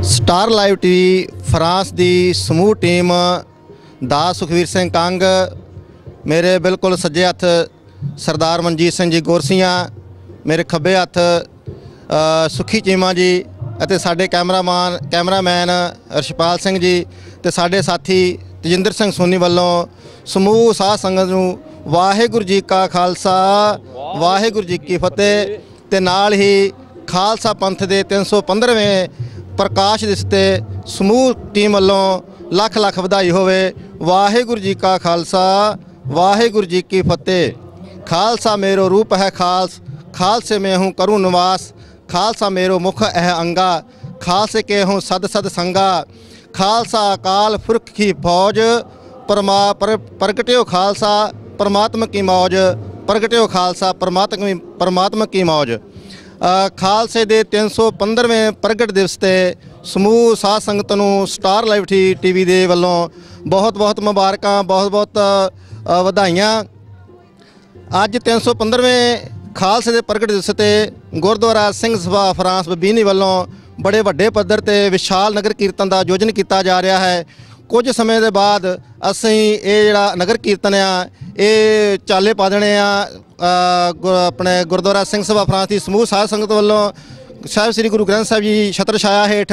Star live TV France की समूह team दा सुखवीर सिंह कंग, मेरे बिल्कुल सज्जे हथ सरदार मनजीत सिंह जी गोरसियां, मेरे खब्बे हथ सुखी चीमा जी ਅਤੇ ਸਾਡੇ ਕੈਮਰਾਮੈਨ ਅਰਸ਼ਪਾਲ ਸਿੰਘ ਜੀ ਤੇ ਸਾਡੇ ਸਾਥੀ ਤਜਿੰਦਰ ਸਿੰਘ ਸੋਨੀ ਵੱਲੋਂ ਸਮੂਹ ਸਾਧ ਸੰਗਤ ਨੂੰ ਵਾਹਿਗੁਰੂ ਜੀ ਕਾ ਖਾਲਸਾ ਵਾਹਿਗੁਰੂ ਜੀ ਕੀ ਫਤਿਹ ਤੇ ਨਾਲ ਹੀ ਖਾਲਸਾ ਪੰਥ ਦੇ 315ਵੇਂ ਪ੍ਰਕਾਸ਼ ਦਿਵਸ ਤੇ ਸਮੂਹ ਟੀਮ ਵੱਲੋਂ ਲੱਖ ਲੱਖ ਵਧਾਈ ਹੋਵੇ। ਵਾਹਿਗੁਰੂ ਜੀ ਕਾ ਖਾਲਸਾ ਵਾਹਿਗੁਰੂ ਜੀ ਕੀ ਫਤਿਹ। ਖਾਲਸਾ मेरो रूप है खालस, खालसे में हूँ करूँ निवास, खालसा मेरो मुख है अंगा, खालसे के हूँ सद सद संगा, खालसा अकाल पुरख की फौज, प्रगट्यो खालसा परमात्मा की मौज, प्रगट्यो खालसा परमात्मा की मौज। खालसे दे 315वें प्रगट दिवस ते समूह साध संगत नूं स्टार लाइव टीवी दे वल्लों बहुत बहुत मुबारकां, बहुत बहुत वधाइयां। अज 315वें खालसे दे प्रगट दिवस ते गुरुद्वारा सिंह सभा फ्रांस बबीनी वालों बड़े वड्डे पद्धर ते विशाल नगर कीर्तन का आयोजन किया जा रहा है। कुछ समय के बाद असीं ये जिहड़ा नगर कीर्तन आ ये चाले पा देने अपने गुरुद्वारा सिंह सभा फ्रांस की समूह साध संगत वालों साहिब श्री गुरु ग्रंथ साहिब जी छत्र छाया हेठ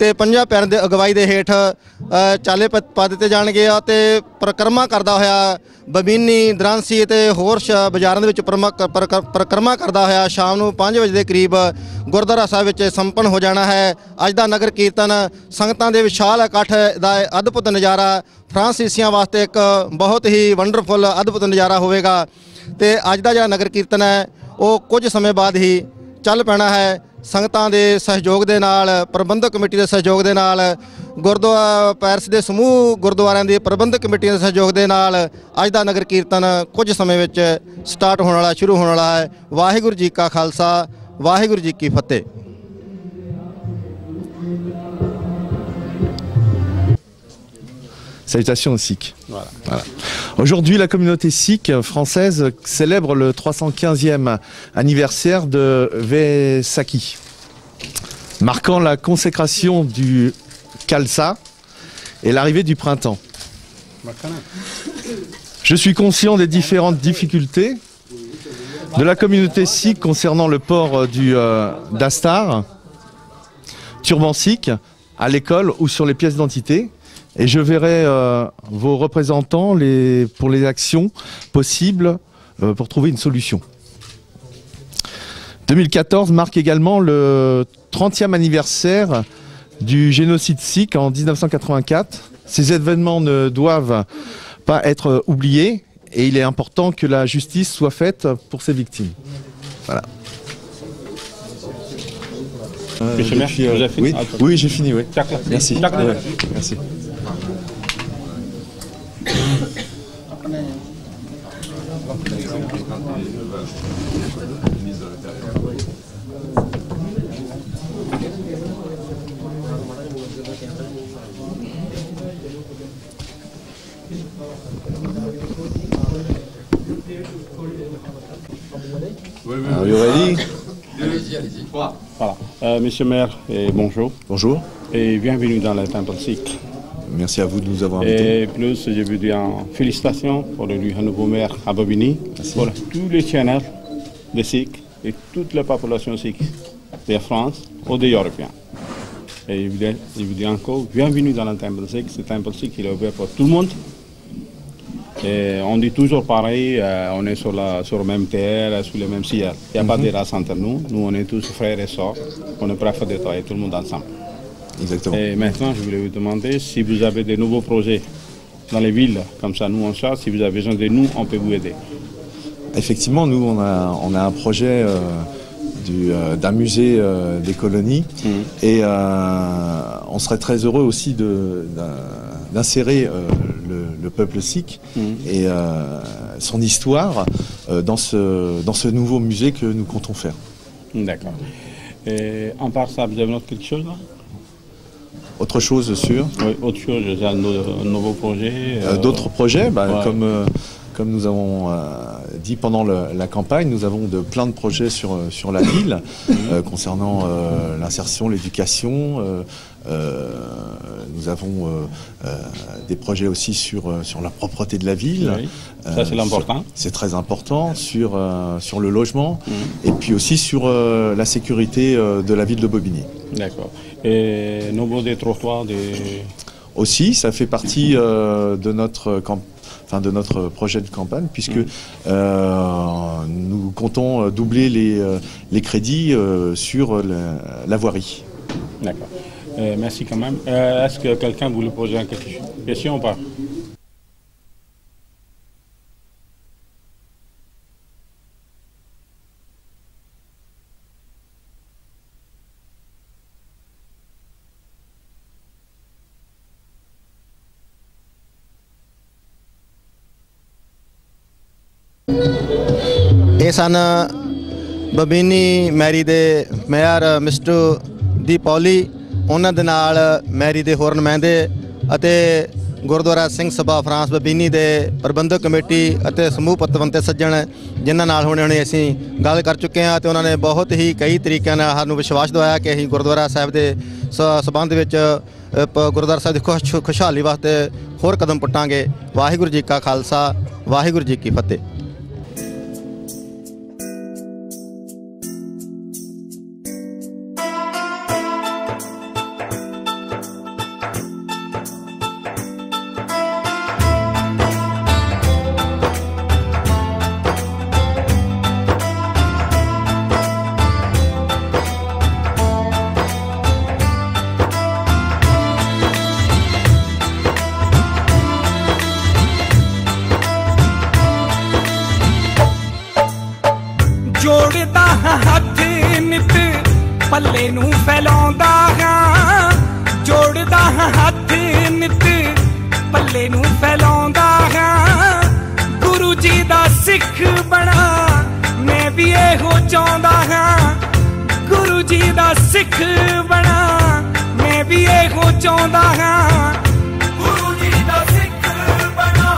ते पंजां प्यारिਆਂ ਦੇ अगवाई के हेठ चाले पा दिते जाणगे ते परिक्रमा करदा होया बबीनी दरांसी ते होर बाज़ारां दे विच परिक्रमा करदा होया शाम नूं 5 वजे के करीब गुरुद्वारा साहिब विच संपन्न हो जाना है। अज दा नगर कीर्तन संगतां दे विशाल इकट्ठ दा अद्भुत नज़ारा फ्रांसीसियां वास्ते एक बहुत ही वंडरफुल अद्भुत नज़ारा होवेगा। ते अज दा जिहड़ा नगर कीर्तन है वो कुछ समय बाद ही चल पैना है। संगतां दे सहयोग दे नाल, प्रबंधक कमेटी दे सहयोग दे नाल, गुरुद्वारा पैरिस दे समूह गुरुद्वारियां दी प्रबंधक कमेटी दे सहयोग दे नाल अज दा नगर कीर्तन कुछ समय विच स्टार्ट होने वाला शुरू होने वाला है। वाहिगुरू जी का खालसा वाहिगुरू जी की फतेह। Salutations aux Sikhs. Voilà. Aujourd'hui, la communauté sikh française célèbre le 315e anniversaire de Vaisakhi, marquant la consécration du Khalsa et l'arrivée du printemps. Je suis conscient des différentes difficultés de la communauté sikh concernant le port du dastar, turban sikh, à l'école ou sur les pièces d'identité. Et je verrai vos représentants pour les actions possibles pour trouver une solution. 2014 marque également le 30e anniversaire du génocide sikh en 1984. Ces événements ne doivent pas être oubliés et il est important que la justice soit faite pour ces victimes. Voilà. Monsieur Maire, vous avez fini? Oui, j'ai fini, oui. Merci. Ouais, merci. Are you ready? Allez-y. Voilà. Monsieur le maire, bonjour. Bonjour. Et bienvenue dans le temple sikh. Merci à vous de nous avoir invités. Et plus, je veux dire félicitations pour le nouveau maire à Bobigny, pour tous les channels de Sikhs et toute la population sikh de France ou des Européens. Et je vous dis encore, bienvenue dans le temple sikh. Ce temple sikh, il est ouvert pour tout le monde. Et on dit toujours pareil, on est sur la même terre, sur le même ciel. Il n'y a pas de race entre nous. Nous, on est tous frères et sœurs. On est prêts à travailler tout le monde ensemble. Exactement. Et maintenant, je voulais vous demander si vous avez de nouveaux projets dans les villes, comme ça, nous, on cherche. Si vous avez besoin de nous, on peut vous aider. Effectivement, nous, on a un projet d'un musée des colonies et on serait très heureux aussi d'insérer le peuple sikh et son histoire dans ce nouveau musée que nous comptons faire. D'accord. Et en part ça, vous avez autre quelque chose là? Autre chose sur Oui, autre chose, un nouveau projet. D'autres projets, comme nous avons dit pendant la campagne, nous avons plein de projets sur la ville concernant l'insertion, l'éducation. Nous avons des projets aussi sur la propreté de la ville. Oui, ça c'est l'important. C'est très important sur le logement et puis aussi sur la sécurité de la ville de Bobigny. D'accord. Et nombre de trottoirs aussi, ça fait partie de notre projet de campagne, puisque nous comptons doubler les crédits sur la voirie. D'accord. Merci quand même. Est-ce que quelqu'un voulait poser une question ou pas? ਇਹ ਸਨ ਬਬੀਨੀ Mary ਦੇ mayor mister ਦੀਪੌਲੀ, ਉਹਨਾਂ ਦੇ ਨਾਲ Mary ਦੇ ਹੋਰ ਨੁਮਾਇੰਦੇ ਅਤੇ Gurdwara Singh Sabha France ਬਬੀਨੀ ਦੇ ਪ੍ਰਬੰਧਕ ਕਮੇਟੀ ਅਤੇ ਸਮੂਹ ਪਤਵੰਤੇ ਸੱਜਣ, ਜਿਨ੍ਹਾਂ ਨਾਲ ਹੁਣੇ ਅਸੀਂ ਗੱਲ ਕਰ ਚੁੱਕੇ ਹਾਂ ਅਤੇ ਉਹਨਾਂ ਨੇ ਬਹੁਤ ਹੀ ਕਈ ਤਰੀਕਿਆਂ ਨਾਲ ਸਾਨੂੰ ਵਿਸ਼ਵਾਸ ਦਿਵਾਇਆ ਕਿ ਅਸੀਂ ਗੁਰਦੁਆਰਾ ਸਾਹਿਬ ਦੇ ਸੰਬੰਧ ਵਿੱਚ ਗੁਰਦੁਆਰਾ ਸਾਹਿਬ ਦੀ ਖੁਸ਼ਹਾਲੀ ਵਾਸਤੇ ਹੋਰ ਕਦਮ ਪੁੱਟਾਂਗੇ। ਵਾਹਿਗੁਰੂ ਜੀ ਕਾ ਖਾਲਸਾ, ਵਾਹਿਗੁਰੂ ਜੀ ਕੀ ਫਤਿਹ। ਜੋੜਦਾ ਹੱਥ ਨਿਤ ਪੱਲੇ ਨੂੰ ਫੈਲਾਉਂਦਾ ਹਾਂ, ਜੋੜਦਾ ਹੱਥ ਨਿਤ ਪੱਲੇ ਨੂੰ ਫੈਲਾਉਂਦਾ ਹਾਂ। ਗੁਰੂ ਜੀ ਦਾ ਸਿੱਖ ਬਣਾ ਮੈਂ ਵੀ ਇਹੋ ਚਾਹੁੰਦਾ ਹਾਂ, ਗੁਰੂ ਜੀ ਦਾ ਸਿੱਖ ਬਣਾ ਮੈਂ ਵੀ ਇਹੋ ਚਾਹੁੰਦਾ ਹਾਂ। ਗੁਰੂ ਜੀ ਦਾ ਸਿੱਖ ਬਣਾ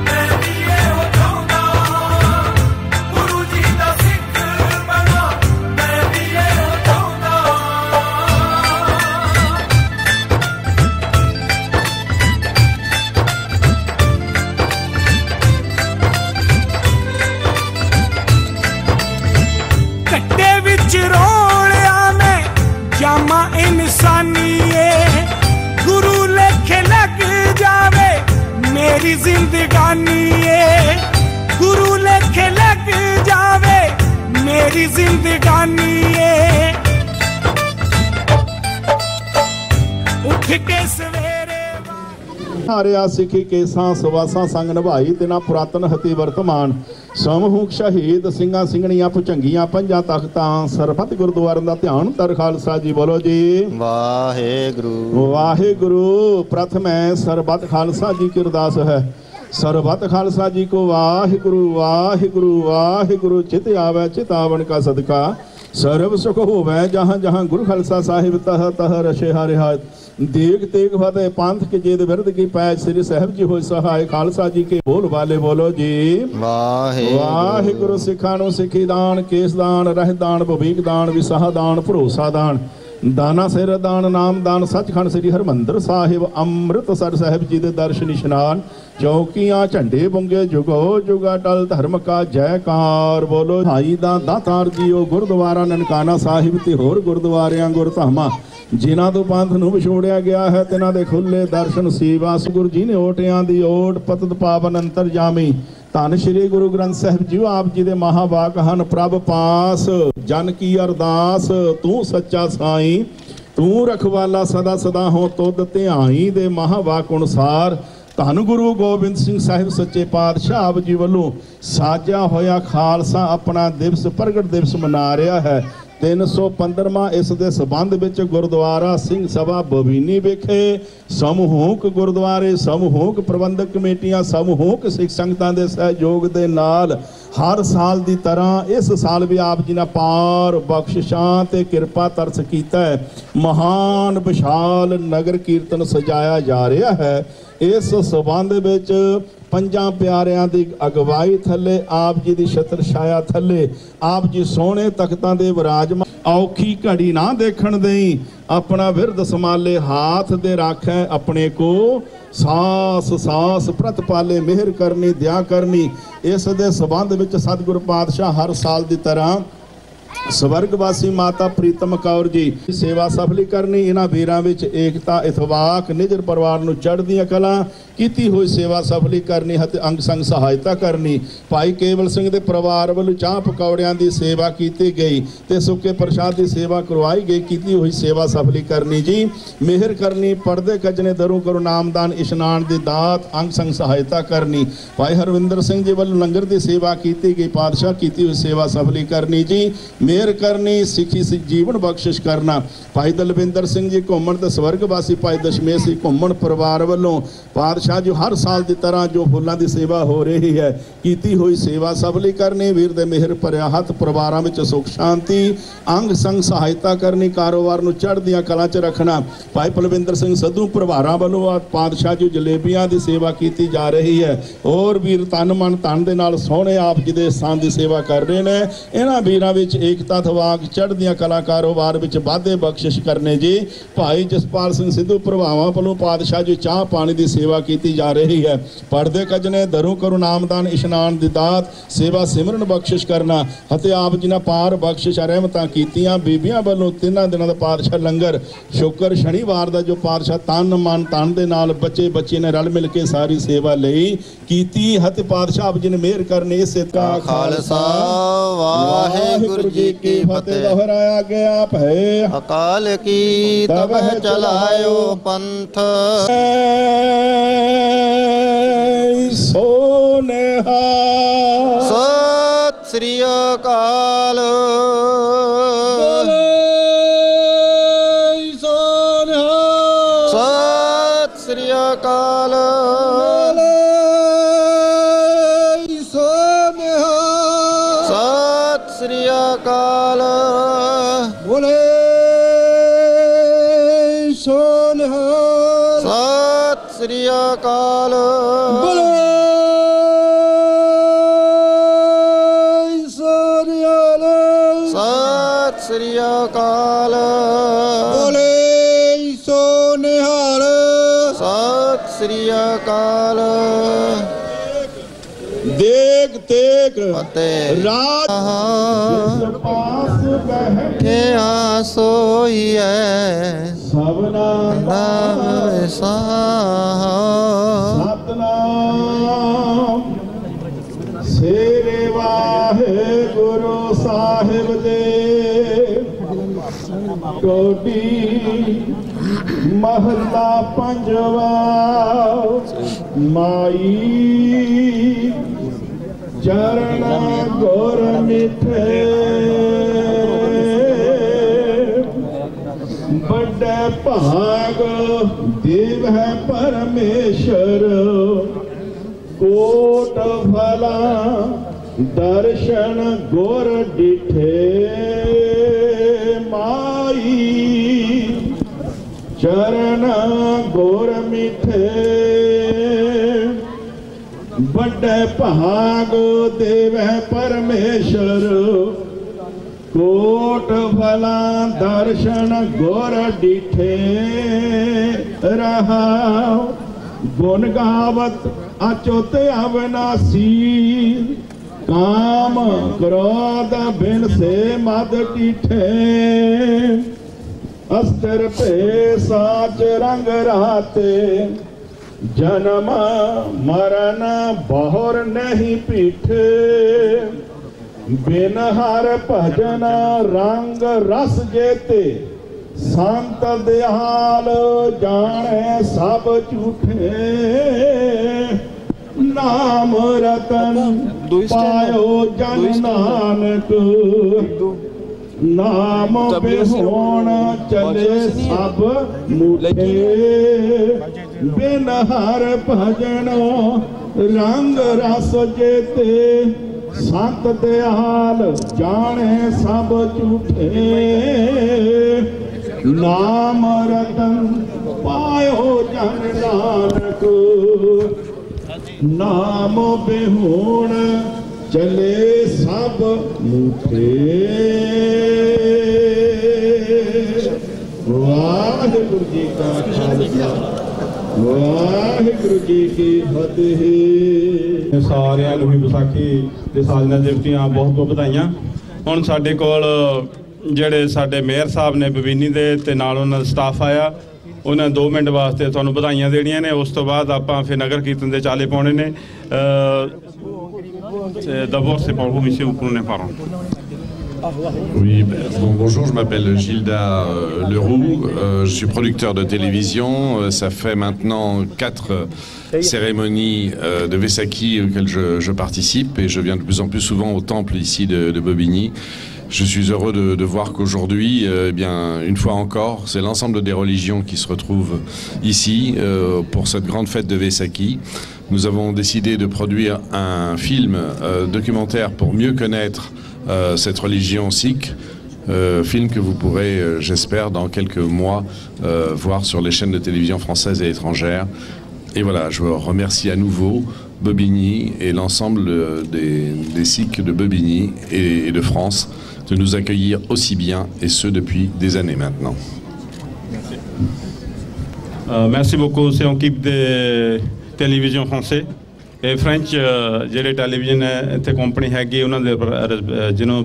ਮੈਂ ਵੀ ਇਹੋ ਚਾਹੁੰਦਾ ਹਾਂ, ਗੁਰੂ ਜੀ ਦਾ ਸਿੱਖ ਬਣਾ ਮੈਂ ਵੀ ਇਹੋ ਚਾਹੁੰਦਾ। ਕੱਟੇ ਵਿੱਚ ਰੋਲਿਆ ਮੈਂ ਜਾਮਾ ਇਨਸਾਨੀਏ, ਗੁਰੂ ਲੇਖੇ ਲੱਗ ਜਾਵੇ ਮੇਰੀ ਜ਼ਿੰਦਗਾਨੀਏ, ਗੁਰੂ ਲੇਖੇ ਲੱਗ ਜਾਵੇ ਮੇਰੀ ਜ਼ਿੰਦਗਾਨੀਏ। ਉੱਠ ਕੇ ਸਵੇਰੇ ਹਾਰਿਆ ਸਿੱਖੀ ਕੇਸਾਂ ਸਵਾਸਾਂ ਸੰਗ ਨਿਭਾਈ, ਤਿਨਾ ਪੁਰਾਤਨ ਹਤੀ ਵਰਤਮਾਨ ਸਮੂਹ ਸ਼ਹੀਦ ਸਿੰਘਾਂ ਸਿੰਘਣੀਆਂ ਭੁਚੰਗੀਆਂ ਪੰਜਾਂ ਤਖਤਾਂ ਸਰਬੱਤ ਗੁਰਦੁਆਰਿਆਂ ਦਾ ਧਿਆਨ ਧਰ ਖਾਲਸਾ ਜੀ ਬੋਲੋ ਜੀ ਵਾਹਿਗੁਰੂ। ਵਾਹਿਗੁਰੂ ਪ੍ਰਥਮੈ ਸਰਬੱਤ ਖਾਲਸਾ ਜੀ ਕੀ ਅਰਦਾਸ ਹੈ, ਸਰਬੱਤ ਖਾਲਸਾ ਜੀ ਕੋ ਵਾਹਿਗੁਰੂ ਵਾਹਿਗੁਰੂ ਵਾਹਿਗੁਰੂ। ਚਿਤ ਆਵੈ ਚਿਤਾਵਨ ਕਾ ਸਦਕਾ ਸਰਬ ਸੁਖ ਹੋਵੈ, ਜਹਾਂ ਜਹਾਂ ਗੁਰੂ ਖਾਲਸਾ ਸਾਹਿਬ ਤਹ ਤਹ ਰਸ਼ੇ ਹਰਿ। ਦੇਗ ਤੇਗ ਫਤਿਹ ਪੰਥ ਕੇ ਜੇਦ ਵਿਰਦ ਕੀ ਪੈਜ ਸ੍ਰੀ ਸਾਹਿਬ ਜੀ ਹੋਇ ਸਹਾਇ, ਖਾਲਸਾ ਜੀ ਕੇ ਬੋਲ ਵਾਲੇ ਬੋਲੋ ਜੀ ਵਾਹਿਗੁਰੂ। ਸਿੱਖਾਂ ਨੂੰ ਸਿੱਖੀ ਦਾਨ, ਕੇਸ ਦਾਨ, ਰਹਿ ਦਾਨ, ਭਵੀਕ ਦਾਨ, ਵਿਸਾਹ ਦਾਨ, ਭਰੋਸਾ ਦਾਨ, ਦਾਨਾ ਸਿਰ ਦਾਨ, ਨਾਮ ਦਾਨ, ਸੱਚਖੰਡ ਸ੍ਰੀ ਹਰਿਮੰਦਰ ਸਾਹਿਬ ਅੰਮ੍ਰਿਤਸਰ ਸਾਹਿਬ ਜੀ ਦੇ ਦਰਸ਼ਨ ਇਸ਼ਨਾਨ, ਚੌਕੀਆਂ ਝੰਡੇ ਬੁੰਗੇ ਜੁਗੋ ਜੁਗਾ ਟਲ ਧਰਮ ਕਾ ਜੈਕਾਰ ਬੋਲੋ। ਭਾਈ ਦਾ ਦਾਤਾਰ ਜੀਓ ਗੁਰਦੁਆਰਾ ਨਨਕਾਣਾ ਸਾਹਿਬ ਤੇ ਹੋਰ ਗੁਰਦੁਆਰਿਆਂ ਗੁਰਧਾਮਾਂ ਜਿਨ੍ਹਾਂ ਤੋਂ ਪੰਥ ਨੂੰ ਵਿਛੋੜਿਆ ਗਿਆ ਹੈ, ਤਿਨਾਂ ਦੇ ਖੁੱਲੇ ਦਰਸ਼ਨ ਸੇਵਾ। ਗੁਰੂ ਜੀ ਨੇ ਓਟਿਆਂ ਦੀ ਓਟ ਪਤਤ ਪਾਵਨ ਅੰਤਰਜਾਮੀ ਧੰਨ ਸ਼੍ਰੀ ਗੁਰੂ ਗ੍ਰੰਥ ਸਾਹਿਬ ਜੀ ਆਪ ਜੀ ਦੇ ਮਹਾਵਾਕ ਹਨ। ਪ੍ਰਭ ਪਾਸ ਜਨ ਕੀ ਅਰਦਾਸ, ਤੂੰ ਸੱਚਾ ਸਾਈਂ ਤੂੰ ਰਖਵਾਲਾ ਸਦਾ ਸਦਾ ਹੋ ਤੁਧ ਧਿਆਈ ਦੇ ਮਹਾਵਾਕ ਅਨੁਸਾਰ ਧੰਨ ਗੁਰੂ ਗੋਬਿੰਦ ਸਿੰਘ ਸਾਹਿਬ ਸੱਚੇ ਪਾਤਸ਼ਾਹ ਆਪ ਜੀ ਵੱਲੋਂ ਸਾਜਿਆ ਹੋਇਆ ਖਾਲਸਾ ਆਪਣਾ ਦਿਵਸ ਪ੍ਰਗਟ ਦਿਵਸ ਮਨਾ ਰਿਹਾ ਹੈ। 315ਵਾਂ ਇਸ ਦੇ ਸਬੰਧ ਵਿੱਚ ਗੁਰਦੁਆਰਾ ਸਿੰਘ ਸਭਾ ਬਬੀਨੀ ਵਿਖੇ ਸਮੂਹਕ ਗੁਰਦੁਆਰੇ, ਸਮੂਹਕ ਪ੍ਰਬੰਧਕ ਕਮੇਟੀਆਂ, ਸਮੂਹਕ ਸਿੱਖ ਸੰਗਤਾਂ ਦੇ ਸਹਿਯੋਗ ਦੇ ਨਾਲ ਹਰ ਸਾਲ ਦੀ ਤਰ੍ਹਾਂ ਇਸ ਸਾਲ ਵੀ ਆਪ ਜੀ ਨੇ ਪਾਰ ਬਖਸ਼ਿਸ਼ਾਂ ਤੇ ਕਿਰਪਾ ਤਰਸ ਕੀਤਾ ਹੈ। ਮਹਾਨ ਵਿਸ਼ਾਲ ਨਗਰ ਕੀਰਤਨ ਸਜਾਇਆ ਜਾ ਰਿਹਾ ਹੈ। ਇਸ ਸਬੰਧ ਵਿੱਚ ਪੰਜਾਂ ਪਿਆਰਿਆਂ ਦੀ ਅਗਵਾਈ ਥੱਲੇ ਆਪ ਜੀ ਦੀ ਛਤਰ ਛਾਇਆ ਥੱਲੇ ਆਪ ਜੀ ਸੋਹਣੇ ਤਖਤਾਂ ਦੇ ਵਿਰਾਜਮਾਨ ਔਖੀ ਘੜੀ ਨਾ ਦੇਖਣ ਦੇਈ ਆਪਣਾ ਵਿਰਦ ਸਮਾਲੇ ਹਾਥ ਦੇ ਰਾਖੈ ਆਪਣੇ ਕੋ ਸਾਸ ਸਾਸ ਪ੍ਰਤਪਾਲੇ ਮਿਹਰ ਕਰਨੀ ਦਿਆ ਕਰਨੀ। ਇਸ ਦੇ ਸਬੰਧ ਵਿੱਚ ਸਤਿਗੁਰੂ ਪਾਤਸ਼ਾਹ ਹਰ ਸਾਲ ਦੀ ਤਰ੍ਹਾਂ ਸਵਰਗਵਾਸੀ ਮਾਤਾ ਪ੍ਰੀਤਮ ਕੌਰ ਜੀ ਸੇਵਾ ਸਫਲੀ ਕਰਨੀ। ਇਹਨਾਂ ਵੀਰਾਂ ਵਿੱਚ ਏਕਤਾ ਇਤਵਾਕ ਨਿਜਰ ਪਰਿਵਾਰ ਨੂੰ ਚੜ੍ਹਦੀਆਂ ਕਲਾਂ ਕੀਤੀ ਹੋਈ ਸੇਵਾ ਸਫਲੀ ਕਰਨੀ ਅਤੇ ਅੰਗ ਸੰਗ ਸਹਾਇਤਾ ਕਰਨੀ। ਭਾਈ ਕੇਵਲ ਸਿੰਘ ਦੇ ਪਰਿਵਾਰ ਵੱਲੋਂ ਚਾਹ ਪਕੌੜਿਆਂ ਦੀ ਸੇਵਾ ਕੀਤੀ ਗਈ ਤੇ ਸੁੱਕੇ ਪ੍ਰਸ਼ਾਦ ਦੀ ਸੇਵਾ ਕਰਵਾਈ ਗਈ। ਕੀਤੀ ਹੋਈ ਸੇਵਾ ਸਫਲੀ ਕਰਨੀ ਜੀ। ਮਿਹਰ ਕਰਨੀ ਪਰਦੇ ਕੱਜਣੇ ਦਰੂ ਕਰੋ ਨਾਮਦਾਨ ਇਸ਼ਨਾਨ ਦੀ ਦਾਤ ਅੰਗ ਸੰਗ ਸਹਾਇਤਾ ਕਰਨੀ। ਭਾਈ ਹਰਵਿੰਦਰ ਸਿੰਘ ਜੀ ਵੱਲੋਂ ਲੰਗਰ ਦੀ ਸੇਵਾ ਕੀਤੀ ਗਈ। ਪਾਤਸ਼ਾਹ ਕੀਤੀ ਹੋਈ ਸੇਵਾ ਸਫਲੀ ਕਰਨੀ ਜੀ। ਮਿਹਰ ਕਰਨੀ ਸਿੱਖੀ ਜੀਵਨ ਬਖਸ਼ਿਸ਼ ਕਰਨਾ। ਭਾਈ ਦਲਵਿੰਦਰ ਸਿੰਘ ਜੀ ਘੁੰਮਣ ਤੇ ਸਵਰਗਵਾਸੀ ਭਾਈ ਦਸ਼ਮੇਸ਼ ਸਿੰਘ ਘੁੰਮਣ ਪਰਿਵਾਰ ਵੱਲੋਂ ਪਾਤਸ਼ਾਹ ਜੋ ਹਰ ਸਾਲ ਦੀ ਤਰ੍ਹਾਂ ਜੋ ਫੁੱਲਾਂ ਦੀ ਸੇਵਾ ਹੋ ਰਹੀ ਹੈ ਕੀਤੀ ਹੋਈ ਸੇਵਾ ਸਫਲੀ ਕਰਨੀ। ਵੀਰ ਦੇ ਮਿਹਰ ਭਰਿਆ ਹੱਥ ਪਰਿਵਾਰਾਂ ਵਿੱਚ ਸੁਖ ਸ਼ਾਂਤੀ ਅੰਗ ਸੰਗ ਸਹਾਇਤਾ ਕਰਨੀ। ਕਾਰੋਬਾਰ ਨੂੰ ਚੜ੍ਹਦੀਆਂ ਕਲਾਂ 'ਚ ਰੱਖਣਾ। ਭਾਈ ਪਲਵਿੰਦਰ ਸਿੰਘ ਸੱਧੂ ਪਰਿਵਾਰਾਂ ਵੱਲੋਂ ਪਾਤਸ਼ਾਹ ਜੀ ਜਲੇਬੀਆਂ ਦੀ ਸੇਵਾ ਕੀਤੀ ਜਾ ਰਹੀ ਹੈ। ਹੋਰ ਵੀਰ ਤਨ ਮਨ ਧਨ ਦੇ ਨਾਲ ਸੋਹਣੇ ਆਪ ਜੀ ਦੇ ਸਥਾਨ ਦੀ ਸੇਵਾ ਕਰ ਰਹੇ ਨੇ। ਇਹਨਾਂ ਵੀਰਾਂ ਵਿੱਚ ਏਕਤਾ ਥਵਾਕ ਚੜ੍ਹਦੀਆਂ ਕਲਾ ਕਾਰੋਬਾਰ ਵਿੱਚ ਵਾਧੇ ਬਖਸ਼ਿਸ਼ ਕਰਨੇ ਜੀ। ਭਾਈ ਜਸਪਾਲ ਸਿੰਘ ਸਿੱਧੂ ਪ੍ਰਭਾਵਾਂ ਵੱਲੋਂ ਪਾਤਸ਼ਾਹ ਜੀ ਚਾਹ ਪਾਣੀ ਦੀ ਸੇਵਾ ਕੀਤੀ ਜਾ ਰਹੀ ਹੈ। ਪਰਦੇ ਕੱਜਣੇ ਦਰੂ ਕਰੋ ਨਾਮਦਾਨ ਇਸ਼ਨਾਨ ਦੀ ਦਾਤ ਸੇਵਾ ਸਿਮਰਨ ਬਖਸ਼ਿਸ਼ ਕਰਨਾ ਅਤੇ ਆਪ ਜੀ ਨਾਲ ਪਾਰ ਬਖਸ਼ਿਸ਼ ਰਹਿਮਤਾਂ ਕੀਤੀਆਂ। ਬੀਬੀਆਂ ਵੱਲੋਂ 3 ਦਿਨਾਂ ਦਾ ਪਾਤਸ਼ਾਹ ਲੰਗਰ ਸ਼ੁੱਕਰ ਸ਼ਨੀਵਾਰ ਦਾ ਜੋ ਪਾਤਸ਼ਾਹ ਤਨ ਮਨ ਧਨ ਦੇ ਨਾਲ ਬੱਚੇ ਬੱਚੇ ਨੇ ਰਲ ਮਿਲ ਕੇ ਸਾਰੀ ਸੇਵਾ ਲਈ ਕੀਤੀ ਅਤੇ ਪਾਤਸ਼ਾਹ ਆਪ ਜੀ ਨੇ ਮਿਹਰ ਕਰਨੀ। ਇਸੇ ਦਾ ਖਾਲਸਾ ਵਾਹਿਗੁਰੂ ਜੀ ਕੀ ਫਤਿਹ। ਦੁਹਰਾਇਆ ਗਿਆ ਭੈ ਅਕਾਲ ਕੀ ਤਬਹ ਚਲਾਇਓ ਪੰਥ ਸੋਨੇਹਾ। ਸਤਿ ਸ੍ਰੀ ਅਕਾਲ। ਸਤਿ ਸ੍ਰੀ ਅਕਾਲ। ਸਤਿ ਸ੍ਰੀ ਅਕਾਲ। ਬੋਲੇ ਸੋਨੇਹਾ। ਸਤਿ ਸ੍ਰੀ ਅਕਾਲ। ਬੋਲੇ ਸੋਨੇਹਾ। ਸਤਿ ਸ੍ਰੀ ਅਕਾਲ। ਬੋਲੇ ਸੋਨੇਹਾਲ। ਸਤਿ ਸ੍ਰੀ ਅਕਾਲ। ਦੇਖ ਤੇਕ ਫਤਿਹ। ਰਾਤ ਜਿਸ ਪਾਸ ਬੈਠਿਆ ਸੋਈਐ ਸਭਨਾ ਨਾਮ ਵਿਸਾਹਾ। ਸਤਨਾਮ ਸੇਰੇ ਵਾਹਿਗੁਰੂ ਸਾਹਿਬ ਦੇ ਕੋਟੀ ਮਹਲਾ ਪੰਜਵਾ। ਮਾਈ ਚਰਨ ਗੁਰ ਮਿੱਠੇ ਵੱਡੇ ਭਾਗ ਦੇਵ ਹੈ ਪਰਮੇਸ਼ਰ। ਕੋਟ ਫਲਾ ਦਰਸ਼ਨ ਗੁਰ ਡਿਠੇ। ਮਾਈ ਚਰਨ ਗੁਰ ਮਿੱਠੇ ਵੱਡੇ ਭਾਗ ਦੇਵੈ ਪਰਮੇਸ਼ਰ। ਕੋਟ ਫਲਾ ਦਰਸ਼ਨ ਗੁਰ ਡਿਠੇ ਰਹਾ। ਗੁਣ ਗਾਵਤ ਅਚੁੱਤ ਅਵਨਾਸੀ। ਕਾਮ ਕ੍ਰੋਧ ਬਿਨ ਸੇ ਮਦ ਟਿਠੇ। ਅਸਤਰ ਭੇ ਸਾਚ ਰੰਗ ਰਾਤੇ। ਜਨਮ ਮਰਨ ਬਹੁਰ ਨਹੀਂ ਪੀਠੇ। ਬਿਨ ਹਰ ਭਜਨ ਰੰਗ ਰਸ ਜੇਤੇ। ਸੰਤ ਦਿਆਲ ਜਾਣੇ ਸਭ ਝੂਠੇ। ਨਾਮ ਰਤਨ ਪਾਇਓ ਜਨ ਨਾਨਕ। ਨਾਮ ਬਿਹੋਣ ਚਲੇ ਸਭ ਮੂਠੇ। ਬਿਨ ਹਰ ਭਜਨ ਰੰਗ ਰਸ ਜੇਤੇ। ਸੰਤ ਦਿਆਲ ਜਾਣੇ ਸਭ ਝੂਠੇ। ਨਾਮ ਰਤਨ ਪਾਇਓ ਜਨ ਨਾਨਕ। नाम बेहुण चले सब मुठे वाहिगुरु जी का खालसा वाहिगुरु जी की फतेह सारिਆਂ ਨੂੰ ਵਿਸਾਖੀ ਦੇ ਸਾਜਨਾ ਦਿਵਸੀਆਂ ਬਹੁਤ ਬਹੁਤ ਵਧਾਈਆਂ ਹੁਣ ਸਾਡੇ ਕੋਲ ਜਿਹੜੇ ਸਾਡੇ ਮੇਅਰ ਸਾਹਿਬ ਨੇ ਬਬੀਨੀ ਦੇ ਤੇ ਨਾਲ ਉਹਨਾਂ ਦਾ ਸਟਾਫ ਆਇਆ ਉਹਨਾਂ 2 ਮਿੰਟ ਵਾਸਤੇ ਤੁਹਾਨੂੰ ਵਧਾਈਆਂ ਦੇਣੀਆਂ ਨੇ ਉਸ ਤੋਂ ਬਾਅਦ ਆਪਾਂ ਫਿਰ ਨਗਰ ਕੀਰਤਨ ਦੇ ਚਾਲੇ ਪਾਉਣੇ ਨੇ d'abord c'est pour vous monsieur vous prenez parole. Oui, bon, bonjour, je m'appelle Gilda Leroux, je suis producteur de télévision, ça fait maintenant 4 cérémonies de Vaisakhi auxquelles je participe et je viens de plus en plus souvent au temple ici de Bobigny. Je suis heureux de voir qu'aujourd'hui, eh bien, une fois encore, c'est l'ensemble des religions qui se retrouvent ici pour cette grande fête de Vaisakhi. Nous avons décidé de produire un film documentaire pour mieux connaître cette religion sikh, film que vous pourrez, j'espère, dans quelques mois voir sur les chaînes de télévision françaises et étrangères. Et voilà, je vous remercie à nouveau Bobigny et l'ensemble des Sikhs de Bobigny et de France de nous accueillir aussi bien, et ce depuis des années maintenant. Merci. Merci beaucoup, c'est une équipe de télévision française. Et French ਜਿਹੜੇ television ਇੱਥੇ company ਹੈਗੀ ਉਹਨਾਂ ਦੇ ਜਿਹਨੂੰ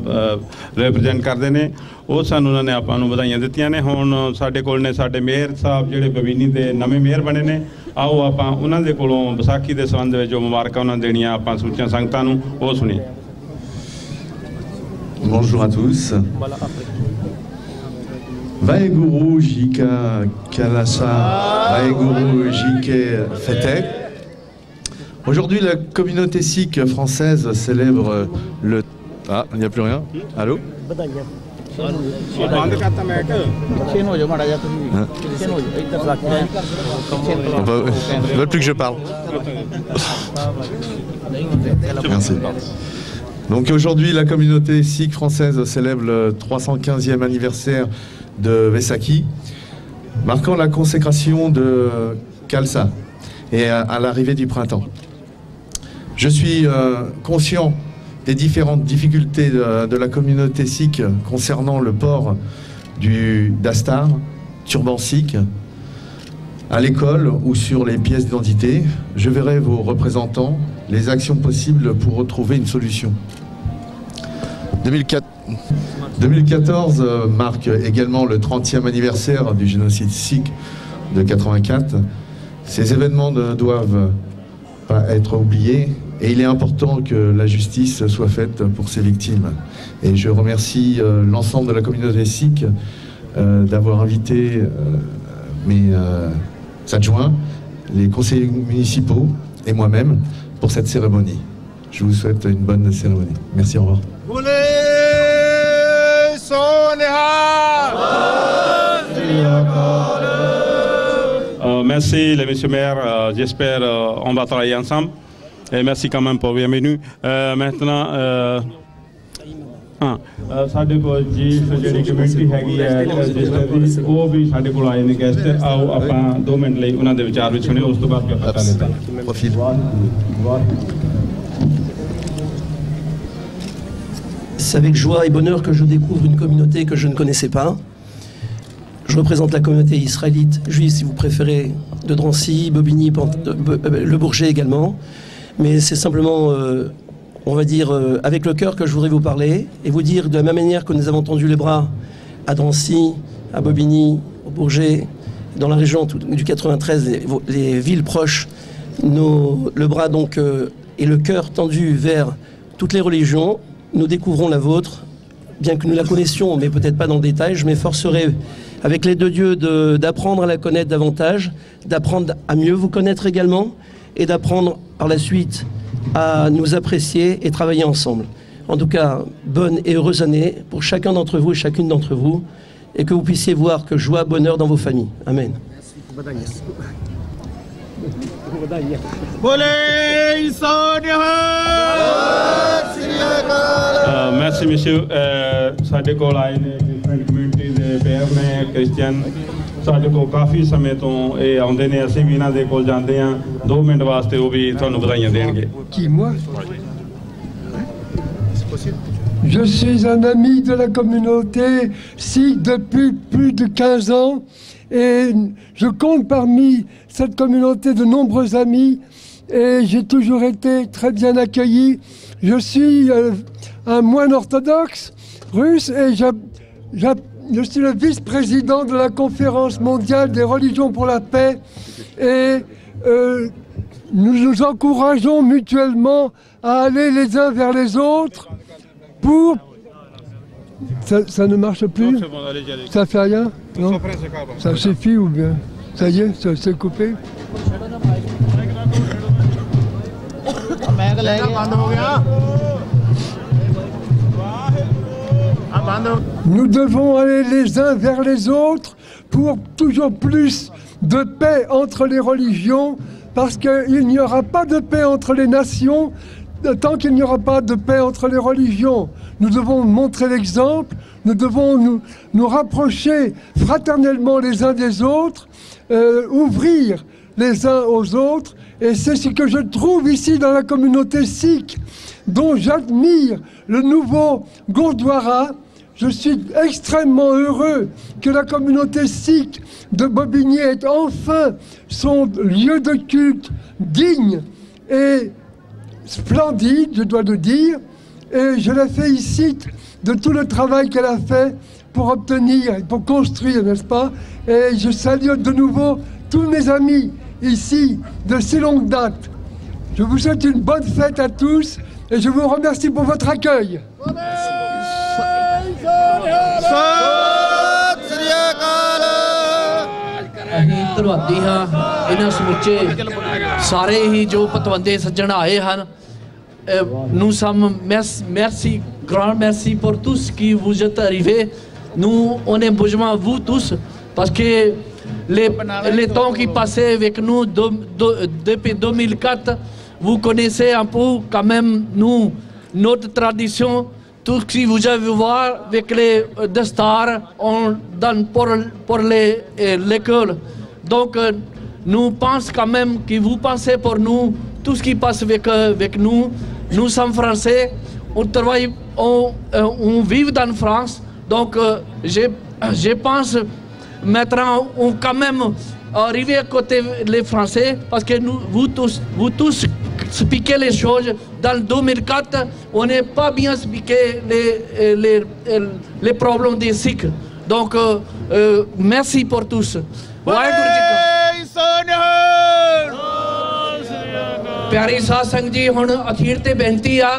represent ਕਰਦੇ ਨੇ ਉਹ ਸਾਨੂੰ ਉਹਨਾਂ ਨੇ ਆਪਾਂ ਨੂੰ ਵਧਾਈਆਂ ਦਿੱਤੀਆਂ ਨੇ ਹੁਣ ਸਾਡੇ ਕੋਲ ਨੇ ਸਾਡੇ ਮੇਅਰ ਸਾਹਿਬ ਜਿਹੜੇ ਬਬੀਨੀ ਦੇ ਨਵੇਂ ਮੇਅਰ ਬਣੇ ਨੇ ਆਓ ਆਪਾਂ ਉਹਨਾਂ ਦੇ ਕੋਲੋਂ ਵਿਸਾਖੀ ਦੇ ਸੰਬੰਧ ਵਿੱਚ ਜੋ ਮੁਬਾਰਕਾਂ ਉਹਨਾਂ ਦੇਣੀਆਂ ਆਪਾਂ ਸੂਚਿਆ ਸੰਗਤਾਂ ਨੂੰ ਉਹ ਸੁਣੀਏ Bonjour à tous. Vaeguru Jika Kalasa, Vaeguru Jike Fetek. Aujourd'hui, la communauté sikh française célèbre le... Ah, il n'y a plus rien. Allô? Ils veulent plus que je parle. Merci. Donc aujourd'hui, la communauté sikh française célèbre le 315e anniversaire de Vaisakhi, marquant la consécration de Khalsa et à l'arrivée du printemps. Je suis conscient des différentes difficultés de la communauté sikh concernant le port du dastar, turban sikh, à l'école ou sur les pièces d'identité. Je verrai vos représentants, les actions possibles pour retrouver une solution. 2014 marque également le 30e anniversaire du génocide sikh de 84. Ces événements ne doivent pas être oubliés et il est important que la justice soit faite pour ces victimes. Et je remercie l'ensemble de la communauté sikh d'avoir invité mes adjoints, les conseillers municipaux et moi-même pour cette cérémonie. Je vous souhaite une bonne cérémonie. Merci, au revoir. Merci les messieurs maires, j'espère on va travailler ensemble et merci quand même pour bienvenue. Maintenant ਸਾਡੇ ਕੋਲ ਜੀ ਜਿਹੜੀ community ਹੈਗੀ ਹੈ register ਉਹ ਵੀ ਸਾਡੇ ਕੋਲ ਆਏ ਨੇ ਗੈਸਟ ਆਓ ਆਪਾਂ 2 ਮਿੰਟ ਲਈ ਉਹਨਾਂ ਦੇ ਵਿਚਾਰ ਵੀ ਸੁਣੀਏ ਉਸ ਤੋਂ ਬਾਅਦ ਫਿਰ ਪਤਾ ਲੈਂਦੇ ਹਾਂ C'est avec joie et bonheur que je découvre une communauté que je ne connaissais pas. Je représente la communauté israélite, juive si vous préférez, de Drancy, Bobigny, Le Bourget également. Mais c'est simplement, on va dire, avec le cœur que je voudrais vous parler et vous dire de la même manière que nous avons tendu les bras à Drancy, à Bobigny, au Bourget, dans la région du 93, les villes proches, le bras donc et le cœur tendu vers toutes les religions. Nous découvrons la vôtre, bien que nous la connaissions, mais peut-être pas dans le détail. Je m'efforcerai, avec l'aide de Dieu, d'apprendre à la connaître davantage, d'apprendre à mieux vous connaître également, et d'apprendre par la suite à nous apprécier et travailler ensemble. En tout cas, bonne et heureuse année pour chacun d'entre vous et chacune d'entre vous, et que vous puissiez voir que joie, bonheur dans vos familles. Amen. Merci monsieur. ਸਾਡੇ ਕੋਲ ਆਏ ਨੇ different community ਦੇ pair ਨੇ Christian ਸਾਡੇ ਕੋਲ ਕਾਫੀ ਸਮੇਂ ਤੋਂ ਇਹ ਆਉਂਦੇ ਨੇ, ਅਸੀਂ ਵੀ ਇਹਨਾਂ ਦੇ ਕੋਲ ਜਾਂਦੇ ਹਾਂ 2 ਮਿੰਟ ਵਾਸਤੇ, ਉਹ ਵੀ ਤੁਹਾਨੂੰ ਵਧਾਈਆਂ ਦੇਣਗੇ। Qui, moi? Je suis un ami de la communauté sikh depuis plus de 15 ans et je compte parmi cette communauté de nombreux amis et j'ai toujours été très bien accueilli. Je suis un moine orthodoxe russe et je suis le vice-président de la conférence mondiale des religions pour la paix et nous nous encourageons mutuellement à aller les uns vers les autres pour... Ça ne marche plus? Ça fait rien? Non? Ça suffit ou bien? Ça y est, ça s'est coupé? Nous devons aller les uns vers les autres pour toujours plus de paix entre les religions, parce qu'il n'y aura pas de paix entre les nations tant qu'il n'y aura pas de paix entre les religions. Nous devons montrer l'exemple, nous devons nous rapprocher fraternellement les uns des autres, ouvrir les uns aux autres, et c'est ce que je trouve ici dans la communauté sikh, dont j'admire le nouveau Gurdwara. Je suis extrêmement heureux que la communauté sikh de Bobigny ait enfin son lieu de culte digne et splendide, je dois le dire, et je la félicite de tout le travail qu'elle a fait pour obtenir, pour construire, n'est-ce pas? Et je salue de nouveau tous mes amis ici de si longue date. Je vous souhaite une bonne fête à tous et je vous remercie pour votre accueil. ਅਸੀਂ ਧੰਨਵਾਦੀ ਹਾਂ ਇਹਨਾਂ ਸਮੁੱਚੇ ਸਾਰੇ ਹੀ ਜੋ ਪਤਵੰਦੇ ਸੱਜਣ ਆਏ ਹਨ। Nous sommes merci, grand merci pour tout ce qui vous êtes arrivés. Nous, on est besoin de vous tous parce que les temps qui passaient avec nous depuis 2004, vous connaissez un peu quand même nous, notre tradition. Tout ce que vous avez vu avec les stars, on donne pour l'école. Donc, nous pensons quand même que vous pensez pour nous, tout ce qui passe avec nous. Nous sommes français, on travaille, on vit dans France. Donc, je pense maintenant, on quand même arriver à côté les Français parce que vous tous expliquez les choses. Dans le 2004, on n'est pas bien expliqué les problèmes des Sikhs. Donc, merci pour tous. ਪਿਆਰੀ ਸਾਧ ਸੰਗਤ ਜੀ, ਹੁਣ ਅਖੀਰ ਤੇ ਬੇਨਤੀ ਆ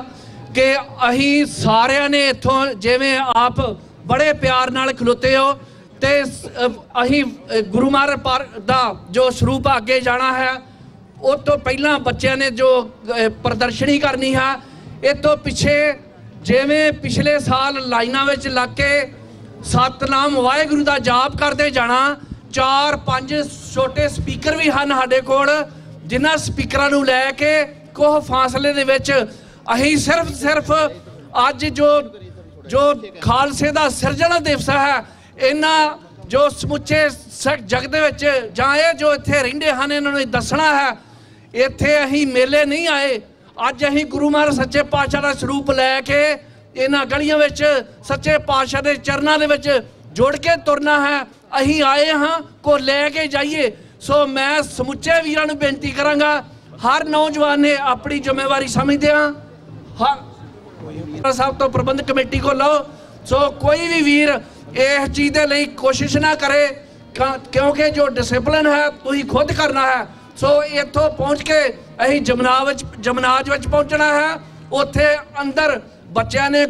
ਕਿ ਅਸੀਂ ਸਾਰਿਆਂ ਨੇ ਇੱਥੋਂ ਜਿਵੇਂ ਆਪ ਬੜੇ ਪਿਆਰ ਨਾਲ ਖਲੋਤੇ ਹੋ ਤੇ ਅਸੀਂ ਗੁਰੂ ਮਹਾਰਾਜ ਦਾ ਜੋ ਸਰੂਪ ਅੱਗੇ ਜਾਣਾ ਹੈ, ਉਹ ਤੋਂ ਪਹਿਲਾਂ ਬੱਚਿਆਂ ਨੇ ਜੋ ਪ੍ਰਦਰਸ਼ਨੀ ਕਰਨੀ ਹੈ, ਇਹ ਤੋਂ ਪਿੱਛੇ ਜਿਵੇਂ ਪਿਛਲੇ ਸਾਲ ਲਾਈਨਾਂ ਵਿੱਚ ਲੱਗ ਕੇ ਸਤਨਾਮ ਵਾਹਿਗੁਰੂ ਦਾ ਜਾਪ ਕਰਦੇ ਜਾਣਾ। 4-5 ਛੋਟੇ ਸਪੀਕਰ ਵੀ ਹਨ ਸਾਡੇ ਕੋਲ, ਜਿਨ੍ਹਾਂ ਸਪੀਕਰਾਂ ਨੂੰ ਲੈ ਕੇ ਕੋਹ ਫਾਸਲੇ ਦੇ ਵਿੱਚ ਅਸੀਂ ਸਿਰਫ ਅੱਜ ਜੋ ਖਾਲਸੇ ਦਾ ਸਿਰਜਣਾ ਦਿਵਸ ਹੈ, ਇਹਨਾਂ ਜੋ ਸਮੁੱਚੇ ਜਗ ਦੇ ਵਿੱਚ ਜਾਂ ਇਹ ਜੋ ਇੱਥੇ ਰਹਿੰਦੇ ਹਨ ਇਹਨਾਂ ਨੂੰ ਦੱਸਣਾ ਹੈ। ਇੱਥੇ ਅਸੀਂ ਮੇਲੇ ਨਹੀਂ ਆਏ, ਅੱਜ ਅਸੀਂ ਗੁਰੂ ਮਹਾਰਾਜ ਸੱਚੇ ਪਾਤਸ਼ਾਹ ਦਾ ਸਰੂਪ ਲੈ ਕੇ ਇਹਨਾਂ ਗਲੀਆਂ ਵਿੱਚ ਸੱਚੇ ਪਾਤਸ਼ਾਹ ਦੇ ਚਰਨਾਂ ਦੇ ਵਿੱਚ ਜੁੜ ਕੇ ਤੁਰਨਾ ਹੈ। ਅਸੀਂ ਆਏ ਹਾਂ ਕੋ ਲੈ ਕੇ ਜਾਈਏ। ਸੋ ਮੈਂ ਸਮੁੱਚੇ ਵੀਰਾਂ ਨੂੰ ਬੇਨਤੀ ਕਰਾਂਗਾ, ਹਰ ਨੌਜਵਾਨ ਨੇ ਆਪਣੀ ਜ਼ਿੰਮੇਵਾਰੀ ਸਮਝਦੇ ਹਾਂ ਸਾਹਿਬ ਤੋਂ ਪ੍ਰਬੰਧਕ ਕਮੇਟੀ ਕੋਲ ਲਓ। ਸੋ ਕੋਈ ਵੀ ਵੀਰ ਇਸ ਚੀਜ਼ ਦੇ ਲਈ ਕੋਸ਼ਿਸ਼ ਨਾ ਕਰੇ ਕਿਉਂਕਿ ਜੋ ਡਿਸਿਪਲਿਨ ਹੈ ਤੁਸੀਂ ਖੁਦ ਕਰਨਾ ਹੈ। ਸੋ ਇੱਥੋਂ ਪਹੁੰਚ ਕੇ ਅਸੀਂ ਜਮਨਾਜ ਵਿੱਚ ਪਹੁੰਚਣਾ ਹੈ। ਉੱਥੇ ਅੰਦਰ ਬੱਚਿਆਂ ਨੇ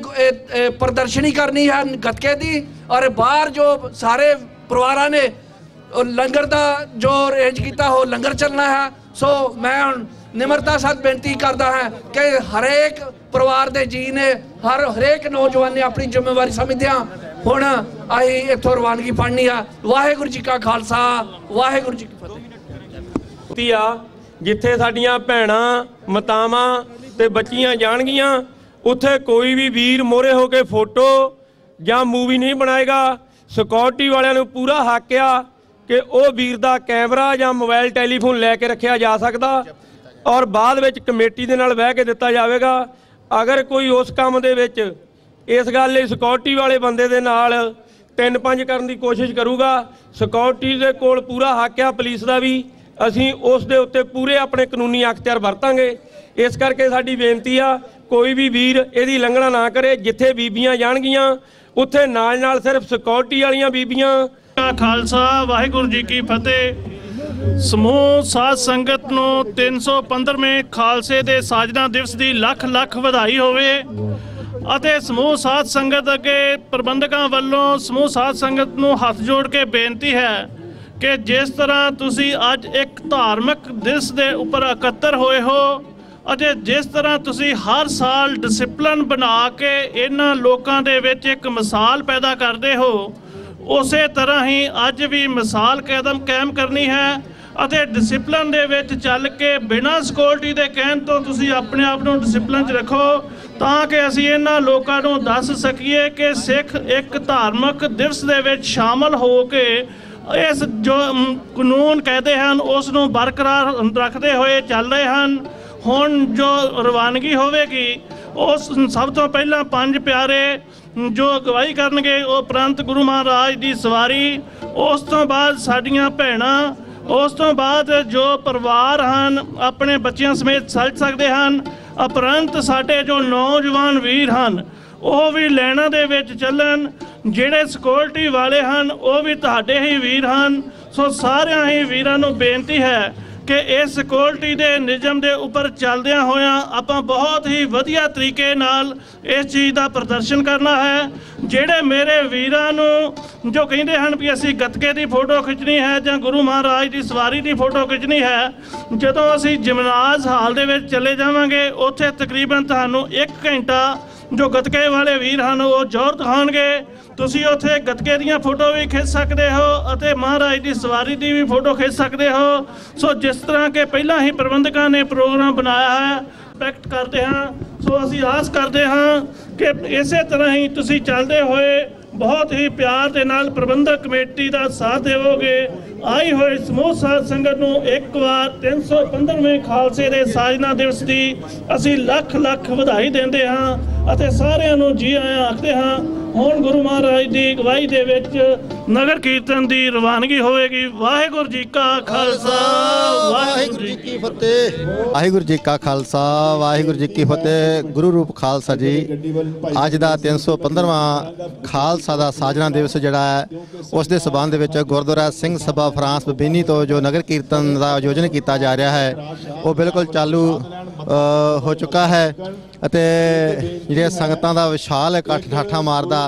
ਪ੍ਰਦਰਸ਼ਨੀ ਕਰਨੀ ਹੈ ਗੱਤਕੇ ਦੀ, ਔਰ ਬਾਹਰ ਜੋ ਸਾਰੇ ਪਰਿਵਾਰਾਂ ਨੇ ਲੰਗਰ ਦਾ ਜੋ ਅਰੇਂਜ ਕੀਤਾ ਉਹ ਲੰਗਰ ਚੱਲਣਾ ਹੈ। ਸੋ ਮੈਂ ਹੁਣ ਨਿਮਰਤਾ ਸਾਥ ਬੇਨਤੀ ਕਰਦਾ ਹਾਂ ਕਿ ਹਰੇਕ ਪਰਿਵਾਰ ਦੇ ਜੀ ਨੇ ਹਰੇਕ ਨੌਜਵਾਨ ਨੇ ਆਪਣੀ ਜ਼ਿੰਮੇਵਾਰੀ ਸਮਝਦਿਆਂ ਹੁਣ ਅਸੀਂ ਇੱਥੋਂ ਰਵਾਨਗੀ ਫੜਨੀ ਆ। ਵਾਹਿਗੁਰੂ ਜੀ ਕਾ ਖਾਲਸਾ, ਵਾਹਿਗੁਰੂ ਜੀ ਕੀ ਫਤਿਹ। ਜਿੱਥੇ ਸਾਡੀਆਂ ਭੈਣਾਂ ਮਾਤਾਵਾਂ ਤੇ ਬੱਚੀਆਂ ਜਾਣਗੀਆਂ ਉੱਥੇ ਕੋਈ ਵੀ ਵੀਰ ਮੋਹਰੇ ਹੋ ਕੇ ਫੋਟੋ ਜਾਂ ਮੂਵੀ ਨਹੀਂ ਬਣਾਏਗਾ। ਸਿਕਿਉਰਿਟੀ ਵਾਲਿਆਂ ਨੂੰ ਪੂਰਾ ਹੱਕ ਆ कि वो वीर दा कैमरा या मोबाइल टैलीफोन लैके रखा जा सकता और बाद विच कमेटी दे नाल बह के दिता जाएगा। अगर कोई उस काम दे विच इस गल लई सिक्योरिटी वाले बंदे दे नाल 3-5 करन दी कोशिश करूगा, सिक्योरिटी दे कोल पूरा हक आ, पुलिस दा भी, असीं उस दे उत्ते पूरे अपने कानूनी अख्तियार वरतांगे। इस करके साडी बेनती आ कोई भी वीर इहदी लंघना ना करे। जिथे बीबियां जाणगियां उत्थे नाल नाल सिर्फ सिक्योरिटी वालियां बीबियां। खालसा वाहिगुरू जी की फतेह। समूह साध संगत नूं 315वें खालसे दे साजना दिवस की लख लख वधाई होवे ਅਤੇ ਸਮੂਹ ਸਾਧ ਸੰਗਤ ਅੱਗੇ ਪ੍ਰਬੰਧਕਾਂ ਵੱਲੋਂ ਸਮੂਹ ਸਾਧ ਸੰਗਤ ਨੂੰ ਹੱਥ ਜੋੜ ਕੇ ਬੇਨਤੀ ਹੈ ਕਿ ਜਿਸ ਤਰ੍ਹਾਂ ਤੁਸੀਂ ਅੱਜ ਇੱਕ ਧਾਰਮਿਕ ਦਿਵਸ ਦੇ ਉੱਪਰ ਇਕੱਤਰ ਹੋਏ ਹੋ ਅਤੇ ਜਿਸ ਤਰ੍ਹਾਂ ਤੁਸੀਂ ਹਰ ਸਾਲ ਡਿਸਪਲਿਨ ਬਣਾ ਕੇ ਇਹਨਾਂ ਲੋਕਾਂ ਦੇ ਵਿੱਚ ਇੱਕ ਮਿਸਾਲ ਪੈਦਾ ਕਰਦੇ ਹੋ, ਉਸੇ ਤਰ੍ਹਾਂ ਹੀ ਅੱਜ ਵੀ ਮਿਸਾਲ ਕਾਇਮ ਕਰਨੀ ਹੈ ਅਤੇ ਡਿਸਪਲਿਨ ਦੇ ਵਿੱਚ ਚੱਲ ਕੇ ਬਿਨਾਂ ਸਿਕਿਉਰਿਟੀ ਦੇ ਕਹਿਣ ਤੋਂ ਤੁਸੀਂ ਆਪਣੇ ਆਪ ਨੂੰ ਡਿਸਪਲਿਨ 'ਚ ਰੱਖੋ ਤਾਂ ਕਿ ਅਸੀਂ ਇਹਨਾਂ ਲੋਕਾਂ ਨੂੰ ਦੱਸ ਸਕੀਏ ਕਿ ਸਿੱਖ ਇੱਕ ਧਾਰਮਿਕ ਦਿਵਸ ਦੇ ਵਿੱਚ ਸ਼ਾਮਲ ਹੋ ਕੇ ਇਸ ਜੋ ਕਾਨੂੰਨ ਕਹਿੰਦੇ ਹਨ ਉਸ ਨੂੰ ਬਰਕਰਾਰ ਰੱਖਦੇ ਹੋਏ ਚੱਲ ਰਹੇ ਹਨ। ਹੁਣ ਜੋ ਰਵਾਨਗੀ ਹੋਵੇਗੀ ਉਸ ਸਭ ਤੋਂ ਪਹਿਲਾਂ 5 ਪਿਆਰੇ ਜੋ ਅਗਵਾਈ ਕਰਨਗੇ, ਉਹ ਉਪਰੰਤ ਗੁਰੂ ਮਹਾਰਾਜ ਦੀ ਸਵਾਰੀ, ਉਸ ਤੋਂ ਬਾਅਦ ਸਾਡੀਆਂ ਭੈਣਾਂ, ਉਸ ਤੋਂ ਬਾਅਦ ਜੋ ਪਰਿਵਾਰ ਹਨ ਆਪਣੇ ਬੱਚਿਆਂ ਸਮੇਤ ਚੱਲ ਸਕਦੇ ਹਨ। ਉਪਰੰਤ ਸਾਡੇ ਜੋ ਨੌਜਵਾਨ ਵੀਰ ਹਨ ਉਹ ਵੀ ਲਾਈਨਾਂ ਦੇ ਵਿੱਚ ਚੱਲਣ। ਜਿਹੜੇ ਸਿਕਿਉਰਿਟੀ ਵਾਲੇ ਹਨ ਉਹ ਵੀ ਤੁਹਾਡੇ ਹੀ ਵੀਰ ਹਨ। ਸੋ ਸਾਰਿਆਂ ਹੀ ਵੀਰਾਂ ਨੂੰ ਬੇਨਤੀ ਹੈ ਕਿ ਇਸ ਸਿਕਿਉਰਿਟੀ ਦੇ ਨਿਯਮ ਦੇ ਉੱਪਰ ਚੱਲਦਿਆਂ ਹੋਇਆਂ ਆਪਾਂ ਬਹੁਤ ਹੀ ਵਧੀਆ ਤਰੀਕੇ ਨਾਲ ਇਸ ਚੀਜ਼ ਦਾ ਪ੍ਰਦਰਸ਼ਨ ਕਰਨਾ ਹੈ। ਜਿਹੜੇ ਮੇਰੇ ਵੀਰਾਂ ਨੂੰ ਜੋ ਕਹਿੰਦੇ ਹਨ ਵੀ ਅਸੀਂ ਗੱਤਕੇ ਦੀ ਫੋਟੋ ਖਿੱਚਣੀ ਹੈ ਜਾਂ ਗੁਰੂ ਮਹਾਰਾਜ ਦੀ ਸਵਾਰੀ ਦੀ ਫੋਟੋ ਖਿੱਚਣੀ ਹੈ, ਜਦੋਂ ਅਸੀਂ ਜਿਮਨਾਜ਼ ਹਾਲ ਦੇ ਵਿੱਚ ਚਲੇ ਜਾਵਾਂਗੇ ਉੱਥੇ ਤਕਰੀਬਨ ਤੁਹਾਨੂੰ 1 ਘੰਟਾ ਜੋ ਗੱਤਕੇ ਵਾਲੇ ਵੀਰ ਹਨ ਉਹ ਜ਼ੋਰ ਦਿਖਾਉਣਗੇ। ਤੁਸੀਂ ਉੱਥੇ ਗੱਤਕੇ ਦੀਆਂ ਫੋਟੋ ਵੀ ਖਿੱਚ ਸਕਦੇ ਹੋ ਅਤੇ ਮਹਾਰਾਜ ਦੀ ਸਵਾਰੀ ਦੀ ਵੀ ਫੋਟੋ ਖਿੱਚ ਸਕਦੇ ਹੋ। ਸੋ ਜਿਸ ਤਰ੍ਹਾਂ ਕਿ ਪਹਿਲਾਂ ਹੀ ਪ੍ਰਬੰਧਕਾਂ ਨੇ ਪ੍ਰੋਗਰਾਮ ਬਣਾਇਆ ਹੈ, ਰਿਸਪੈਕਟ ਕਰਦੇ ਹਾਂ। ਸੋ ਅਸੀਂ ਆਸ ਕਰਦੇ ਹਾਂ ਕਿ ਇਸੇ ਤਰ੍ਹਾਂ ਹੀ ਤੁਸੀਂ ਚੱਲਦੇ ਹੋਏ ਬਹੁਤ ਹੀ ਪਿਆਰ ਦੇ ਨਾਲ ਪ੍ਰਬੰਧਕ ਕਮੇਟੀ ਦਾ ਸਾਥ ਦੇਵੋਗੇ। ਆਈ ਹੋਈ ਸਮੂਹ ਸਾਧ ਸੰਗਤ ਨੂੰ ਇੱਕ ਵਾਰ 315ਵੇਂ ਖਾਲਸੇ ਦੇ ਸਾਜਨਾ ਦਿਵਸ ਦੀ ਅਸੀਂ ਲੱਖ ਲੱਖ ਵਧਾਈ ਦਿੰਦੇ ਹਾਂ ਅਤੇ ਸਾਰਿਆਂ ਨੂੰ ਜੀ ਆਇਆਂ ਆਖਦੇ ਹਾਂ। ਹੁਣ ਗੁਰੂ ਮਹਾਰਾਜ ਦੀ ਅਗਵਾਈ ਦੇ ਵਿੱਚ ਨਗਰ ਕੀਰਤਨ ਦੀ ਰਵਾਨਗੀ ਹੋਵੇਗੀ। ਵਾਹਿਗੁਰੂ ਜੀ ਕਾ ਖਾਲਸਾ, ਵਾਹਿਗੁਰੂ ਜੀ ਕੀ ਫਤਿਹ। ਵਾਹਿਗੁਰੂ ਜੀ ਕਾ ਖਾਲਸਾ, ਵਾਹਿਗੁਰੂ ਜੀ ਕੀ ਫਤਿਹ। ਗੁਰੂ ਰੂਪ ਖਾਲਸਾ ਜੀ, ਅੱਜ ਦਾ 315ਵਾਂ ਖਾਲਸਾ ਦਾ ਸਾਜਨਾ ਦਿਵਸ ਜਿਹੜਾ ਹੈ ਉਸ ਦੇ ਸਬੰਧ ਵਿੱਚ ਗੁਰਦੁਆਰਾ ਸਿੰਘ ਸਭਾ ਫਰਾਂਸ ਬਬੀਨੀ ਤੋਂ ਜੋ ਨਗਰ ਕੀਰਤਨ ਦਾ ਆਯੋਜਨ ਕੀਤਾ ਜਾ ਰਿਹਾ ਹੈ ਉਹ ਬਿਲਕੁਲ ਚਾਲੂ ਹੋ ਚੁੱਕਾ ਹੈ ਅਤੇ ਜਿਹੜੀਆਂ ਸੰਗਤਾਂ ਦਾ ਵਿਸ਼ਾਲ ਇਕੱਠ ਠਾਠਾ ਮਾਰਦਾ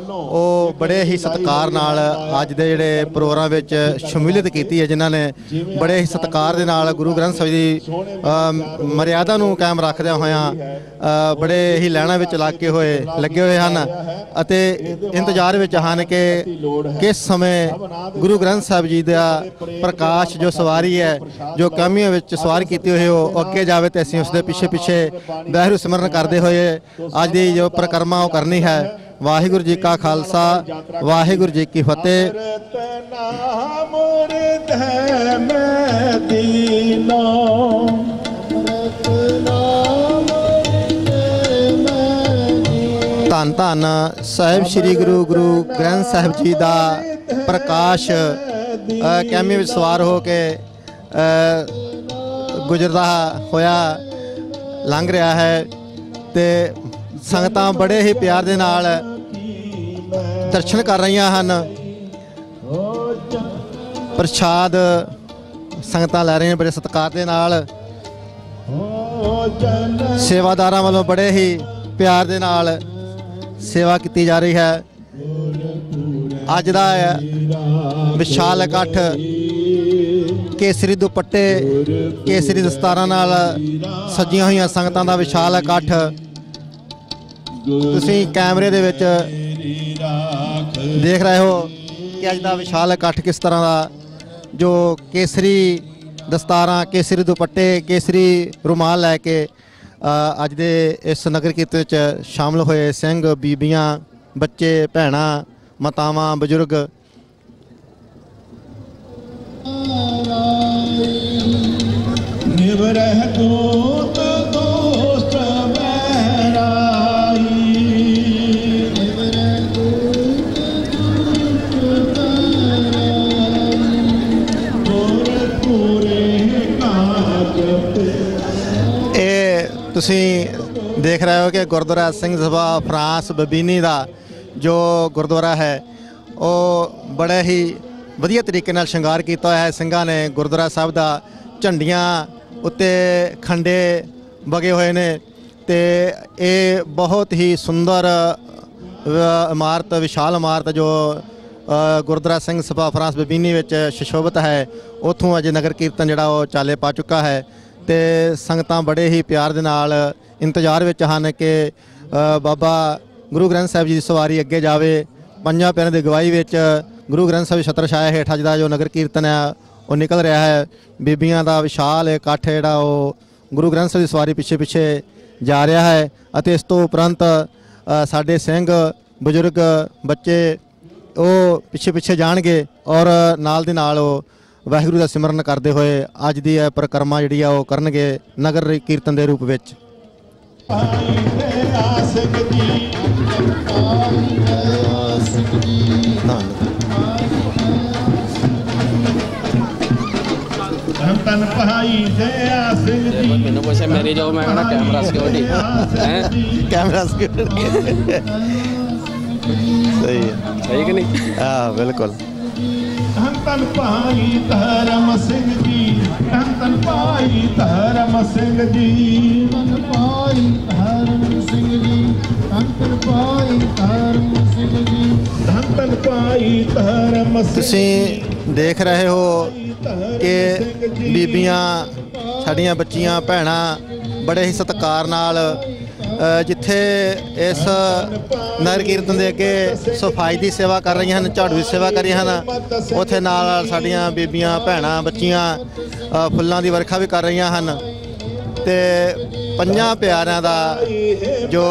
ਉਹ ਬੜੇ ਹੀ ਸਤਿਕਾਰ ਨਾਲ ਅੱਜ ਦੇ ਜਿਹੜੇ ਪ੍ਰੋਗਰਾਮ ਵਿੱਚ ਸ਼ਮੂਲੀਅਤ ਕੀਤੀ ਹੈ, ਜਿਨ੍ਹਾਂ ਨੇ ਬੜੇ ਹੀ ਸਤਿਕਾਰ ਦੇ ਨਾਲ ਗੁਰੂ ਗ੍ਰੰਥ ਸਾਹਿਬ ਦੀ ਮਰਿਆਦਾ ਨੂੰ ਕਾਇਮ ਰੱਖਦਿਆਂ ਹੋਇਆਂ ਬੜੇ ਹੀ ਲਾਈਨਾਂ ਵਿੱਚ ਲੱਗੇ ਹੋਏ ਹਨ ਅਤੇ ਇੰਤਜ਼ਾਰ ਵਿੱਚ ਹਨ ਕਿ ਕਿਸ ਸਮੇਂ ਗੁਰੂ ਗ੍ਰੰਥ ਸਾਹਿਬ ਜੀ ਦਾ ਪ੍ਰਕਾਸ਼ ਜੋ ਸਵਾਰੀ ਹੈ ਜੋ ਕਾਮੀਆਂ ਵਿੱਚ ਸਵਾਰ ਕੀਤੀ ਹੋਈ ਉਹ ਅੱਗੇ ਜਾਵੇ ਤੇ ਅਸੀਂ ਉਸ ਦੇ ਪਿੱਛੇ ਪਿੱਛੇ ਵਾਹਿਗੁਰੂ ਸਿਮਰਨ ਕਰਦੇ ਹੋਏ ਅੱਜ ਦੀ ਜੋ ਪਰਿਕਰਮਾ ਉਹ ਕਰਨੀ ਹੈ। ਵਾਹਿਗੁਰੂ ਜੀ ਕਾ ਖਾਲਸਾ, ਵਾਹਿਗੁਰੂ ਜੀ ਕੀ ਫਤਿਹ। ਧੰਨ ਧੰਨ ਸਾਹਿਬ ਸ੍ਰੀ ਗੁਰੂ ਗ੍ਰੰਥ ਸਾਹਿਬ ਜੀ ਦਾ ਪ੍ਰਕਾਸ਼ ਕੈਮੇ ਵਿੱਚ ਸਵਾਰ ਹੋ ਕੇ ਗੁਜ਼ਰਦਾ ਹੋਇਆ ਲੰਘ ਰਿਹਾ ਹੈ ਤੇ ਸੰਗਤਾਂ ਬੜੇ ਹੀ ਪਿਆਰ ਦੇ ਨਾਲ ਦਰਸ਼ਨ ਕਰ ਰਹੀਆਂ ਹਨ। ਪ੍ਰਸ਼ਾਦ ਸੰਗਤਾਂ ਲੈ ਰਹੀਆਂ ਬੜੇ ਸਤਿਕਾਰ ਦੇ ਨਾਲ। ਸੇਵਾਦਾਰਾਂ ਵੱਲੋਂ ਬੜੇ ਹੀ ਪਿਆਰ ਦੇ ਨਾਲ ਸੇਵਾ ਕੀਤੀ ਜਾ ਰਹੀ ਹੈ। ਅੱਜ ਦਾ ਵਿਸ਼ਾਲ ਇਕੱਠ ਕੇਸਰੀ ਦੁਪੱਟੇ ਕੇਸਰੀ ਦਸਤਾਰਾਂ ਨਾਲ ਸਜੀਆਂ ਹੋਈਆਂ ਸੰਗਤਾਂ ਦਾ ਵਿਸ਼ਾਲ ਇਕੱਠ ਤੁਸੀਂ ਕੈਮਰੇ ਦੇ ਵਿੱਚ ਦੇਖ ਰਹੇ ਹੋ ਕਿ ਅੱਜ ਦਾ ਵਿਸ਼ਾਲ ਇਕੱਠ ਕਿਸ ਤਰ੍ਹਾਂ ਦਾ, ਜੋ ਕੇਸਰੀ ਦਸਤਾਰਾਂ ਕੇਸਰੀ ਦੁਪੱਟੇ ਕੇਸਰੀ ਰੁਮਾਲ ਲੈ ਕੇ ਅੱਜ ਦੇ ਇਸ ਨਗਰ ਕੀਰਤਨ ਵਿੱਚ ਸ਼ਾਮਲ ਹੋਏ ਸਿੰਘ ਬੀਬੀਆਂ ਬੱਚੇ ਭੈਣਾਂ ਮਾਤਾਵਾਂ ਬਜ਼ੁਰਗ ਨਿਵਰਹਿ ਦੂਤ ਦੋਸਤ ਬਹਿਰਾਈ ਨਿਵਰਹਿ ਦੂਤ ਦੋਸਤ ਬਹਿਰਾਈ ਗੁਰ ਪੂਰੇ ਕਾਜ ਇਹ ਤੁਸੀਂ ਦੇਖ ਰਹੇ ਹੋ ਕਿ ਗੁਰਦੁਆਰਾ ਸਿੰਘ ਸਭਾ ਫਰਾਂਸ ਬਬੀਨੀ ਦਾ ਜੋ ਗੁਰਦੁਆਰਾ ਹੈ ਉਹ ਬੜੇ ਹੀ ਵਧੀਆ ਤਰੀਕੇ ਨਾਲ ਸ਼ਿੰਗਾਰ ਕੀਤਾ ਹੋਇਆ ਹੈ। ਸਿੰਘਾਂ ਨੇ ਗੁਰਦੁਆਰਾ ਸਾਹਿਬ ਦਾ ਝੰਡੀਆਂ ਉੱਤੇ ਖੰਡੇ ਵਗੇ ਹੋਏ ਨੇ ਤੇ ਇਹ ਬਹੁਤ ਹੀ ਸੁੰਦਰ ਇਮਾਰਤ, ਵਿਸ਼ਾਲ ਇਮਾਰਤ ਜੋ ਗੁਰਦੁਆਰਾ ਸਿੰਘ ਸਭਾ ਫਰਾਂਸ ਬਬੀਨੀ ਵਿੱਚ ਸੁਸ਼ੋਭਿਤ ਹੈ, ਉੱਥੋਂ ਅੱਜ ਨਗਰ ਕੀਰਤਨ ਜਿਹੜਾ ਉਹ ਚਾਲੇ ਪਾ ਚੁੱਕਾ ਹੈ ਤੇ ਸੰਗਤਾਂ ਬੜੇ ਹੀ ਪਿਆਰ ਦੇ ਨਾਲ ਇੰਤਜ਼ਾਰ ਵਿੱਚ ਹਨ ਕਿ ਬਾਬਾ ਗੁਰੂ ਗ੍ਰੰਥ ਸਾਹਿਬ ਜੀ ਦੀ ਸਵਾਰੀ ਅੱਗੇ ਜਾਵੇ। ਪੰਜਾਂ ਪਿਆਰਿਆਂ ਦੀ ਅਗਵਾਈ ਵਿੱਚ ਗੁਰੂ ਗ੍ਰੰਥ ਸਾਹਿਬ ਛਤਰ ਛਾਇਆ ਹੇਠ ਅੱਜ ਦਾ ਜੋ ਨਗਰ ਕੀਰਤਨ ਹੈ ਉਹ ਨਿਕਲ ਰਿਹਾ ਹੈ। ਬੀਬੀਆਂ ਦਾ ਵਿਸ਼ਾਲ ਇਕੱਠ ਜਿਹੜਾ ਉਹ ਗੁਰੂ ਗ੍ਰੰਥ ਸਾਹਿਬ ਦੀ ਸਵਾਰੀ ਪਿੱਛੇ ਪਿੱਛੇ ਜਾ ਰਿਹਾ ਹੈ ਅਤੇ ਇਸ ਤੋਂ ਉਪਰੰਤ ਸਾਡੇ ਸਿੰਘ ਬਜ਼ੁਰਗ ਬੱਚੇ ਉਹ ਪਿੱਛੇ ਪਿੱਛੇ ਜਾਣਗੇ ਔਰ ਨਾਲ ਦੇ ਨਾਲ ਉਹ ਵਾਹਿਗੁਰੂ ਦਾ ਸਿਮਰਨ ਕਰਦੇ ਹੋਏ ਅੱਜ ਦੀ ਇਹ ਪਰਿਕਰਮਾ ਜਿਹੜੀ ਆ ਉਹ ਕਰਨਗੇ ਨਗਰ ਕੀਰਤਨ ਦੇ ਰੂਪ ਵਿੱਚ। ਧੰਨ ਭਾਈ ਦਇਆ ਸਿੰਘ ਜੀ ਮੈਨੂੰ ਪੁੱਛਿਆ ਮੇਰੀ ਜੋ ਮੈਂ ਕਹਿੰਦਾ ਕੈਮਰਾ ਸਿਕਿਉਰਿਟੀ ਹੈ ਕੈਮਰਾ ਸਿਕਿਉਰਿਟੀ ਸਹੀ ਹੈ, ਸਹੀ ਕਿ ਨਹੀਂ? ਹਾਂ ਬਿਲਕੁਲ। ਧੰਨ ਭਾਈ ਧਰਮ ਸਿੰਘ ਜੀ ਧੰਨ ਭਾਈ ਧਰਮ ਸਿੰਘ ਜੀ ਧੰਨ ਭਾਈ ਧਰਮ ਸਿੰਘ ਜੀ ਧੰਨ ਭਾਈ ਧਰਮ ਸਿੰਘ ਜੀ ਧੰਨ ਭਾਈ ਧਰਮ ਸਿੰਘ। ਤੁਸੀਂ ਦੇਖ ਰਹੇ ਹੋ ਕਿ ਬੀਬੀਆਂ ਸਾਡੀਆਂ ਬੱਚੀਆਂ ਭੈਣਾਂ ਬੜੇ ਹੀ ਸਤਿਕਾਰ ਨਾਲ ਜਿੱਥੇ ਇਸ ਨਗਰ ਕੀਰਤਨ ਦੇ ਅੱਗੇ ਸਫਾਈ ਦੀ ਸੇਵਾ ਕਰ ਰਹੀਆਂ ਹਨ, ਝਾੜੂ ਦੀ ਸੇਵਾ ਕਰ ਰਹੀਆਂ ਹਨ, ਉੱਥੇ ਨਾਲ ਨਾਲ ਸਾਡੀਆਂ ਬੀਬੀਆਂ ਭੈਣਾਂ ਬੱਚੀਆਂ ਫੁੱਲਾਂ ਦੀ ਵਰਖਾ ਵੀ ਕਰ ਰਹੀਆਂ ਹਨ ਤੇ ਪੰਜਾਂ ਪਿਆਰਿਆਂ ਦਾ ਜੋ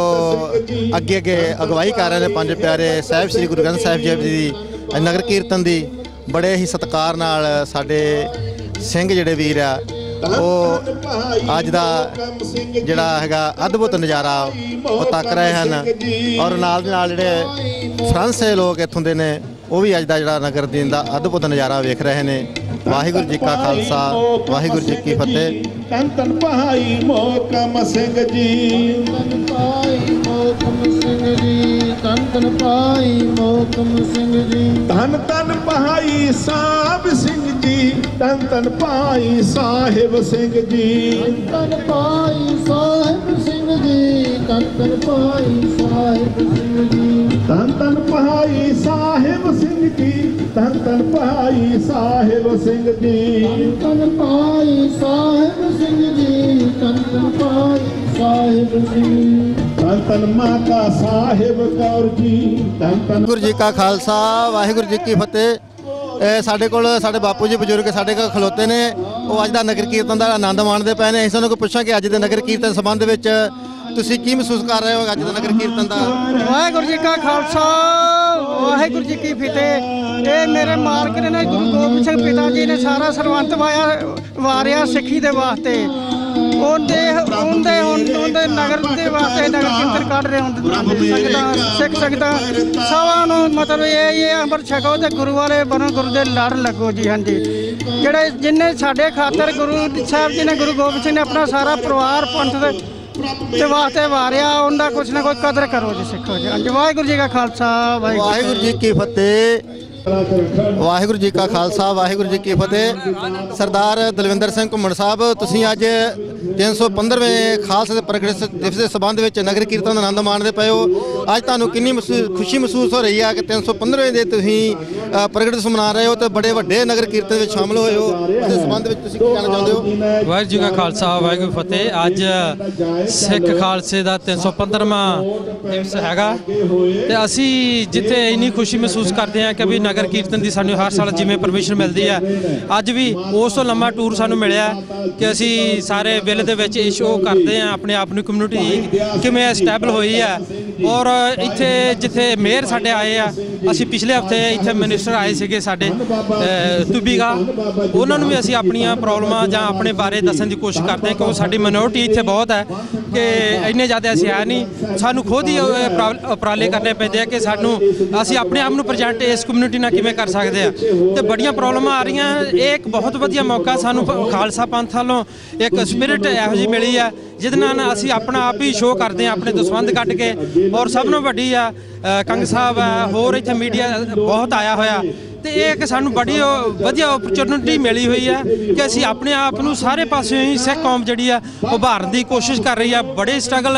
ਅੱਗੇ ਅੱਗੇ ਅਗਵਾਈ ਕਰ ਰਹੇ ਨੇ ਪੰਜ ਪਿਆਰੇ ਸਾਹਿਬ ਸ੍ਰੀ ਗੁਰੂ ਗ੍ਰੰਥ ਸਾਹਿਬ ਜੀ ਦੀ ਨਗਰ ਕੀਰਤਨ ਦੀ ਬੜੇ ਹੀ ਸਤਿਕਾਰ ਨਾਲ ਸਾਡੇ ਸਿੰਘ ਜਿਹੜੇ ਵੀਰ ਆ ਉਹ ਅੱਜ ਦਾ ਜਿਹੜਾ ਹੈਗਾ ਅਦਭੁਤ ਨਜ਼ਾਰਾ ਉਹ ਤੱਕ ਰਹੇ ਹਨ ਔਰ ਨਾਲ ਦੇ ਨਾਲ ਜਿਹੜੇ ਫਰਾਂਸੇ ਲੋਕ ਇੱਥੋਂ ਦੇ ਨੇ ਉਹ ਵੀ ਅੱਜ ਦਾ ਜਿਹੜਾ ਨਗਰ ਦੀਨ ਦਾ ਅਦਭੁਤ ਨਜ਼ਾਰਾ ਵੇਖ ਰਹੇ ਨੇ। ਵਾਹਿਗੁਰੂ ਜੀ ਕਾ ਖਾਲਸਾ ਵਾਹਿਗੁਰੂ ਜੀ ਕੀ ਫਤਿਹ। ਧੰਨ ਭਾਈ ਮੋਹਕਮ ਸਿੰਘ ਜੀ ਧੰਨ ਭਾਈ ਮੋਹਕਮ ਸਿੰਘ ਜੀ ਧੰਨ ਭਾਈ ਮੋਹਕਮ ਸਿੰਘ ਜੀ ਧੰਨ ਭਾਈ ਸਾਹਿਬ ਸਿੰਘ ਜੀ ਧੰਨ ਭਾਈ ਸਾਹਿਬ ਸਿੰਘ ਜੀ ਧੰਨ ਭਾਈ ਸਾਹਿਬ ਸਿੰਘ ਜੀ ਧੰਨ ਭਾਈ ਸਾਹਿਬ ਸਿੰਘ ਜੀ ਧੰਨ ਭਾਈ ਸਾਹਿਬ ਸਿੰਘ ਜੀ ਧੰਨ ਭਾਈ ਸਾਹਿਬ ਸਿੰਘ ਜੀ ਧੰਨ ਭਾਈ ਸਾਹਿਬ ਸਿੰਘ ਜੀ ਧੰਨ ਭਾਈ ਸਾਹਿਬ ਸਿੰਘ ਧੰਨ ਮਾਤਾ ਸਾਹਿਬ ਕੌਰ ਜੀ ਧੰਨ ਗੁਰੂ ਜੀ ਕਾ ਖਾਲਸਾ ਵਾਹਿਗੁਰੂ ਜੀ ਕੀ ਫਤਿਹ। ਸਾਡੇ ਕੋਲ ਸਾਡੇ ਬਾਪੂ ਜੀ ਬਜ਼ੁਰਗ ਸਾਡੇ ਕੋਲ ਖਲੋਤੇ ਨੇ, ਉਹ ਅੱਜ ਦਾ ਨਗਰ ਕੀਰਤਨ ਦਾ ਆਨੰਦ ਮਾਣਦੇ ਪਏ ਨੇ। ਅਸੀਂ ਉਹਨਾਂ ਕੋਲ ਪੁੱਛਾਂ ਕਿ ਅੱਜ ਦੇ ਨਗਰ ਕੀਰਤਨ ਸੰਬੰਧ ਵਿੱਚ ਤੁਸੀਂ ਕੀ ਮਹਿਸੂਸ ਕਰ ਰਹੇ ਹੋ ਅੱਜ ਦਾ ਨਗਰ ਕੀਰਤਨ ਦਾ? ਵਾਹਿਗੁਰੂ ਜੀ ਕਾ ਖਾਲਸਾ ਵਾਹਿਗੁਰੂ ਜੀ ਕੀ ਫਤਿਹ। ਇਹ ਮੇਰੇ ਮਾਲਕ ਨੇ ਗੁਰੂ ਗੋਬਿੰਦ ਸਿੰਘ ਪਿਤਾ ਜੀ ਨੇ ਸਾਰਾ ਸਰਬੰਤ ਵਾਰਿਆ ਸਿੱਖੀ ਦੇ ਵਾਸਤੇ। ਉਹਦੇ ਨਗਰ ਦੇ ਵਾਸਤੇ ਨਗਰ ਕੀਰਤਨ ਕੱਢ ਰਹੇ ਹੁੰਦੇ ਸਿੱਖ ਸੰਗਤਾਂ ਸਭਾ ਨੂੰ ਮਤਲਬ ਇਹ ਅੰਮ੍ਰਿਤ ਛਕੋ ਤੇ ਗੁਰੂ ਵਾਲੇ ਬਣੋ, ਗੁਰੂ ਦੇ ਲੜ ਲੱਗੋ ਜੀ। ਹਾਂਜੀ ਜਿਹੜੇ ਜਿੰਨੇ ਸਾਡੇ ਖਾਤਰ ਗੁਰੂ ਸਾਹਿਬ ਜੀ ਨੇ ਗੁਰੂ ਗੋਬਿੰਦ ਸਿੰਘ ਨੇ ਆਪਣਾ ਸਾਰਾ ਪਰਿਵਾਰ ਪੰਥ ਦੇ ਵਾਸਤੇ ਵਾਰਿਆ, ਉਹਦਾ ਕੁਛ ਨਾ ਕੋਈ ਕਦਰ ਕਰੋ ਜੀ ਸਿੱਖੋ ਜੀ। ਹਾਂਜੀ ਵਾਹਿਗੁਰੂ ਜੀ ਕਾ ਖਾਲਸਾ ਵਾਹਿਗੁਰੂ ਜੀ ਕੀ ਫਤਿਹ। ਵਾਹਿਗੁਰੂ ਜੀ ਕਾ ਖਾਲਸਾ ਵਾਹਿਗੁਰੂ ਜੀ ਕੀ ਫਤਿਹ। ਸਰਦਾਰ ਦਲਵਿੰਦਰ ਸਿੰਘ ਘੁੰਮਣ ਸਾਹਿਬ, ਤੁਸੀਂ ਅੱਜ 315ਵੇਂ ਖਾਲਸਾ ਦੇ ਪ੍ਰਗਟ ਦਿਵਸ ਦੇ ਸੰਬੰਧ ਵਿੱਚ ਨਗਰ ਕੀਰਤਨ ਦਾ ਆਨੰਦ ਮਾਣਦੇ ਪਏ ਹੋ। ਅੱਜ ਤੁਹਾਨੂੰ ਕਿੰਨੀ ਖੁਸ਼ੀ ਮਹਿਸੂਸ ਹੋ ਰਹੀ ਹੈ ਕਿ 315ਵੇਂ ਦੇ ਤੁਸੀਂ ਪ੍ਰਗਟ ਦਿਵਸ ਮਨਾ ਰਹੇ ਹੋ ਤੇ ਬੜੇ ਵੱਡੇ ਨਗਰ ਕੀਰਤਨ ਵਿੱਚ ਸ਼ਾਮਲ ਹੋਏ ਹੋ, ਇਸ ਸੰਬੰਧ ਵਿੱਚ ਤੁਸੀਂ ਕੀ ਕਹਿਣਾ ਚਾਹੁੰਦੇ ਹੋ? ਵਾਹਿਗੁਰੂ ਜੀ ਕਾ ਖਾਲਸਾ ਵਾਹਿਗੁਰੂ ਫਤਿਹ। ਅੱਜ ਸਿੱਖ ਖਾਲਸੇ ਦਾ 315ਵਾਂ ਦਿਵਸ ਹੈਗਾ ਤੇ ਅਸੀਂ ਜਿੱਥੇ ਇੰਨੀ ਖੁਸ਼ੀ ਮਹਿਸੂਸ ਕਰਦੇ ਹਾਂ ਕਿ ਵੀ ਨਗਰ ਕੀਰਤਨ ਦੀ ਸਾਨੂੰ ਹਰ ਸਾਲ ਜਿਵੇਂ ਪਰਮਿਸ਼ਨ ਮਿਲਦੀ ਹੈ, ਅੱਜ ਵੀ ਉਸ ਤੋਂ ਲੰਮਾ ਟੂਰ ਸਾਨੂੰ ਮਿਲਿਆ ਕਿ ਅਸੀਂ ਸਾਰੇ ਵੇਲੇ ਦੇ ਵਿੱਚ ਇਹ ਸ਼ੋਅ ਕਰਦੇ ਆ ਆਪਣੇ ਆਪ ਨੂੰ ਕਮਿਊਨਿਟੀ ਕਿਵੇਂ ਐਸਟੈਬਲ ਹੋਈ ਹੈ। ਔਰ ਇੱਥੇ ਜਿੱਥੇ ਮੇਅਰ ਸਾਡੇ ਆਏ ਆ, ਅਸੀਂ ਪਿਛਲੇ ਹਫਤੇ ਇੱਥੇ ਮਿਨਿਸਟਰ ਆਏ ਸੀਗੇ ਸਾਡੇ ਤੁਬੀਗਾ, ਉਹਨਾਂ ਨੂੰ ਵੀ ਅਸੀਂ ਆਪਣੀਆਂ ਪ੍ਰੋਬਲਮਾਂ ਜਾਂ ਆਪਣੇ ਬਾਰੇ ਦੱਸਣ ਦੀ ਕੋਸ਼ਿਸ਼ ਕਰਦੇ ਹਾਂ ਕਿਉਂਕਿ ਸਾਡੀ ਮਿਨੋਰਟੀ ਇੱਥੇ ਬਹੁਤ ਹੈ ਕਿ ਇੰਨੇ ਜ਼ਿਆਦਾ ਅਸੀਂ ਹੈ ਨਹੀਂ। ਸਾਨੂੰ ਖੁਦ ਹੀ ਉਪਰਾਲੇ ਕਰਨੇ ਪੈਂਦੇ ਆ ਕਿ ਅਸੀਂ ਆਪਣੇ ਆਪ ਨੂੰ ਪ੍ਰੈਜੈਂਟ ਇਸ ਕਮਿਊਨਿਟੀ ਨਾਲ ਕਿਵੇਂ ਕਰ ਸਕਦੇ ਆ ਤੇ ਬੜੀਆਂ ਪ੍ਰੋਬਲਮਾਂ ਆ ਰਹੀਆਂ। ਇਹ ਇੱਕ ਬਹੁਤ ਵਧੀਆ ਮੌਕਾ ਸਾਨੂੰ ਖਾਲਸਾ ਪੰਥ ਵੱਲੋਂ ਇੱਕ ਸਪਿਰਿਟ ਇਹੋ ਜਿਹੀ ਮਿਲੀ ਆ ਜਿਹਦੇ ਨਾਲ ਅਸੀਂ ਆਪਣਾ ਆਪ ਹੀ ਸ਼ੋਅ ਕਰਦੇ ਹਾਂ ਆਪਣੇ ਦਸਵੰਧ ਕੱਢ ਕੇ। ਔਰ ਸਭ ਨੂੰ ਵੱਡੀ ਆ ਕੰਗ ਸਾਹਿਬ ਆ, ਹੋਰ ਇੱਥੇ ਮੀਡੀਆ ਬਹੁਤ ਆਇਆ ਹੋਇਆ ਤੇ ਇਹ ਇੱਕ ਸਾਨੂੰ ਬੜੀ ਵਧੀਆ ਓਪਰਚੁਨਿਟੀ ਮਿਲੀ ਹੋਈ ਹੈ ਕਿ ਅਸੀਂ ਆਪਣੇ ਆਪ ਨੂੰ ਸਾਰੇ ਪਾਸਿਓਂ ਹੀ ਸਿੱਖ ਕੌਮ ਜਿਹੜੀ ਆ ਉਭਾਰਨ ਦੀ ਕੋਸ਼ਿਸ਼ ਕਰ ਰਹੀ ਆ। ਬੜੇ ਸਟਰਗਲ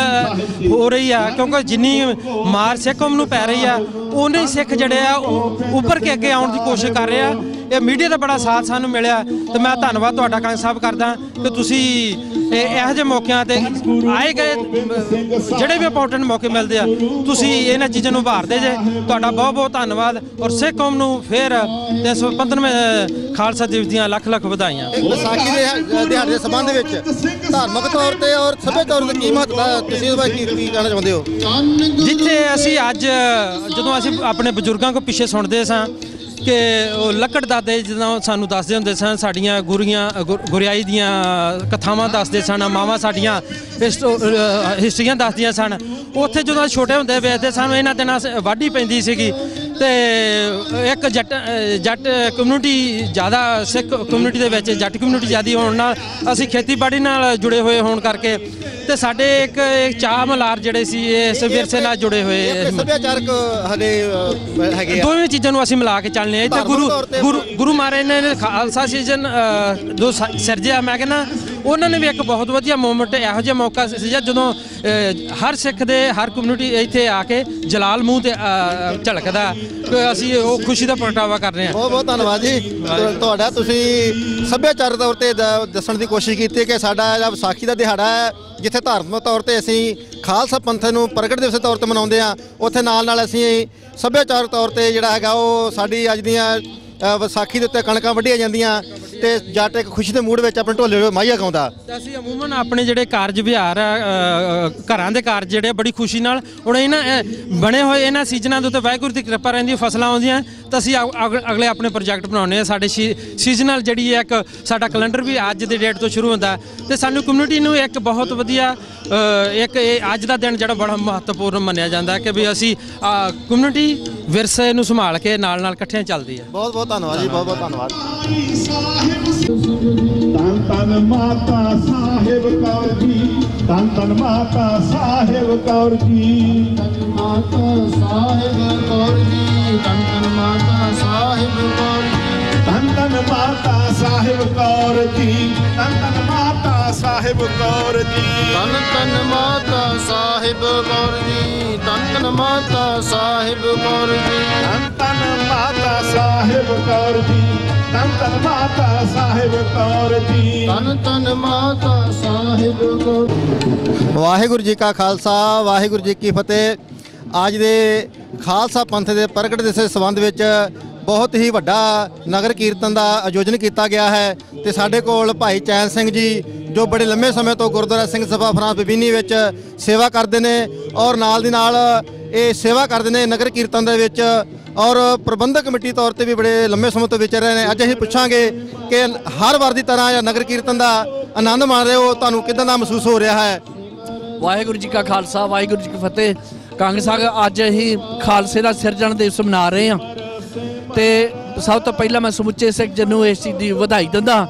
ਹੋ ਰਹੀ ਆ ਕਿਉਂਕਿ ਜਿੰਨੀ ਮਾਰ ਸਿੱਖ ਕੌਮ ਨੂੰ ਪੈ ਰਹੀ ਆ ਉਨੇ ਹੀ ਸਿੱਖ ਜਿਹੜੇ ਆ ਉੱਪਰ ਕੇ ਅੱਗੇ ਆਉਣ ਦੀ ਕੋਸ਼ਿਸ਼ ਕਰ ਰਹੇ ਆ। ਇਹ ਮੀਡੀਆ ਦਾ ਬੜਾ ਸਾਥ ਸਾਨੂੰ ਮਿਲਿਆ ਤੇ ਮੈਂ ਧੰਨਵਾਦ ਤੁਹਾਡਾ ਕੰਗ ਸਾਹਿਬ ਕਰਦਾ ਕਿ ਤੁਸੀਂ ਇਹੋ ਜਿਹੇ ਮੌਕਿਆਂ ਤੇ ਆਏ ਗਏ, ਜਿਹੜੇ ਵੀ ਇੰਪੋਰਟੈਂਟ ਮੌਕੇ ਮਿਲਦੇ ਆ ਤੁਸੀਂ ਇਹਨਾਂ ਚੀਜ਼ਾਂ ਨੂੰ ਉਭਾਰਦੇ ਜੇ। ਤੁਹਾਡਾ ਬਹੁਤ ਬਹੁਤ ਧੰਨਵਾਦ ਔਰ ਸਿੱਖ ਕੌਮ ਨੂੰ ਫਿਰ 315ਵੇਂ ਖਾਲਸਾ ਦਿਵਸ ਦੀਆਂ ਲੱਖ ਲੱਖ ਵਧਾਈਆਂ। ਵਿਸਾਖੀ ਦੇ ਦਿਹਾੜੇ ਦੇ ਸੰਬੰਧ ਵਿੱਚ ਧਾਰਮਿਕ ਤੌਰ ਤੇ ਔਰ ਸੱਭਿਆਚਾਰਕ ਤੌਰ ਤੇ ਕੀ ਮਹੱਤਤਾ ਤੁਸੀਂ ਉਹਦੇ ਬਾਰੇ ਕੀ ਕਹਿਣਾ ਚਾਹੁੰਦੇ ਹੋ? ਜਿੱਥੇ ਅਸੀਂ ਅੱਜ ਜਦੋਂ ਅਸੀਂ ਆਪਣੇ ਬਜ਼ੁਰਗਾਂ ਕੋਲ ਪਿੱਛੇ ਸੁਣਦੇ ਸਾਂ ਕਿ ਉਹ ਲੱਕੜ ਦਾਦੇ ਜਦੋਂ ਸਾਨੂੰ ਦੱਸਦੇ ਹੁੰਦੇ ਸਨ, ਸਾਡੀਆਂ ਗੁਰਿਆਈ ਦੀਆਂ ਕਥਾਵਾਂ ਦੱਸਦੇ ਸਨ, ਮਾਵਾਂ ਸਾਡੀਆਂ ਹਿਸਟਰੀਆਂ ਦੱਸਦੀਆਂ ਸਨ। ਉੱਥੇ ਜਦੋਂ ਛੋਟੇ ਹੁੰਦੇ ਵੇਖਦੇ ਸਾਨੂੰ ਇਹਨਾਂ ਦਿਨਾਂ ਵਾਢੀ ਪੈਂਦੀ ਸੀਗੀ ਤੇ ਇੱਕ ਜੱਟ ਕਮਿਊਨਿਟੀ ਜ਼ਿਆਦਾ, ਸਿੱਖ ਕਮਿਊਨਿਟੀ ਦੇ ਵਿੱਚ ਜੱਟ ਕਮਿਊਨਿਟੀ ਜ਼ਿਆਦਾ ਹੋਣ ਨਾਲ ਅਸੀਂ ਖੇਤੀਬਾੜੀ ਨਾਲ ਜੁੜੇ ਹੋਏ ਹੋਣ ਕਰਕੇ ਤੇ ਸਾਡੇ ਇੱਕ ਚਾਹ ਮਲਾਰ ਜਿਹੜੇ ਸੀ ਇਸ ਵਿਰਸੇ ਨਾਲ ਜੁੜੇ ਹੋਏ ਸੱਭਿਆਚਾਰਕ ਹੈਗੇ ਦੋਵੇਂ ਚੀਜ਼ਾਂ ਨੂੰ ਅਸੀਂ ਮਿਲਾ ਕੇ ਚੱਲਨੇ ਆ। ਤੇ ਗੁਰੂ ਮਹਾਰਾਜ ਨੇ ਖਾਲਸਾ ਸੀਜ਼ਨ ਜੋ ਸਿਰਜਿਆ, ਮੈਂ ਕਹਿੰਦਾ ਉਹਨਾਂ ਨੇ ਵੀ ਇੱਕ ਬਹੁਤ ਵਧੀਆ ਮੂਵਮੈਂਟ ਇਹੋ ਜਿਹਾ ਮੌਕਾ ਸੀਗਾ ਜਦੋਂ ਹਰ ਸਿੱਖ ਦੇ ਹਰ ਕਮਿਊਨਿਟੀ ਇੱਥੇ ਆ ਕੇ ਜਲਾਲ ਮੂੰਹ ਤੇ ਝਲਕਦਾ ਕਿ ਅਸੀਂ ਉਹ ਖੁਸ਼ੀ ਦਾ ਪ੍ਰਗਟਾਵਾ ਕਰ ਰਹੇ ਹਾਂ। ਬਹੁਤ ਬਹੁਤ ਧੰਨਵਾਦ ਜੀ ਤੁਹਾਡਾ। ਤੁਸੀਂ ਸੱਭਿਆਚਾਰਕ ਤੌਰ ਤੇ ਦੱਸਣ ਦੀ ਕੋਸ਼ਿਸ਼ ਕੀਤੀ ਕਿ ਸਾਡਾ ਜਿਹੜਾ ਵਿਸਾਖੀ ਦਾ ਦਿਹਾੜਾ ਹੈ ਜਿੱਥੇ ਧਾਰਮਿਕ ਤੌਰ ਤੇ ਅਸੀਂ ਖਾਲਸਾ ਪੰਥ ਨੂੰ ਪ੍ਰਗਟ ਦਿਵਸ ਦੇ ਤੌਰ ਤੇ ਮਨਾਉਂਦੇ ਹਾਂ, ਉੱਥੇ ਨਾਲ ਨਾਲ ਅਸੀਂ ਸੱਭਿਆਚਾਰਕ ਤੌਰ ਤੇ ਜਿਹੜਾ ਹੈਗਾ ਉਹ ਸਾਡੀ ਅੱਜ ਦੀਆਂ ਵਿਸਾਖੀ ਦੇ ਉੱਤੇ ਕਣਕਾਂ ਵੱਢੀਆਂ ਜਾਂਦੀਆਂ ਤੇ ਜੱਟ ਇੱਕ ਖੁਸ਼ੀ ਦੇ ਮੂਡ ਵਿੱਚ ਆਪਣੇ ਢੋਲੇ ਮਾਹੀਆ ਗਾਉਂਦਾ। ਅਸੀਂ ਅਮੂਮਨ ਆਪਣੇ ਜਿਹੜੇ ਕਾਰਜ ਵਿਹਾਰ ਘਰਾਂ ਦੇ ਕਾਰਜ ਜਿਹੜੇ ਬੜੀ ਖੁਸ਼ੀ ਨਾਲ ਹੁਣ ਇਹਨਾਂ ਬਣੇ ਹੋਏ ਇਹਨਾਂ ਸੀਜ਼ਨਾਂ ਦੇ ਉੱਤੇ ਵਾਹਿਗੁਰੂ ਦੀ ਕਿਰਪਾ ਰਹਿੰਦੀ, ਫਸਲਾਂ ਆਉਂਦੀਆਂ ਤਾਂ ਅਸੀਂ ਅਗਲੇ ਆਪਣੇ ਪ੍ਰੋਜੈਕਟ ਬਣਾਉਂਦੇ ਹਾਂ। ਸਾਡੇ ਸੀਜ਼ਨਲ ਜਿਹੜੀ ਹੈ ਇੱਕ ਸਾਡਾ ਕੈਲੰਡਰ ਵੀ ਅੱਜ ਦੀ ਡੇਟ ਤੋਂ ਸ਼ੁਰੂ ਹੁੰਦਾ ਤੇ ਸਾਨੂੰ ਕਮਿਊਨਿਟੀ ਨੂੰ ਇੱਕ ਬਹੁਤ ਵਧੀਆ ਇੱਕ ਅੱਜ ਦਾ ਦਿਨ ਜਿਹੜਾ ਬੜਾ ਮਹੱਤਵਪੂਰਨ ਮੰਨਿਆ ਜਾਂਦਾ ਕਿ ਵੀ ਅਸੀਂ ਕਮਿਊਨਿਟੀ ਵਿਰਸੇ ਨੂੰ ਸੰਭਾਲ ਕੇ ਨਾਲ ਨਾਲ ਇਕੱਠਿਆਂ ਚੱਲਦੀ ਹੈ। ਬਹੁਤ ਬਹੁਤ ਧੰਨਵਾਦ ਜੀ, ਬਹੁਤ ਬਹੁਤ ਧੰਨਵਾਦ। ਧੰਨ ਧੰਨ ਮਾਤਾ ਸਾਹਿਬ ਕੌਰ ਜੀ, ਧੰਨ ਧੰਨ ਮਾਤਾ ਸਾਹਿਬ ਕੌਰ ਜੀ, ਧੰਨ ਮਾਤਾ ਸਾਹਿਬ ਕੌਰ ਜੀ, ਧੰਨ ਧੰਨ ਮਾਤਾ ਸਾਹਿਬ ਕੌਰ ਜੀ, ਧੰਨ ਧੰਨ ਮਾਤਾ ਸਾਹਿਬ ਕੌਰ ਜੀ, ਧੰਨ ਧੰਨ ਮਾਤਾ ਸਾਹਿਬ ਕੌਰ ਜੀ, ਧੰਨ ਧੰਨ ਮਾਤਾ ਸਾਹਿਬ ਕੌਰ ਜੀ, ਧੰਨ ਧੰਨ ਮਾਤਾ ਸਾਹਿਬ ਕੌਰ ਜੀ, ਧੰਨ ਧੰਨ ਮਾਤਾ ਸਾਹਿਬ ਕੌਰ ਜੀ, ਧੰਨ ਧੰਨ ਮਾਤਾ ਸਾਹਿਬ ਕੌਰ ਜੀ, ਧੰਨ ਧੰਨ ਮਾਤਾ ਸਾਹਿਬ ਕੌਰ। ਵਾਹਿਗੁਰੂ ਜੀ ਕਾ ਖਾਲਸਾ, ਵਾਹਿਗੁਰੂ ਜੀ ਕੀ ਫਤਿਹ। ਅੱਜ ਦੇ ਖਾਲਸਾ ਪੰਥ ਦੇ ਪ੍ਰਗਟ ਦਿਵਸ ਦੇ ਸੰਬੰਧ ਵਿੱਚ ਬਹੁਤ ਹੀ ਵੱਡਾ ਨਗਰ ਕੀਰਤਨ ਦਾ ਆਯੋਜਨ ਕੀਤਾ ਗਿਆ ਹੈ ਤੇ ਸਾਡੇ ਕੋਲ ਭਾਈ ਚੈਨ ਸਿੰਘ ਜੀ ਜੋ ਬੜੇ ਲੰਮੇ ਸਮੇਂ ਤੋਂ ਗੁਰਦੁਆਰਾ ਸਿੰਘ ਸਭਾ ਫਰਾਂਸ ਬਬੀਨੀ ਵਿੱਚ ਸੇਵਾ ਕਰਦੇ ਨੇ ਔਰ ਨਾਲ ਦੀ ਨਾਲ ਇਹ ਸੇਵਾ ਕਰਦੇ ਨੇ ਨਗਰ ਕੀਰਤਨ ਦੇ ਵਿੱਚ ਔਰ ਪ੍ਰਬੰਧਕ ਕਮੇਟੀ ਤੌਰ ਤੇ ਵੀ ਬੜੇ ਲੰਮੇ ਸਮੇਂ ਤੋਂ ਵਿਚਰ ਰਹੇ ਨੇ। ਅੱਜ ਅਸੀਂ ਪੁੱਛਾਂਗੇ ਕਿ ਹਰ ਵਾਰ ਦੀ ਤਰ੍ਹਾਂ ਜਾਂ ਨਗਰ ਕੀਰਤਨ ਦਾ ਆਨੰਦ ਮਾਣ ਰਹੇ ਹੋ, ਤੁਹਾਨੂੰ ਕਿਦਾਂ ਦਾ ਮਹਿਸੂਸ ਹੋ ਰਿਹਾ ਹੈ? ਵਾਹਿਗੁਰੂ ਜੀ ਕਾ ਖਾਲਸਾ, ਵਾਹਿਗੁਰੂ ਜੀ ਕੀ ਫਤਿਹ। ਕੰਗ ਸਾਹਿਬ ਅੱਜ ਅਸੀਂ ਖਾਲਸੇ ਦਾ ਸਿਰਜਣ ਦਿਵਸ ਮਨਾ ਰਹੇ ਹਾਂ ਤੇ ਸਭ ਤੋਂ ਪਹਿਲਾਂ ਮੈਂ ਸਮੁੱਚੇ ਸਿੱਖ ਜਨ ਨੂੰ ਇਸ ਚੀਜ਼ ਦੀ ਵਧਾਈ ਦਿੰਦਾ।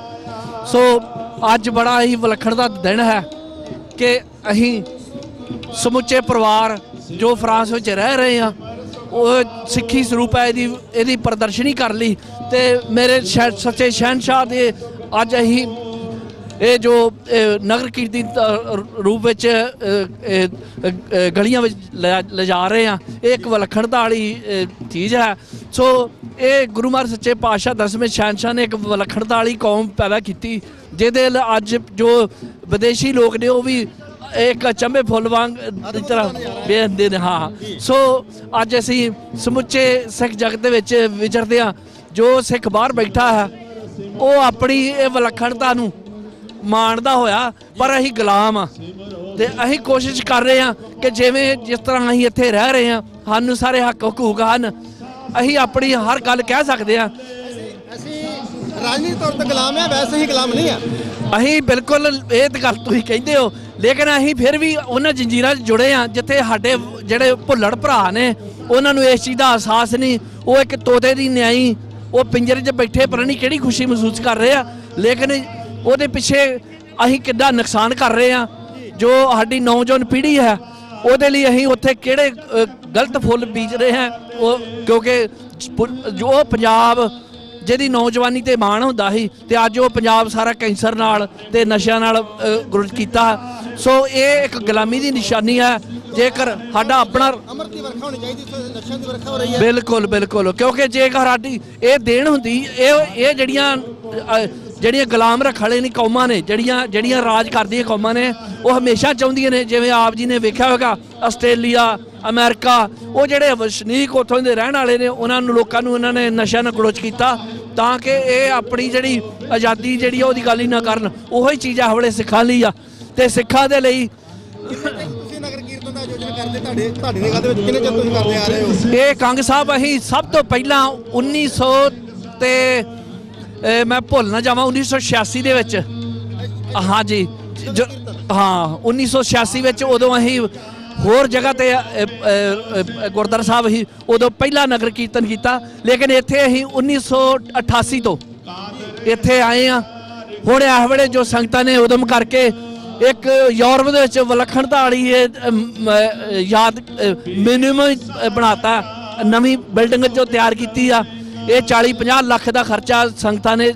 ਸੋ ਅੱਜ ਬੜਾ ਹੀ ਵਿਲੱਖਣ ਦਾ ਦਿਨ ਹੈ ਕਿ ਅਸੀਂ ਸਮੁੱਚੇ ਪਰਿਵਾਰ ਜੋ ਫਰਾਂਸ ਵਿੱਚ ਰਹਿ ਰਹੇ ਹਾਂ ਉਹ ਸਿੱਖੀ ਸਰੂਪ ਹੈ ਇਹਦੀ ਪ੍ਰਦਰਸ਼ਨੀ ਕਰ ਲਈ ਤੇ ਮੇਰੇ ਸੱਚੇ ਸ਼ਹਿਨਸ਼ਾਹ ਦੇ ਅੱਜ ਅਸੀਂ ਇਹ ਜੋ ਨਗਰ ਕੀਰਤਨ ਰੂਪ ਵਿੱਚ ਗਲੀਆਂ ਵਿੱਚ ਲਿਜਾ ਰਹੇ ਹਾਂ, ਇਹ ਇੱਕ ਵਿਲੱਖਣਤਾ ਵਾਲੀ ਚੀਜ਼ ਹੈ। ਸੋ ਇਹ ਗੁਰੂ ਮਹਾਰਾਜ ਸੱਚੇ ਪਾਤਸ਼ਾਹ 10ਵੇਂ ਸ਼ਹਿਨਸ਼ਾਹ ਨੇ ਇੱਕ ਵਿਲੱਖਣਤਾ ਵਾਲੀ ਕੌਮ ਪੈਦਾ ਕੀਤੀ ਜਿਹਦੇ ਅੱਜ ਜੋ ਵਿਦੇਸ਼ੀ ਲੋਕ ਨੇ ਉਹ ਵੀ ਇੱਕ ਚੰਬੇ ਫੁੱਲ ਵਾਂਗ ਦੀ ਤਰ੍ਹਾਂ ਵੇਖਦੇ ਨੇ। ਹਾਂ, ਸੋ ਅੱਜ ਅਸੀਂ ਸਮੁੱਚੇ ਸਿੱਖ ਜਗਤ ਦੇ ਵਿੱਚ ਵਿਚਰਦੇ ਹਾਂ। ਜੋ ਸਿੱਖ ਬਾਹਰ ਬੈਠਾ ਹੈ ਉਹ ਆਪਣੀ ਇਹ ਵਿਲੱਖਣਤਾ ਨੂੰ ਮਾਣਦਾ ਹੋਇਆ, ਪਰ ਅਸੀਂ ਗੁਲਾਮ ਆ ਤੇ ਅਸੀਂ ਕੋਸ਼ਿਸ਼ ਕਰ ਰਹੇ ਹਾਂ ਕਿ ਜਿਵੇਂ ਜਿਸ ਤਰ੍ਹਾਂ ਅਸੀਂ ਇੱਥੇ ਰਹਿ ਰਹੇ ਹਾਂ, ਸਾਨੂੰ ਸਾਰੇ ਹੱਕ ਹਕੂਕ ਹਨ, ਅਸੀਂ ਆਪਣੀ ਹਰ ਗੱਲ ਕਹਿ ਸਕਦੇ ਹਾਂ। ਅਸੀਂ ਰਾਜਨੀਤਿਕ ਤੌਰ ਤੇ ਗੁਲਾਮ ਆ, ਵੈਸੇ ਹੀ ਗੁਲਾਮ ਨਹੀਂ ਆ। ਅਸੀਂ ਬਿਲਕੁਲ, ਇਹ ਤਾਂ ਗੱਲ ਤੁਸੀਂ ਕਹਿੰਦੇ ਹੋ, ਲੇਕਿਨ ਅਸੀਂ ਫਿਰ ਵੀ ਉਹਨਾਂ ਜੰਜੀਰਾਂ 'ਚ ਜੁੜੇ ਹਾਂ ਜਿੱਥੇ ਸਾਡੇ ਜਿਹੜੇ ਭੁੱਲੜ ਭਰਾ ਨੇ ਉਹਨਾਂ ਨੂੰ ਇਸ ਚੀਜ਼ ਦਾ ਅਹਿਸਾਸ ਨਹੀਂ। ਉਹ ਇੱਕ ਤੋਤੇ ਦੀ ਨਿਆਈ, ਉਹ ਪਿੰਜਰੇ 'ਚ ਬੈਠੇ ਪਤਾ ਨਹੀਂ ਕਿਹੜੀ ਖੁਸ਼ੀ ਮਹਿਸੂਸ ਕਰ ਰਹੇ ਆ, ਲੇਕਿਨ ਉਹਦੇ ਪਿੱਛੇ ਅਸੀਂ ਕਿੱਦਾਂ ਨੁਕਸਾਨ ਕਰ ਰਹੇ ਹਾਂ। ਜੋ ਸਾਡੀ ਨੌਜਵਾਨ ਪੀੜ੍ਹੀ ਹੈ ਉਹਦੇ ਲਈ ਅਸੀਂ ਉੱਥੇ ਕਿਹੜੇ ਗਲਤ ਫੁੱਲ ਬੀਜ ਰਹੇ ਹਾਂ। ਉਹ ਕਿਉਂਕਿ ਜੋ ਪੰਜਾਬ ਜਿਹਦੀ ਨੌਜਵਾਨੀ ਤੇ ਮਾਣ ਹੁੰਦਾ ਸੀ ਤੇ ਅੱਜ ਉਹ ਪੰਜਾਬ ਸਾਰਾ ਕੈਂਸਰ ਨਾਲ ਤੇ ਨਸ਼ਿਆਂ ਨਾਲ ਗੁਰਜ ਕੀਤਾ। ਸੋ ਇਹ ਇੱਕ ਗੁਲਾਮੀ ਦੀ ਨਿਸ਼ਾਨੀ ਹੈ। ਜੇਕਰ ਸਾਡਾ ਆਪਣਾ ਅਮਰ ਦੀ ਵਰਖਾ ਹੋਣੀ ਚਾਹੀਦੀ, ਨਸ਼ਿਆਂ ਦੀ ਵਰਖਾ ਹੋ ਰਹੀ ਹੈ। ਬਿਲਕੁਲ ਬਿਲਕੁਲ, ਕਿਉਂਕਿ ਜੇਕਰ ਸਾਡੀ ਇਹ ਦੇਣ ਹੁੰਦੀ, ਇਹ ਜਿਹੜੀਆਂ ਗੁਲਾਮ ਰੱਖ ਵਾਲੇ ਨੇ ਕੌਮਾਂ ਨੇ, ਜਿਹੜੀਆਂ ਰਾਜ ਕਰਦੀਆਂ ਕੌਮਾਂ ਨੇ, ਉਹ ਹਮੇਸ਼ਾ ਚਾਹੁੰਦੀਆਂ ਨੇ, ਜਿਵੇਂ ਆਪ ਜੀ ਨੇ ਵੇਖਿਆ ਹੋਵੇਗਾ ਆਸਟ੍ਰੇਲੀਆ, ਅਮਰੀਕਾ, ਉਹ ਜਿਹੜੇ ਵਸਨੀਕ ਉੱਥੋਂ ਦੇ ਰਹਿਣ ਵਾਲੇ ਨੇ, ਉਹਨਾਂ ਨੂੰ ਲੋਕਾਂ ਨੂੰ ਇਹਨਾਂ ਨੇ ਨਸ਼ਿਆਂ ਨਾਲ ਗਲੋਚ ਕੀਤਾ ਤਾਂ ਕਿ ਇਹ ਆਪਣੀ ਜਿਹੜੀ ਆਜ਼ਾਦੀ ਜਿਹੜੀ ਉਹਦੀ ਗੱਲ ਹੀ ਨਾ ਕਰਨ। ਉਹੋ ਹੀ ਚੀਜ਼ ਹਵਲੇ ਸਿੱਖਾਂ ਲਈ ਆ ਤੇ ਸਿੱਖਾਂ ਦੇ ਲਈ ਤੁਸੀਂ ਨਗਰ ਕੀਰਤਨ ਦਾ ਆਯੋਜਨ ਕਰਦੇ, ਤੁਹਾਡੀ ਨਿਗਾਹ ਦੇ ਵਿੱਚ ਕਿੰਨੇ ਚਿਰ ਤੁਸੀਂ ਕਰਦੇ ਆ ਰਹੇ ਹੋ? ਇਹ ਕੰਗ ਸਾਹਿਬ ਅਸੀਂ ਸਭ ਤੋਂ ਪਹਿਲਾਂ 1900 ਤੇ ਮੈਂ ਭੁੱਲ ਨਾ ਜਾਵਾਂ 1986 ਦੇ ਵਿੱਚ, ਹਾਂਜੀ ਹਾਂ 1986 ਵਿੱਚ, ਉਦੋਂ ਅਸੀਂ ਹੋਰ ਜਗ੍ਹਾ ਤੇ ਗੁਰਦੁਆਰਾ ਸਾਹਿਬ ਹੀ ਉਦੋਂ ਪਹਿਲਾ ਨਗਰ ਕੀਰਤਨ ਕੀਤਾ, ਲੇਕਿਨ ਇੱਥੇ ਅਸੀਂ 1988 ਤੋਂ ਇੱਥੇ ਆਏ ਹਾਂ। ਹੁਣ ਇਸ ਵੇਲੇ ਜੋ ਸੰਗਤਾਂ ਨੇ ਉਦਮ ਕਰਕੇ ਇੱਕ ਯੂਰਪ ਦੇ ਵਿੱਚ ਵਿਲੱਖਣਤਾ ਵਾਲੀ ਯਾਦ ਮਿਨੀਮਮ ਬਣਾਤਾ, ਨਵੀਂ ਬਿਲਡਿੰਗ ਜੋ ਤਿਆਰ ਕੀਤੀ ਆ। ਇਹ 40-50 ਲੱਖ ਦਾ ਖਰਚਾ ਸੰਗਤਾਂ ਨੇ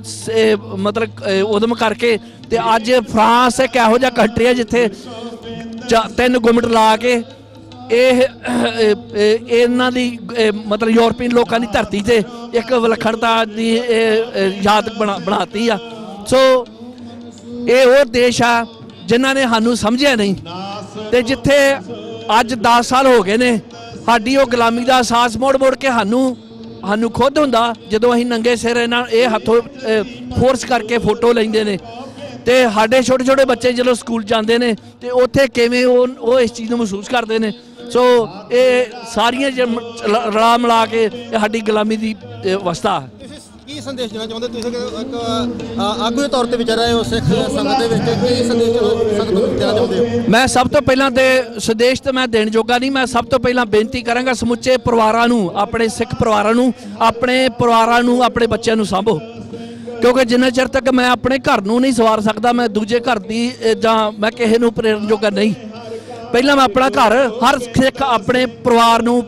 ਮਤਲਬ ਉਦਮ ਕਰਕੇ, ਤੇ ਅੱਜ ਫਰਾਂਸ ਇੱਕ ਇਹੋ ਜਿਹਾ ਕੰਟਰੀ ਹੈ ਜਿੱਥੇ 3 ਗੁੰਮਟ ਲਾ ਕੇ ਇਹ ਇਹਨਾਂ ਦੀ ਮਤਲਬ ਯੂਰਪੀਅਨ ਲੋਕਾਂ ਦੀ ਧਰਤੀ ਤੇ ਇੱਕ ਵਿਲੱਖਣਤਾ ਦੀ ਯਾਦ ਬਣਾਤੀ ਆ। ਸੋ ਇਹ ਉਹ ਦੇਸ਼ ਆ ਜਿਨ੍ਹਾਂ ਨੇ ਸਾਨੂੰ ਸਮਝਿਆ ਨਹੀਂ, ਤੇ ਜਿੱਥੇ ਅੱਜ 10 ਸਾਲ ਹੋ ਗਏ ਨੇ ਸਾਡੀ ਉਹ ਗੁਲਾਮੀ ਦਾ ਅਹਿਸਾਸ ਮੋੜ ਕੇ ਸਾਨੂੰ ਖੁਦ ਹੁੰਦਾ ਜਦੋਂ ਅਸੀਂ ਨੰਗੇ ਸਿਰ ਇਹਨਾਂ ਇਹ ਹੱਥੋਂ ਫੋਰਸ ਕਰਕੇ ਫੋਟੋ ਲੈਂਦੇ ਨੇ, ਤੇ ਸਾਡੇ ਛੋਟੇ ਛੋਟੇ ਬੱਚੇ ਜਦੋਂ ਸਕੂਲ ਜਾਂਦੇ ਨੇ ਤੇ ਉੱਥੇ ਕਿਵੇਂ ਉਹ ਇਸ ਚੀਜ਼ ਨੂੰ ਮਹਿਸੂਸ ਕਰਦੇ ਨੇ। ਸੋ ਇਹ ਸਾਰੀਆਂ ਰਲਾ ਮਿਲਾ ਕੇ ਇਹ ਸਾਡੀ ਗੁਲਾਮੀ ਦੀ ਅਵਸਥਾ ਹੈ। ਕੀ ਸੰਦੇਸ਼ ਦੇਣਾ ਚਾਹੁੰਦੇ ਤੁਸੀਂ? ਇੱਕ ਆਗੂ ਦੇ ਤੌਰ ਤੇ ਵਿਚਾਰ ਰਹੇ ਹੋ ਸਿੱਖ ਸੰਗਤ ਦੇ ਵਿੱਚ, ਕੀ ਸੰਦੇਸ਼ ਸੰਗਤ ਨੂੰ ਦੇਣਾ ਚਾਹੁੰਦੇ ਹੋ? ਮੈਂ ਸਭ ਤੋਂ ਪਹਿਲਾਂ ਤੇ ਸੰਦੇਸ਼ ਤਾਂ ਮੈਂ ਦੇਣ ਜੋਗਾ ਨਹੀਂ, ਮੈਂ ਸਭ ਤੋਂ ਪਹਿਲਾਂ ਬੇਨਤੀ ਕਰਾਂਗਾ ਸਮੁੱਚੇ ਪਰਿਵਾਰਾਂ ਨੂੰ, ਆਪਣੇ ਸਿੱਖ ਪਰਿਵਾਰਾਂ ਨੂੰ, ਆਪਣੇ ਬੱਚਿਆਂ ਨੂੰ ਸਾਂਭੋ, ਕਿਉਂਕਿ ਜਿੰਨਾ ਚਿਰ ਤੱਕ ਮੈਂ ਆਪਣੇ ਘਰ ਨੂੰ ਨਹੀਂ ਸਵਾਰ ਸਕਦਾ, ਮੈਂ ਦੂਜੇ ਘਰ ਦੀ ਜਾਂ ਮੈਂ ਕਿਸੇ ਨੂੰ ਪ੍ਰੇਰਨ ਜੋਗਾ ਨਹੀਂ। ਪਹਿਲਾਂ ਮੈਂ ਆਪਣਾ ਘਰ, ਹਰ ਸਿੱਖ ਆਪਣੇ ਪਰਿਵਾਰ ਨੂੰ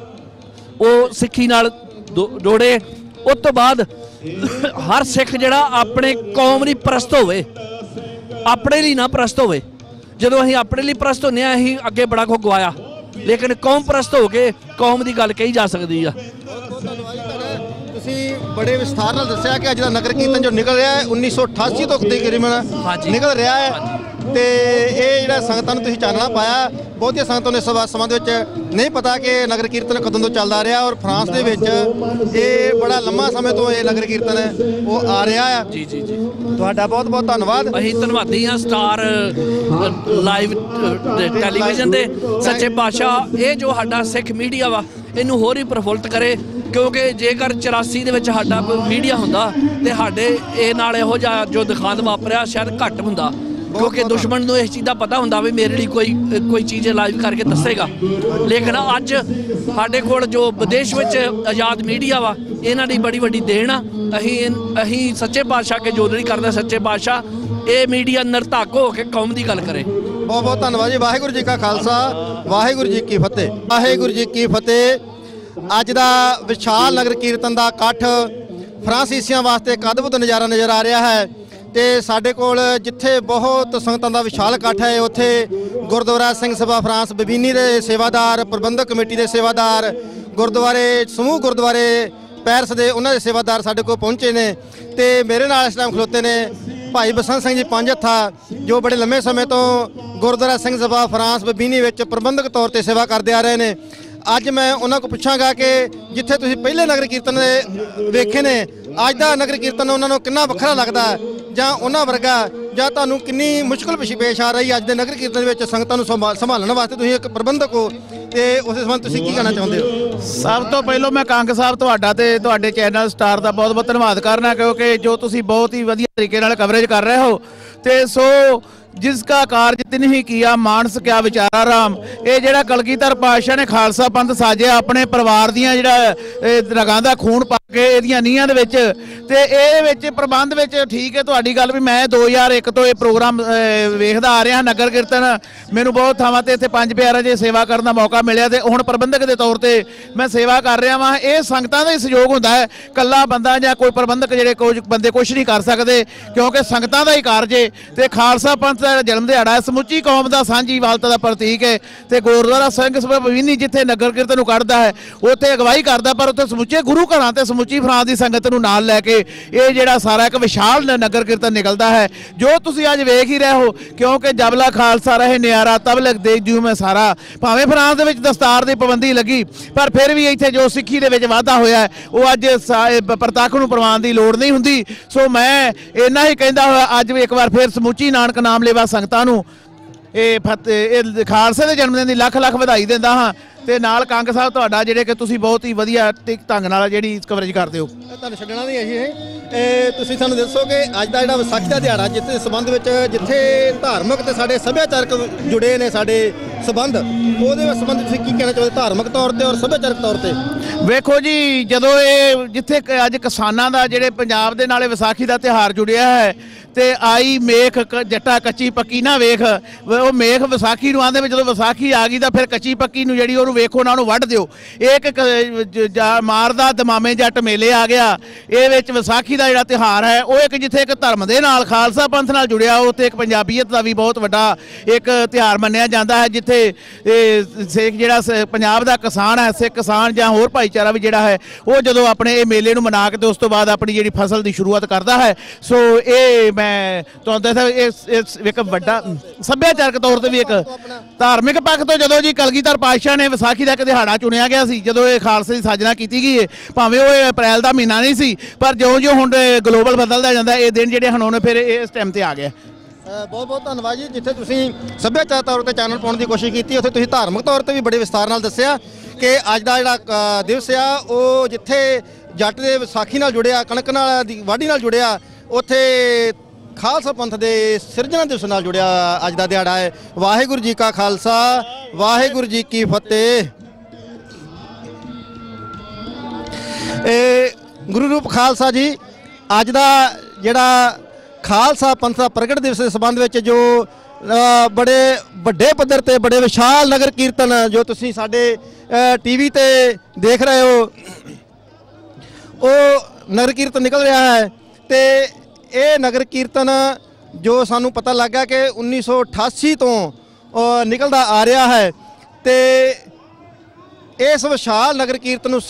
ਉਹ ਸਿੱਖੀ ਨਾਲ ਜੋੜੇ, ਉਸ ਤੋਂ ਬਾਅਦ ਹਰ ਸਿੱਖ ਜਿਹੜਾ ਆਪਣੇ ਕੌਮ ਲਈ ਪ੍ਰਸਤ ਹੋਵੇ, ਆਪਣੇ ਲਈ ਨਾ ਪ੍ਰਸਤ ਹੋਵੇ। ਜਦੋਂ ਅਸੀਂ ਆਪਣੇ ਲਈ ਪ੍ਰਸਤ ਹੁੰਦੇ ਹਾਂ ਅਸੀਂ ਅੱਗੇ ਬੜਾ ਕੁਝ ਗਵਾਇਆ, ਲੇਕਿਨ ਕੌਮ ਪ੍ਰਸਤ ਹੋ ਕੇ ਕੌਮ ਦੀ ਗੱਲ ਕਹੀ ਜਾ ਸਕਦੀ ਆ। ਤੁਸੀਂ ਬੜੇ ਵਿਸਥਾਰ ਨਾਲ ਦੱਸਿਆ ਕਿ ਅੱਜ ਦਾ ਨਗਰ ਕੀਰਤਨ ਜੋ ਨਿਕਲ ਰਿਹਾ ਹੈ 1988 ਤੋਂ ਤਕਰੀਬਨ ਨਿਕਲ ਰਿਹਾ ਹੈ, ਤੇ ਇਹ ਜਿਹੜਾ ਸੰਗਤਾਂ ਨੂੰ ਤੁਸੀਂ ਚਾਨਣਾ ਪਾਇਆ। ਬਹੁਤੀਆਂ ਸੰਗਤਾਂ ਨੂੰ ਇਸ ਸਮਾਂ ਦੇ ਵਿੱਚ ਨਹੀਂ ਪਤਾ ਕਿ ਨਗਰ ਕੀਰਤਨ ਕਦੋਂ ਤੋਂ ਚੱਲਦਾ ਰਿਹਾ, ਔਰ ਫਰਾਂਸ ਦੇ ਵਿੱਚ ਇਹ ਬੜਾ ਲੰਮਾ ਸਮੇਂ ਤੋਂ ਇਹ ਨਗਰ ਕੀਰਤਨ ਹੈ ਉਹ ਆ ਰਿਹਾ ਹੈ। ਜੀ ਜੀ ਜੀ, ਤੁਹਾਡਾ ਬਹੁਤ ਬਹੁਤ ਧੰਨਵਾਦ। ਅਸੀਂ ਧੰਨਵਾਦੀ ਹਾਂ ਸਟਾਰ ਲਾਈਵ ਟੈਲੀਵਿਜ਼ਨ ਦੇ ਸੱਚੇ ਪਾਤਸ਼ਾਹ। ਇਹ ਜੋ ਸਾਡਾ ਸਿੱਖ ਮੀਡੀਆ ਵਾ ਇਹਨੂੰ ਹੋਰ ਹੀ ਪ੍ਰਫੁੱਲਤ ਕਰੇ, ਕਿਉਂਕਿ ਜੇਕਰ 84 ਦੇ ਵਿੱਚ ਸਾਡਾ ਕੋਈ ਮੀਡੀਆ ਹੁੰਦਾ ਤੇ ਸਾਡੇ ਇਹ ਨਾਲ ਇਹੋ ਜਿਹਾ ਜੋ ਦਿਖਾਂਦ ਵਾਪਰਿਆ ਸ਼ਾਇਦ ਘੱਟ ਹੁੰਦਾ, ਕਿਉਂਕਿ ਦੁਸ਼ਮਣ ਨੂੰ ਇਸ ਚੀਜ਼ ਦਾ ਪਤਾ ਹੁੰਦਾ ਵੀ ਮੇਰੇ ਲਈ ਕੋਈ ਚੀਜ਼ ਲਾਈਵ ਕਰਕੇ ਦੱਸੇਗਾ। ਲੇਕਿਨ ਅੱਜ ਸਾਡੇ ਕੋਲ ਜੋ ਵਿਦੇਸ਼ ਵਿੱਚ ਆਜ਼ਾਦ ਮੀਡੀਆ ਵਾ, ਇਹਨਾਂ ਦੀ ਬੜੀ ਵੱਡੀ ਦੇਣ ਆ। ਅਸੀਂ ਸੱਚੇ ਪਾਤਸ਼ਾਹ ਕੇ ਜੋਦੜੀ ਕਰਦੇ, ਸੱਚੇ ਪਾਤਸ਼ਾਹ ਇਹ ਮੀਡੀਆ ਨਿਰਧਾਕ ਹੋ ਕੇ ਕੌਮ ਦੀ ਗੱਲ ਕਰੇ। ਬਹੁਤ ਬਹੁਤ ਧੰਨਵਾਦ ਜੀ। ਵਾਹਿਗੁਰੂ ਜੀ ਕਾ ਖਾਲਸਾ, ਵਾਹਿਗੁਰੂ ਜੀ ਕੀ ਫਤਿਹ। ਵਾਹਿਗੁਰੂ ਜੀ ਕੀ ਫਤਿਹ। ਅੱਜ ਦਾ ਵਿਸ਼ਾਲ ਨਗਰ ਕੀਰਤਨ ਦਾ ਇਕੱਠ ਫਰਾਂਸੀਸੀਆਂ ਵਾਸਤੇ ਇੱਕ ਅਦਭੁਤ ਨਜ਼ਾਰਾ ਨਜ਼ਰ ਆ ਰਿਹਾ ਹੈ, ਤੇ ਸਾਡੇ ਕੋਲ ਜਿੱਥੇ ਬਹੁਤ ਸੰਗਤਾਂ ਦਾ ਵਿਸ਼ਾਲ ਇਕੱਠ ਹੈ ਉੱਥੇ ਗੁਰਦੁਆਰਾ ਸਿੰਘ ਸਭਾ ਫਰਾਂਸ ਬਬੀਨੀ ਦੇ ਸੇਵਾਦਾਰ, ਪ੍ਰਬੰਧਕ ਕਮੇਟੀ ਦੇ ਸੇਵਾਦਾਰ, ਗੁਰਦੁਆਰੇ ਸਮੂਹ ਗੁਰਦੁਆਰੇ ਪੈਰਸ ਦੇ ਉਹਨਾਂ ਦੇ ਸੇਵਾਦਾਰ ਸਾਡੇ ਕੋਲ ਪਹੁੰਚੇ ਨੇ, ਤੇ ਮੇਰੇ ਨਾਲ ਇਸ ਟਾਈਮ ਖਲੋਤੇ ਨੇ ਭਾਈ ਬਸੰਤ ਸਿੰਘ ਜੀ ਪੰਜ ਹੱਥਾ, ਜੋ ਬੜੇ ਲੰਮੇ ਸਮੇਂ ਤੋਂ ਗੁਰਦੁਆਰਾ ਸਿੰਘ ਸਭਾ ਫਰਾਂਸ ਬਬੀਨੀ ਵਿੱਚ ਪ੍ਰਬੰਧਕ ਤੌਰ ਤੇ ਸੇਵਾ ਕਰਦੇ ਆ ਰਹੇ ਨੇ। ਅੱਜ ਮੈਂ ਉਹਨਾਂ ਕੋਲ ਪੁੱਛਾਂਗਾ ਕਿ ਜਿੱਥੇ ਤੁਸੀਂ ਪਹਿਲੇ ਨਗਰ ਕੀਰਤਨ ਵੇਖੇ ਨੇ, ਅੱਜ ਦਾ ਨਗਰ ਕੀਰਤਨ ਉਹਨਾਂ ਨੂੰ ਕਿੰਨਾ ਵੱਖਰਾ ਲੱਗਦਾ ਹੈ, ਜਾਂ ਉਹਨਾਂ ਵਰਗਾ, ਜਾਂ ਤੁਹਾਨੂੰ ਕਿੰਨੀ ਮੁਸ਼ਕਲ ਪੇਸ਼ ਆ ਰਹੀ ਅੱਜ ਦੇ ਨਗਰ ਕੀਰਤਨ ਵਿੱਚ ਸੰਗਤਾਂ ਨੂੰ ਸੰਭਾਲਣ ਵਾਸਤੇ? ਤੁਸੀਂ ਇੱਕ ਪ੍ਰਬੰਧਕ ਹੋ ਤੇ ਉਸ ਸੰਬੰਧ ਤੁਸੀਂ ਕੀ ਕਹਿਣਾ ਚਾਹੁੰਦੇ ਹੋ? ਸਭ ਤੋਂ ਪਹਿਲਾਂ ਮੈਂ ਕੰਗ ਸਾਹਿਬ ਤੁਹਾਡਾ ਤੇ ਤੁਹਾਡੇ ਚੈਨਲ ਸਟਾਰ ਦਾ ਬਹੁਤ ਬਹੁਤ ਧੰਨਵਾਦ ਕਰਨਾ, ਕਿਉਂਕਿ ਜੋ ਤੁਸੀਂ ਬਹੁਤ ਹੀ ਵਧੀਆ ਤਰੀਕੇ ਨਾਲ ਕਵਰੇਜ ਕਰ ਰਹੇ ਹੋ। ਤੇ ਸੋ जिसका कार्य तिन ही किया मानस क्या विचारा राम, ये जिहड़ा कलगीधर पातशाह ने खालसा पंथ साजिया अपने परिवार दियां जिहड़ा रगां दा खून पा के इहदियां नीहां दे विच, ते इहदे विच प्रबंध विच ठीक है तुहाडी गल भी। मैं 2001 तो ये प्रोग्राम वेखदा आ रहा नगर कीर्तन, मैनूं बहुत थावां ते इत्थे पंज प्यारिਆਂ दी सेवा करन दा मौका मिलिया ते हुण प्रबंधक दे तौर ते मैं सेवा कर रहा वां। ये संगतां दा ही सहयोग हुंदा है, कल्ला बंदा जां कोई प्रबंधक जिहड़े कुछ बंदे कुछ नहीं कर सकदे, क्योंकि संगतां दा ही कारज है। ते खालसा पंथ जन्म दिहाड़ा है, समुची कौम का सांझीवालता का प्रतीक है। तो गुरुद्वारा ਸਿੰਘ ਸਭਾ ਭਵੀਨੀ जिथे नगर कीर्तन ਨੂੰ ਕੱਢਦਾ है ਉੱਥੇ अगवाई करता, पर ਉੱਥੇ ਸਮੁੱਚੇ ਗੁਰੂ ਘਰਾਂ ਤੇ ਸਮੁੱਚੀ ਫਰਾਂਸ ਦੀ ਸੰਗਤ ਨੂੰ ਨਾਲ ਲੈ ਕੇ ਇਹ ਜਿਹੜਾ ਸਾਰਾ ਇੱਕ ਵਿਸ਼ਾਲ ਨਗਰ ਕੀਰਤਨ ਨਿਕਲਦਾ ਹੈ, ਜੋ ਤੁਸੀਂ ਅੱਜ ਵੇਖ ਹੀ ਰਹੇ ਹੋ। ਕਿਉਂਕਿ ਜਬਲਾ ਖਾਲਸਾ ਰਹੇ ਨਿਆਰਾ ਤਬ ਲਗ ਦੇਖ ਜੂ ਮੈਂ ਸਾਰਾ, ਭਾਵੇਂ ਫਰਾਂਸ ਦੇ ਵਿੱਚ ਦਸਤਾਰ ਦੀ ਪਾਬੰਦੀ ਲੱਗੀ, ਪਰ ਫਿਰ ਵੀ ਇੱਥੇ ਜੋ ਸਿੱਖੀ ਦੇ ਵਿੱਚ ਵਾਧਾ ਹੋਇਆ ਉਹ ਅੱਜ ਪ੍ਰਤੱਖ ਨੂੰ ਪ੍ਰਵਾਨ ਦੀ ਲੋੜ ਨਹੀਂ ਹੁੰਦੀ। ਸੋ ਮੈਂ ਇੰਨਾ ਹੀ ਕਹਿੰਦਾ ਹੋਇਆ ਅੱਜ ਵੀ ਇੱਕ ਵਾਰ ਫਿਰ ਸਮੁੱਚੀ ਨਾਨਕ ਨਾਮ ਲੇਵਾ ਸੰਗਤਾਂ ਨੂੰ ਇਹ ਖਾਲਸੇ ਦੇ ਜਨਮ ਦਿਨ ਦੀ ਲੱਖ ਲੱਖ ਵਧਾਈ ਦਿੰਦਾ ਹਾਂ। ਤੇ ਨਾਲ ਕੰਗ ਸਾਹਿਬ ਤੁਹਾਡਾ ਜਿਹੜੇ ਕਿ ਤੁਸੀਂ ਬਹੁਤ ਹੀ ਵਧੀਆ ਢੰਗ ਨਾਲ ਜਿਹੜੀ ਕਵਰੇਜ ਕਰਦੇ ਹੋ। ਤੁਹਾਨੂੰ ਛੱਡਣਾ ਨਹੀਂ ਅਸੀਂ ਤੁਸੀਂ ਸਾਨੂੰ ਦੱਸੋ ਕਿ ਅੱਜ ਦਾ ਜਿਹੜਾ ਵਿਸਾਖੀ ਦਾ ਦਿਹਾੜਾ ਜਿੱਥੇ ਸੰਬੰਧ ਵਿੱਚ ਜਿੱਥੇ ਧਾਰਮਿਕ ਤੇ ਸਾਡੇ ਸੱਭਿਆਚਾਰਕ ਜੁੜੇ ਨੇ ਸਾਡੇ ਸੰਬੰਧ, ਉਹਦੇ ਸੰਬੰਧ ਤੁਸੀਂ ਕੀ ਕਹਿਣਾ ਚਾਹੁੰਦੇ ਧਾਰਮਿਕ ਤੌਰ ਤੇ ਔਰ ਸੱਭਿਆਚਾਰਕ ਤੌਰ ਤੇ? ਵੇਖੋ ਜੀ, ਜਦੋਂ ਇਹ ਜਿੱਥੇ ਅੱਜ ਕਿਸਾਨਾਂ ਦਾ ਜਿਹੜੇ ਪੰਜਾਬ ਦੇ ਨਾਲੇ ਵਿਸਾਖੀ ਦਾ ਤਿਉਹਾਰ ਜੁੜਿਆ ਹੈ, ਤੇ ਆਈ ਮੇਖ ਜੱਟਾ ਕੱਚੀ ਪੱਕੀ ਨਾ ਵੇਖ, ਉਹ ਮੇਖ ਵਿਸਾਖੀ ਨੂੰ ਆਂਦੇ ਵੀ ਜਦੋਂ ਵਿਸਾਖੀ ਆ ਗਈ ਤਾਂ ਫਿਰ ਕੱਚੀ ਪੱਕੀ ਨੂੰ ਜਿਹੜੀ ਉਹਨੂੰ ਵੇਖੋ ਨਾ ਉਹਨੂੰ ਵੱਢ ਦਿਓ। ਇੱਕ ਮਾਰਦਾ ਦਮਾਮੇ ਜੱਟ ਮੇਲੇ ਆ ਗਿਆ। ਇਹ ਵਿੱਚ ਵਿਸਾਖੀ ਦਾ ਜਿਹੜਾ ਤਿਉਹਾਰ ਹੈ ਉਹ ਇੱਕ ਜਿੱਥੇ ਇੱਕ ਧਰਮ ਦੇ ਨਾਲ ਖਾਲਸਾ ਪੰਥ ਨਾਲ ਜੁੜਿਆ, ਉੱਥੇ ਇੱਕ ਪੰਜਾਬੀਅਤ ਦਾ ਵੀ ਬਹੁਤ ਵੱਡਾ ਇੱਕ ਤਿਉਹਾਰ ਮੰਨਿਆ ਜਾਂਦਾ ਹੈ, ਜਿੱਥੇ ਸਿੱਖ ਜਿਹੜਾ ਪੰਜਾਬ ਦਾ ਕਿਸਾਨ ਹੈ, ਸਿੱਖ ਕਿਸਾਨ ਜਾਂ ਹੋਰ ਭਾਈਚਾਰਾ ਵੀ ਜਿਹੜਾ ਹੈ ਉਹ ਜਦੋਂ ਆਪਣੇ ਇਹ ਮੇਲੇ ਨੂੰ ਮਨਾ ਕੇ ਤੇ ਉਸ ਤੋਂ ਬਾਅਦ ਆਪਣੀ ਜਿਹੜੀ ਫਸਲ ਦੀ ਸ਼ੁਰੂਆਤ ਕਰਦਾ ਹੈ। ਸੋ ਇਹ ਮੈਂ ਤੁਹਾਨੂੰ ਦੱਸਿਆ ਇੱਕ ਵੱਡਾ ਸੱਭਿਆਚਾਰਕ ਤੌਰ ਤੇ ਵੀ ਇੱਕ ਧਾਰਮਿਕ ਪੱਖ ਤੋਂ ਜਦੋਂ ਜੀ ਕਲਗੀਧਰ ਪਾਤਸ਼ਾਹ ਨੇ ਵਿਸਾਖੀ ਦਾ ਇੱਕ ਦਿਹਾੜਾ ਚੁਣਿਆ ਗਿਆ ਸੀ, ਜਦੋਂ ਇਹ ਖਾਲਸੇ ਦੀ ਸਾਜਨਾ ਕੀਤੀ ਗਈ ਹੈ, ਭਾਵੇਂ ਉਹ ਅਪ੍ਰੈਲ ਦਾ ਮਹੀਨਾ ਨਹੀਂ ਸੀ, ਪਰ ਜਿਉਂ-ਜਿਉਂ ਹੁਣ ਗਲੋਬਲ ਬਦਲਦਾ ਜਾਂਦਾ ਇਹ ਦਿਨ ਜਿਹੜੇ ਹੁਣ ਫਿਰ ਇਸ ਟਾਈਮ ਤੇ ਆ ਗਿਆ। ਬਹੁਤ ਬਹੁਤ ਧੰਨਵਾਦ ਜੀ। ਜਿੱਥੇ ਤੁਸੀਂ ਸੱਭਿਆਚਾਰ ਤੌਰ ਤੇ ਚਾਨਣ ਪਾਉਣ ਦੀ ਕੋਸ਼ਿਸ਼ ਕੀਤੀ, ਉੱਥੇ ਤੁਸੀਂ ਧਾਰਮਿਕ ਤੌਰ ਤੇ ਵੀ ਬੜੇ ਵਿਸਤਾਰ ਨਾਲ ਦੱਸਿਆ ਕਿ ਅੱਜ ਦਾ ਜਿਹੜਾ ਦਿਵਸ ਆ ਉਹ ਜਿੱਥੇ ਜੱਟ ਦੇ ਵਿਸਾਖੀ ਨਾਲ ਜੁੜਿਆ, ਕਣਕ ਨਾਲ ਦੀ ਵਾਢੀ ਨਾਲ ਜੁੜਿਆ, ਉੱਥੇ ਖਾਲਸਾ ਪੰਥ ਦੇ ਸਿਰਜਣਾ ਦਿਵਸ ਨਾਲ ਜੁੜਿਆ ਅੱਜ ਦਾ ਦਿਹਾੜਾ ਹੈ। ਵਾਹਿਗੁਰੂ ਜੀ ਕਾ ਖਾਲਸਾ, ਵਾਹਿਗੁਰੂ ਜੀ ਕੀ ਫਤਿਹ। ਇਹ ਗੁਰੂ ਰੂਪ ਖਾਲਸਾ ਜੀ ਅੱਜ ਦਾ ਜਿਹੜਾ ਖਾਲਸਾ ਪੰਥ ਦਾ ਪ੍ਰਗਟ ਦਿਵਸ ਦੇ ਸੰਬੰਧ ਵਿੱਚ ਜੋ ਬੜੇ ਵੱਡੇ ਪੱਧਰ ਤੇ ਬੜੇ ਵਿਸ਼ਾਲ ਨਗਰ ਕੀਰਤਨ ਜੋ ਤੁਸੀਂ ਸਾਡੇ ਟੀਵੀ ਤੇ ਦੇਖ ਰਹੇ ਹੋ, ਉਹ ਨਗਰ ਕੀਰਤਨ ਨਿਕਲ ਰਿਹਾ ਹੈ। ਤੇ ਇਹ ਨਗਰ ਕੀਰਤਨ ਜੋ ਸਾਨੂੰ ਪਤਾ ਲੱਗਾ ਕਿ 1988 ਤੋਂ ਨਿਕਲਦਾ ਆ ਰਿਹਾ ਹੈ, ਤੇ ਇਸ ਵਿਸ਼ਾਲ ਨਗਰ ਕੀਰਤਨ ਨੂੰ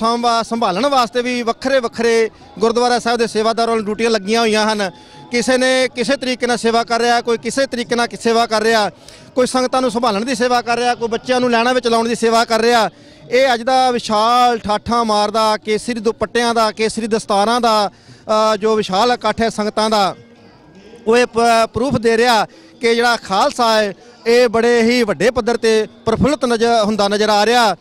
ਸੰਭਾਲਣ ਵਾਸਤੇ ਵੀ ਵੱਖਰੇ ਵੱਖਰੇ ਗੁਰਦੁਆਰਾ ਸਾਹਿਬ ਦੇ ਸੇਵਾਦਾਰਾਂ ਨੂੰ ਡਿਊਟੀਆਂ ਲੱਗੀਆਂ ਹੋਈਆਂ ਹਨ। ਕਿਸੇ ਨੇ ਕਿਸੇ ਤਰੀਕੇ ਨਾਲ ਸੇਵਾ ਕਰ ਰਿਹਾ, ਕੋਈ ਕਿਸੇ ਤਰੀਕੇ ਨਾਲ ਸੇਵਾ ਕਰ ਰਿਹਾ, ਕੋਈ ਸੰਗਤਾਂ ਨੂੰ ਸੰਭਾਲਣ ਦੀ ਸੇਵਾ ਕਰ ਰਿਹਾ, ਕੋਈ ਬੱਚਿਆਂ ਨੂੰ ਲੈਣਾ ਵਿੱਚ ਲਾਉਣ ਦੀ ਸੇਵਾ ਕਰ ਰਿਹਾ। ਇਹ ਅੱਜ ਦਾ ਵਿਸ਼ਾਲ ਠਾਠਾਂ ਮਾਰਦਾ ਕੇਸਰੀ ਦੁਪੱਟਿਆਂ ਦਾ, ਕੇਸਰੀ ਦਸਤਾਰਾਂ ਦਾ ਜੋ ਵਿਸ਼ਾਲ ਇਕੱਠ ਹੈ ਸੰਗਤਾਂ ਦਾ, ਉਹ ਇਹ ਪ੍ਰੂਫ ਦੇ ਰਿਹਾ ਕਿ ਜਿਹੜਾ ਖਾਲਸਾ ਹੈ ਇਹ ਬੜੇ ਹੀ ਵੱਡੇ ਪੱਧਰ ਤੇ ਪ੍ਰਫੁੱਲਤ ਹੁੰਦਾ ਨਜ਼ਰ ਆ ਰਿਹਾ।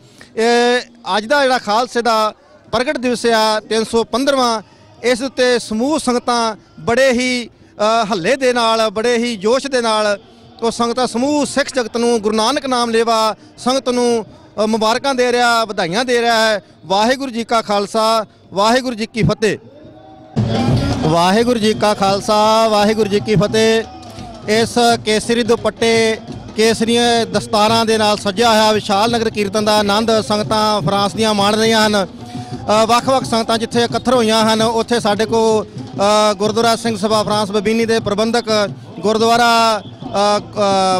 ਅੱਜ ਦਾ ਜਿਹੜਾ ਖਾਲਸੇ ਦਾ ਪ੍ਰਗਟ ਦਿਵਸ ਆ 315ਵਾਂ, ਇਸ ਉੱਤੇ ਸਮੂਹ ਸੰਗਤਾਂ ਬੜੇ ਹੀ ਹੱਲੇ ਦੇ ਨਾਲ, ਬੜੇ ਹੀ ਜੋਸ਼ ਦੇ ਨਾਲ ਉਹ ਸੰਗਤਾਂ ਸਮੂਹ ਸਿੱਖ ਜਗਤ ਨੂੰ ਗੁਰੂ ਨਾਨਕ ਨਾਮ ਲੇਵਾ ਸੰਗਤ ਨੂੰ ਮੁਬਾਰਕਾਂ ਦੇ ਰਿਹਾ, ਵਧਾਈਆਂ ਦੇ ਰਿਹਾ ਹੈ। ਵਾਹਿਗੁਰੂ ਜੀ ਕਾ ਖਾਲਸਾ, ਵਾਹਿਗੁਰੂ ਜੀ ਕੀ ਫਤਿਹ। ਵਾਹਿਗੁਰੂ ਜੀ ਕਾ ਖਾਲਸਾ, ਵਾਹਿਗੁਰੂ ਜੀ ਕੀ ਫਤਿਹ। ਇਸ ਕੇਸਰੀ ਦੁਪੱਟੇ ਕੇਸਰੀਆਂ ਦਸਤਾਰਾਂ ਦੇ ਨਾਲ ਸਜਿਆ ਹੋਇਆ ਵਿਸ਼ਾਲ ਨਗਰ ਕੀਰਤਨ ਦਾ ਆਨੰਦ ਸੰਗਤਾਂ ਫਰਾਂਸ ਦੀਆਂ ਮਾਣ ਰਹੀਆਂ ਹਨ। ਵੱਖ-ਵੱਖ ਸੰਗਤਾਂ ਜਿੱਥੇ ਇਕੱਤਰ ਹੋਈਆਂ ਹਨ, ਉੱਥੇ ਸਾਡੇ ਕੋਲ ਗੁਰਦੁਆਰਾ ਸਿੰਘ ਸਭਾ ਫਰਾਂਸ ਬਬੀਨੀ ਦੇ ਪ੍ਰਬੰਧਕ, ਗੁਰਦੁਆਰਾ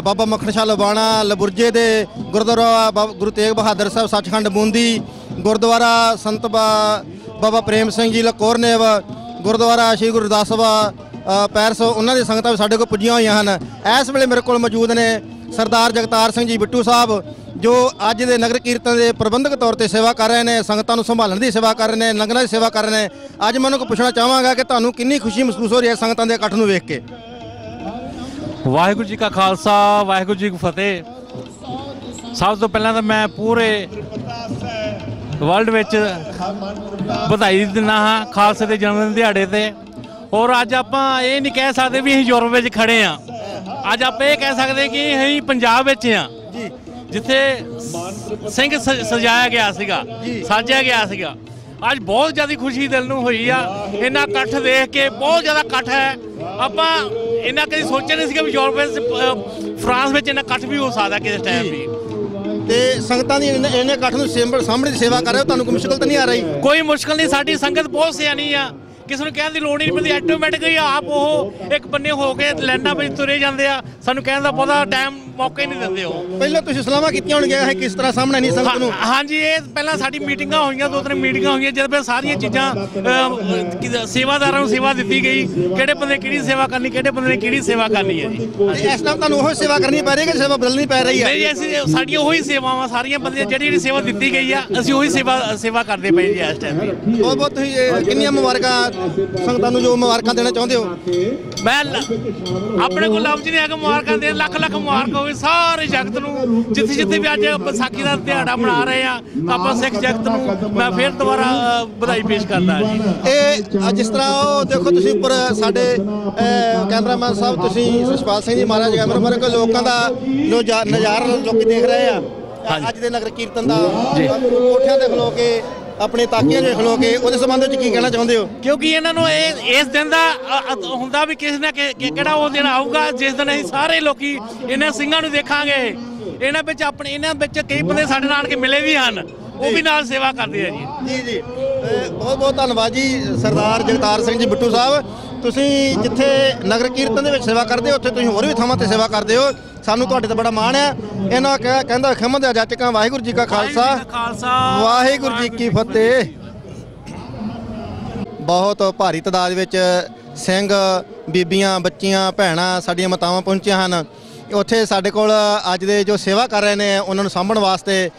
ਬਾਬਾ ਮੱਖਣ ਸ਼ਾਹ ਲੁਬਾਣਾ ਲਬੁਰਜੇ ਦੇ, ਗੁਰਦੁਆਰਾ ਗੁਰੂ ਤੇਗ ਬਹਾਦਰ ਸਾਹਿਬ ਸੱਚਖੰਡ ਬੂੰਦੀ, ਗੁਰਦੁਆਰਾ ਸੰਤ ਬਾਬਾ ਪ੍ਰੇਮ ਸਿੰਘ ਜੀ ਲਕੋਰਨੇਵ, ਗੁਰਦੁਆਰਾ ਸ਼੍ਰੀ ਗੁਰਦਾਸ ਸਭਾ ਪੈਰਸ, ਉਹਨਾਂ ਦੀ ਸੰਗਤਾਂ ਵੀ ਸਾਡੇ ਕੋਲ ਪੁੱਜੀਆਂ ਹੋਈਆਂ ਹਨ। ਇਸ ਵੇਲੇ ਮੇਰੇ ਕੋਲ ਮੌਜੂਦ ਨੇ ਸਰਦਾਰ ਜਗਤਾਰ ਸਿੰਘ ਜੀ ਬਿੱਟੂ ਸਾਹਿਬ ਜੋ ਅੱਜ ਦੇ ਨਗਰ ਕੀਰਤਨ ਦੇ ਪ੍ਰਬੰਧਕ ਤੌਰ ਤੇ ਸੇਵਾ ਕਰ ਰਹੇ ਨੇ, ਸੰਗਤਾਂ ਨੂੰ ਸੰਭਾਲਣ ਦੀ ਸੇਵਾ ਕਰ ਰਹੇ ਨੇ, ਲੰਗਰਾਂ ਦੀ ਸੇਵਾ ਕਰ ਰਹੇ ਨੇ। ਅੱਜ ਮੈਂ ਉਹਨਾਂ ਕੋਲ ਪੁੱਛਣਾ ਚਾਹਾਂਗਾ ਕਿ ਤੁਹਾਨੂੰ ਕਿੰਨੀ ਖੁਸ਼ੀ ਮਹਿਸੂਸ ਹੋ ਰਹੀ ਹੈ ਸੰਗਤਾਂ ਦੇ ਇਕੱਠ ਨੂੰ ਵੇਖ ਕੇ। ਵਾਹਿਗੁਰੂ ਜੀ ਕਾ ਖਾਲਸਾ, ਵਾਹਿਗੁਰੂ ਜੀ ਕੀ ਫਤਿਹ। ਸਭ ਤੋਂ ਪਹਿਲਾਂ ਤਾਂ ਮੈਂ ਪੂਰੇ ਵਰਲਡ ਵਿੱਚ ਵਧਾਈ ਦਿੰਦਾ ਹਾਂ ਖਾਲਸੇ ਦੇ ਜਨਮ ਦਿਨ ਦਿਹਾੜੇ ਤੇ। ਔਰ ਅੱਜ ਆਪਾਂ ਇਹ ਨਹੀਂ ਕਹਿ ਸਕਦੇ ਵੀ ਅਸੀਂ ਯੂਰਪ ਵਿੱਚ ਖੜੇ ਹਾਂ। ਅੱਜ ਆਪਾਂ ਇਹ ਕਹਿ ਸਕਦੇ ਕਿ ਅਸੀਂ ਪੰਜਾਬ ਵਿੱਚ ਹਾਂ, ਜਿੱਥੇ ਸਿੰਘ ਸਜਾਇਆ ਗਿਆ ਸੀਗਾ, ਸਾਜਿਆ ਗਿਆ ਸੀਗਾ। ਅੱਜ ਬਹੁਤ ਜ਼ਿਆਦਾ ਖੁਸ਼ੀ ਦਿਲ ਨੂੰ ਹੋਈ ਆ। ਇਹਨਾਂ ਇਕੱਠ ਦੇਖ ਕੇ ਬਹੁਤ ਜ਼ਿਆਦਾ ਇਕੱਠ ਹੈ। ਆਪਾਂ ਇਹਨਾਂ ਕਦੀ ਸੋਚਿਆ ਨਹੀਂ ਸੀਗਾ ਵੀ ਯੂਰਪ ਵਿੱਚ, ਫਰਾਂਸ ਵਿੱਚ ਇਹਨਾਂ ਇਕੱਠ ਵੀ ਹੋ ਸਕਦਾ ਕਿਸੇ ਟਾਈਮ ਵੀ। ਤੇ ਸੰਗਤਾਂ ਦੀ ਇਹਨੇ ਇਕੱਠ ਨੂੰ ਸਾਹਮਣੇ ਦੀ ਸੇਵਾ ਕਰ ਰਹੇ ਹੋ, ਤੁਹਾਨੂੰ ਕੋਈ ਮੁਸ਼ਕਲ ਤਾਂ ਨਹੀਂ ਆ ਰਹੀ? ਕੋਈ ਮੁਸ਼ਕਲ ਨਹੀਂ, ਸਾਡੀ ਸੰਗਤ ਬਹੁਤ ਸਿਆਣੀ ਆ, ਕਿਸੇ ਨੂੰ ਕਹਿਣ ਦੀ ਲੋੜ ਨਹੀਂ ਪੈਂਦੀ। ਆਟੋਮੈਟਿਕਲੀ ਆਪ ਉਹ ਇੱਕ ਬੰਨੇ ਹੋ ਕੇ ਲਾਈਨਾਂ ਵਿੱਚ ਤੁਰੇ ਜਾਂਦੇ ਆ, ਸਾਨੂੰ ਕਹਿਣ ਦਾ ਬਹੁਤਾ ਟਾਈਮ ਮੌਕਾ ਹੀ ਨਹੀਂ ਦਿੰਦੇ ਉਹ। ਪਹਿਲਾਂ ਤੁਸੀਂ ਸਲਾਹਾਂ ਕੀਤੀਆਂ ਹੋਣਗੀਆਂ ਇਹ ਕਿਸ ਤਰ੍ਹਾਂ ਸਾਹਮਣੇ ਨਹੀਂ ਸੰਗਤ ਨੂੰ? ਹਾਂਜੀ, ਇਹ ਪਹਿਲਾਂ ਸਾਡੀ ਮੀਟਿੰਗਾਂ ਹੋਈਆਂ, 2-3 ਮੀਟਿੰਗਾਂ ਹੋਈਆਂ, ਜਦ ਫਿਰ ਸਾਰੀਆਂ ਚੀਜ਼ਾਂ ਸੇਵਾਦਾਰਾਂ ਨੂੰ ਸੇਵਾ ਦਿੱਤੀ ਗਈ, ਕਿਹੜੇ ਬੰਦੇ ਕਿਹੜੀ ਸੇਵਾ ਕਰਨੀ, ਕਿਹੜੇ ਬੰਦੇ ਨੇ ਕਿਹੜੀ ਸੇਵਾ ਕਰਨੀ ਹੈ ਜੀ। ਇਸ ਟਾਈਮ ਤੁਹਾਨੂੰ ਉਹ ਸੇਵਾ ਕਰਨੀ ਪੈ ਰਹੀ ਹੈ ਕਿ ਸੇਵਾ ਬਦਲਣੀ ਪੈ ਰਹੀ ਹੈ? ਨਹੀਂ ਜੀ, ਅਸੀਂ ਸਾਡੀਆਂ ਉਹੀ ਸੇਵਾਵਾਂ, ਸਾਰੀਆਂ ਬੰਦੇ ਜਿਹੜੀ ਸੇਵਾ ਦਿੱਤੀ ਗਈ ਆ ਅਸੀਂ ਉਹੀ ਸੇਵਾ ਕਰਦੇ ਪਏ ਜੀ ਇਸ ਟਾਈਮ। ਬਹੁਤ ਬਹੁਤ ਤੁਸੀਂ ਕਿੰਨੀਆਂ ਮੁਬਾਰਕਾਂ ਸੰਗਤਾਂ ਨੂੰ, ਜੋ ਮੁਬਾਰਕਾਂ ਦੇਣਾ ਚਾਹੁੰਦੇ ਹੋ? ਮੈਂ ਆਪਣੇ ਕੋਲ ਲਫ਼ਜ਼ ਨਹੀਂ ਹੈਗਾ ਮੁਬਾਰਕਾਂ ਦੇਣ। ਲੱਖ ਲੱਖ ਮੁਬਾਰਕ ਹੋਵੇ ਸਾਰੇ ਜਗਤ ਨੂੰ, ਜਿੱਥੇ ਜਿੱਥੇ ਵੀ ਅੱਜ ਵਿਸਾਖੀ ਦਾ ਦਿਹਾੜਾ ਮਨਾ ਰਹੇ ਆ। ਆਪਾਂ ਸਿੱਖ ਜਗਤ ਨੂੰ ਮੈਂ ਫਿਰ ਦੁਬਾਰਾ ਵਧਾਈ ਪੇਸ਼ ਕਰਦਾ ਜੀ। ਇਹ ਜਿਸ ਤਰ੍ਹਾਂ ਉਹ ਦੇਖੋ ਤੁਸੀਂ ਉੱਪਰ ਸਾਡੇ ਕੈਮਰਾਮੈਨ ਸਾਹਿਬ, ਤੁਸੀਂ ਸਤਪਾਲ ਸਿੰਘ ਜੀ ਮਹਾਰਾਜ ਕੈਮਰਾਮੈਨ ਕੋਲ ਲੋਕਾਂ ਦਾ ਨਜ਼ਾਰਾ ਲੋਕੀ ਦੇਖ ਰਹੇ ਆ ਅੱਜ ਦੇ ਨਗਰ ਕੀਰਤਨ ਦਾ। ਕੋਠਿਆਂ ਤੇ ਖਲੋ ਕੇ, ਆਪਣੇ ਤਾਕੀਆਂ 'ਚ ਖਲੋ ਕੇ, ਉਹਦੇ ਸੰਬੰਧ ਵਿੱਚ ਕੀ ਕਹਿਣਾ ਚਾਹੁੰਦੇ ਹੋ? ਕਿਉਂਕਿ ਇਹਨਾਂ ਨੂੰ ਇਸ ਦਿਨ ਦਾ ਹੁੰਦਾ ਵੀ ਕਿਸੇ ਨਾ ਕਿਹੜਾ ਉਹ ਦਿਨ ਆਊਗਾ ਜਿਸ ਦਿਨ ਅਸੀਂ ਸਾਰੇ ਲੋਕੀ ਇਹਨਾਂ ਸਿੰਘਾਂ ਨੂੰ ਦੇਖਾਂਗੇ। ਇਹਨਾਂ ਵਿੱਚ ਕਈ ਬੰਦੇ ਸਾਡੇ ਨਾਲ ਕੇ ਮਿਲੇ ਵੀ ਹਨ, ਉਹ ਵੀ ਨਾਲ ਸੇਵਾ ਕਰਦੇ ਆ ਜੀ। ਜੀ ਬਹੁਤ ਬਹੁਤ ਧੰਨਵਾਦ ਜੀ ਸਰਦਾਰ ਜਗਤਾਰ ਸਿੰਘ ਜੀ ਬਿੱਟੂ ਸਾਹਿਬ। ਤੁਸੀਂ ਜਿੱਥੇ ਨਗਰ ਕੀਰਤਨ ਦੇ ਵਿੱਚ ਸੇਵਾ ਕਰਦੇ ਹੋ, ਉੱਥੇ ਤੁਸੀਂ ਹੋਰ ਵੀ ਥਾਵਾਂ ਤੇ ਸੇਵਾ ਕਰਦੇ ਹੋ। ਸਾਨੂੰ ਤੁਹਾਡੇ ਤੇ ਬੜਾ ਮਾਣ ਹੈ। ਇਹਨਾਂ ਕਹਿੰਦਾ ਖਿਮਦ ਜੱਟਕਾਂ, ਵਾਹਿਗੁਰੂ ਜੀ ਕਾ ਖਾਲਸਾ, ਵਾਹਿਗੁਰੂ ਜੀ ਕੀ ਫਤਿਹ। ਬਹੁਤ ਭਾਰੀ ਤਾਦਾਦ ਵਿੱਚ ਸਿੰਘ, ਬੀਬੀਆਂ, ਬੱਚੀਆਂ, ਭੈਣਾਂ, ਸਾਡੀਆਂ ਮਾਤਾਵਾਂ ਪਹੁੰਚੀਆਂ ਹਨ। ਉੱਥੇ ਸਾਡੇ ਕੋਲ ਅੱਜ ਦੇ ਜੋ ਸੇਵਾ ਕਰ ਰਹੇ ਨੇ ਉਹਨਾਂ ਨੂੰ ਸਾਂਭਣ ਵਾਸਤੇ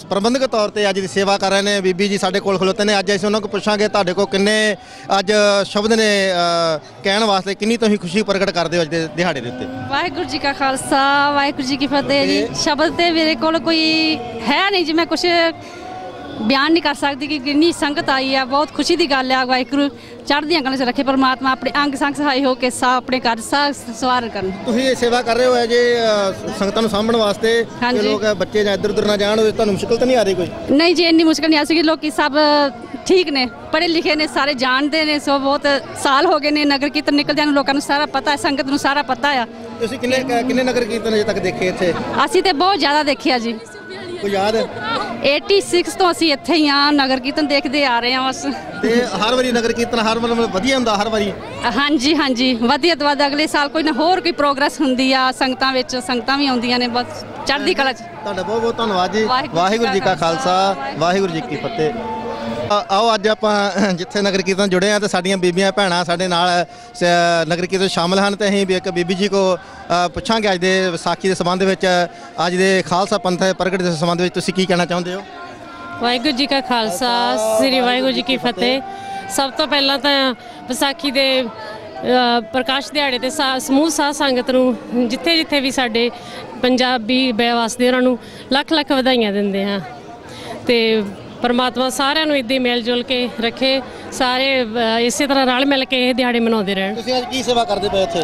ਪ੍ਰਬੰਧਕ ਤੌਰ ਤੇ ਅੱਜ ਦੀ ਸੇਵਾ ਕਰ ਰਹੇ ਨੇ ਬੀਬੀ ਜੀ ਸਾਡੇ ਕੋਲ ਖਲੋਤੇ ਨੇ। ਅੱਜ ਅਸੀਂ ਉਹਨਾਂ ਕੋਲ ਪੁੱਛਾਂਗੇ ਤੁਹਾਡੇ ਕੋਲ ਕਿੰਨੇ ਅੱਜ ਸ਼ਬਦ ਨੇ ਕਹਿਣ ਵਾਸਤੇ, ਕਿੰਨੀ ਤੁਸੀਂ ਖੁਸ਼ੀ ਪ੍ਰਗਟ ਕਰਦੇ ਹੋ ਅੱਜ ਦੇ ਦਿਹਾੜੇ ਦੇ ਉੱਤੇ? ਵਾਹਿਗੁਰੂ ਜੀ ਕਾ ਖਾਲਸਾ, ਵਾਹਿਗੁਰੂ ਜੀ ਕੀ ਫਤਿਹ ਜੀ। ਸ਼ਬਦ ਤੇ ਮੇਰੇ ਕੋਲ ਕੋਈ ਹੈ ਨਹੀਂ ਜੀ, ਮੈਂ ਕੁਛ ਬਿਆਨ ਨਹੀਂ ਕਰ ਸਕਦੀ ਕਿ ਕਿੰਨੀ ਸੰਗਤ ਆਈ ਆ। ਬਹੁਤ ਖੁਸ਼ੀ ਦੀ ਗੱਲ ਆ। ਵਾਹਿਗੁਰੂ ਚੜ੍ਹਦੀਆਂ ਕਲਾਂ 'ਚ ਰੱਖੇ ਪਰਮਾਤਮਾ, ਆਪਣੇ ਅੰਗ ਸੰਗ ਸਹਾਈ ਹੋ ਕੇ ਆਪਣੇ ਘਰ ਸਵਾਰ ਕਰਨ। ਤੁਸੀਂ ਇਹ ਸੇਵਾ ਕਰ ਰਹੇ ਹੋ ਜੇ ਸੰਗਤਾਂ ਨੂੰ ਸਾਂਭਣ ਵਾਸਤੇ, ਲੋਕ ਬੱਚੇ ਜਾਂ ਇੱਧਰ ਉੱਧਰ ਨਾ ਜਾਣ, ਤੁਹਾਨੂੰ ਮੁਸ਼ਕਲ ਤਾਂ ਨਹੀਂ ਆ ਰਹੀ ਕੋਈ? ਨਹੀਂ ਜੀ, ਇੰਨੀ ਮੁਸ਼ਕਲ ਨਹੀਂ ਆ ਸਕੀ। ਲੋਕੀ ਸਭ ਠੀਕ ਨੇ, ਪੜ੍ਹੇ ਲਿਖੇ ਨੇ, ਸਾਰੇ ਜਾਣਦੇ ਨੇ। ਸੋ ਬਹੁਤ ਸਾਲ ਹੋ ਗਏ ਨੇ ਨਗਰ ਕੀਰਤਨ ਨਿਕਲਦਿਆਂ ਨੂੰ, ਲੋਕਾਂ ਨੂੰ ਸਾਰਾ ਪਤਾ, ਸੰਗਤ ਨੂੰ ਸਾਰਾ ਪਤਾ ਆ। ਤੁਸੀਂ ਕਿੰਨੇ ਨਗਰ ਕੀਰਤਨ ਅਜੇ ਤੱਕ ਦੇਖੇ ਇੱਥੇ? ਅਸੀਂ ਤੇ ਬਹੁਤ ਜ਼ਿਆਦਾ ਦੇਖਿਆ ਜੀ। ਕੋਈ ਯਾਦ? 86 ਤੋਂ ਅਸੀਂ ਇੱਥੇ ਹੀ ਆ, ਨਗਰ ਕੀਰਤਨ ਦੇਖਦੇ ਆ ਰਹੇ ਹਾਂ ਬਸ। ਤੇ ਹਰ ਵਾਰੀ ਨਗਰ ਕੀਰਤਨ ਹਰ ਵਧੀਆ ਹੁੰਦਾ ਹਰ ਵਾਰੀ? ਹਾਂਜੀ ਹਾਂਜੀ, ਵਧੀਆ ਤੋਂ ਵੱਧ ਅਗਲੇ ਸਾਲ ਕੋਈ ਨਾ ਹੋਰ ਕੋਈ ਪ੍ਰੋਗਰੈਸ ਹੁੰਦੀ ਆ ਸੰਗਤਾਂ ਵਿੱਚ, ਸੰਗਤਾਂ ਵੀ ਆਉਂਦੀਆਂ ਨੇ, ਬਸ ਚੜ੍ਹਦੀ ਕਲਾ 'ਚ। ਤੁਹਾਡਾ ਬਹੁਤ ਬਹੁਤ ਧੰਨਵਾਦ ਜੀ। ਵਾਹਿਗੁਰੂ ਜੀ ਕਾ ਖਾਲਸਾ, ਵਾਹਿਗੁਰੂ ਜੀ ਕੀ ਫਤਿਹ। ਆਓ ਅੱਜ ਆਪਾਂ ਜਿੱਥੇ ਨਗਰ ਕੀਰਤਨ ਜੁੜੇ ਆ ਤੇ ਸਾਡੀਆਂ ਬੀਬੀਆਂ ਭੈਣਾਂ ਸਾਡੇ ਨਾਲ ਨਗਰ ਕੀਰਤਨ ਸ਼ਾਮਲ ਹਨ ਤੇ ਅਸੀਂ ਵੀ ਇੱਕ ਬੀਬੀ ਜੀ ਕੋ ਪੁੱਛਾਂਗੇ ਅੱਜ ਦੇ ਵਿਸਾਖੀ ਦੇ ਸੰਬੰਧ ਵਿੱਚ, ਅੱਜ ਦੇ ਖਾਲਸਾ ਪੰਥ ਪ੍ਰਗਟ ਦੇ ਸੰਬੰਧ ਵਿੱਚ ਤੁਸੀਂ ਕੀ ਕਹਿਣਾ ਚਾਹੁੰਦੇ ਹੋ? ਵਾਹਿਗੁਰੂ ਜੀ ਕਾ ਖਾਲਸਾ, ਸ੍ਰੀ ਵਾਹਿਗੁਰੂ ਜੀ ਕੀ ਫਤਿਹ। ਸਭ ਤੋਂ ਪਹਿਲਾਂ ਤਾਂ ਵਿਸਾਖੀ ਦੇ ਪ੍ਰਕਾਸ਼ ਦਿਹਾੜੇ ਤੇ ਸਮੂਹ ਸਾਧ ਸੰਗਤ ਨੂੰ ਜਿੱਥੇ ਜਿੱਥੇ ਵੀ ਸਾਡੇ ਪੰਜਾਬੀ ਵਸਦੇ ਉਹਨਾਂ ਨੂੰ ਲੱਖ ਲੱਖ ਵਧਾਈਆਂ ਦਿੰਦੇ ਹਾਂ ਤੇ ਪਰਮਾਤਮਾ ਸਾਰਿਆਂ ਨੂੰ ਇੱਦਾਂ ਮਿਲ ਜੁਲ ਕੇ ਰੱਖੇ, ਸਾਰੇ ਇਸੇ ਤਰ੍ਹਾਂ ਰਲ ਮਿਲ ਕੇ ਇਹ ਦਿਹਾੜੇ ਮਨਾਉਂਦੇ ਰਹਿਣ। ਤੁਸੀਂ ਅੱਜ ਕੀ ਸੇਵਾ ਕਰਦੇ ਪਏ ਇੱਥੇ?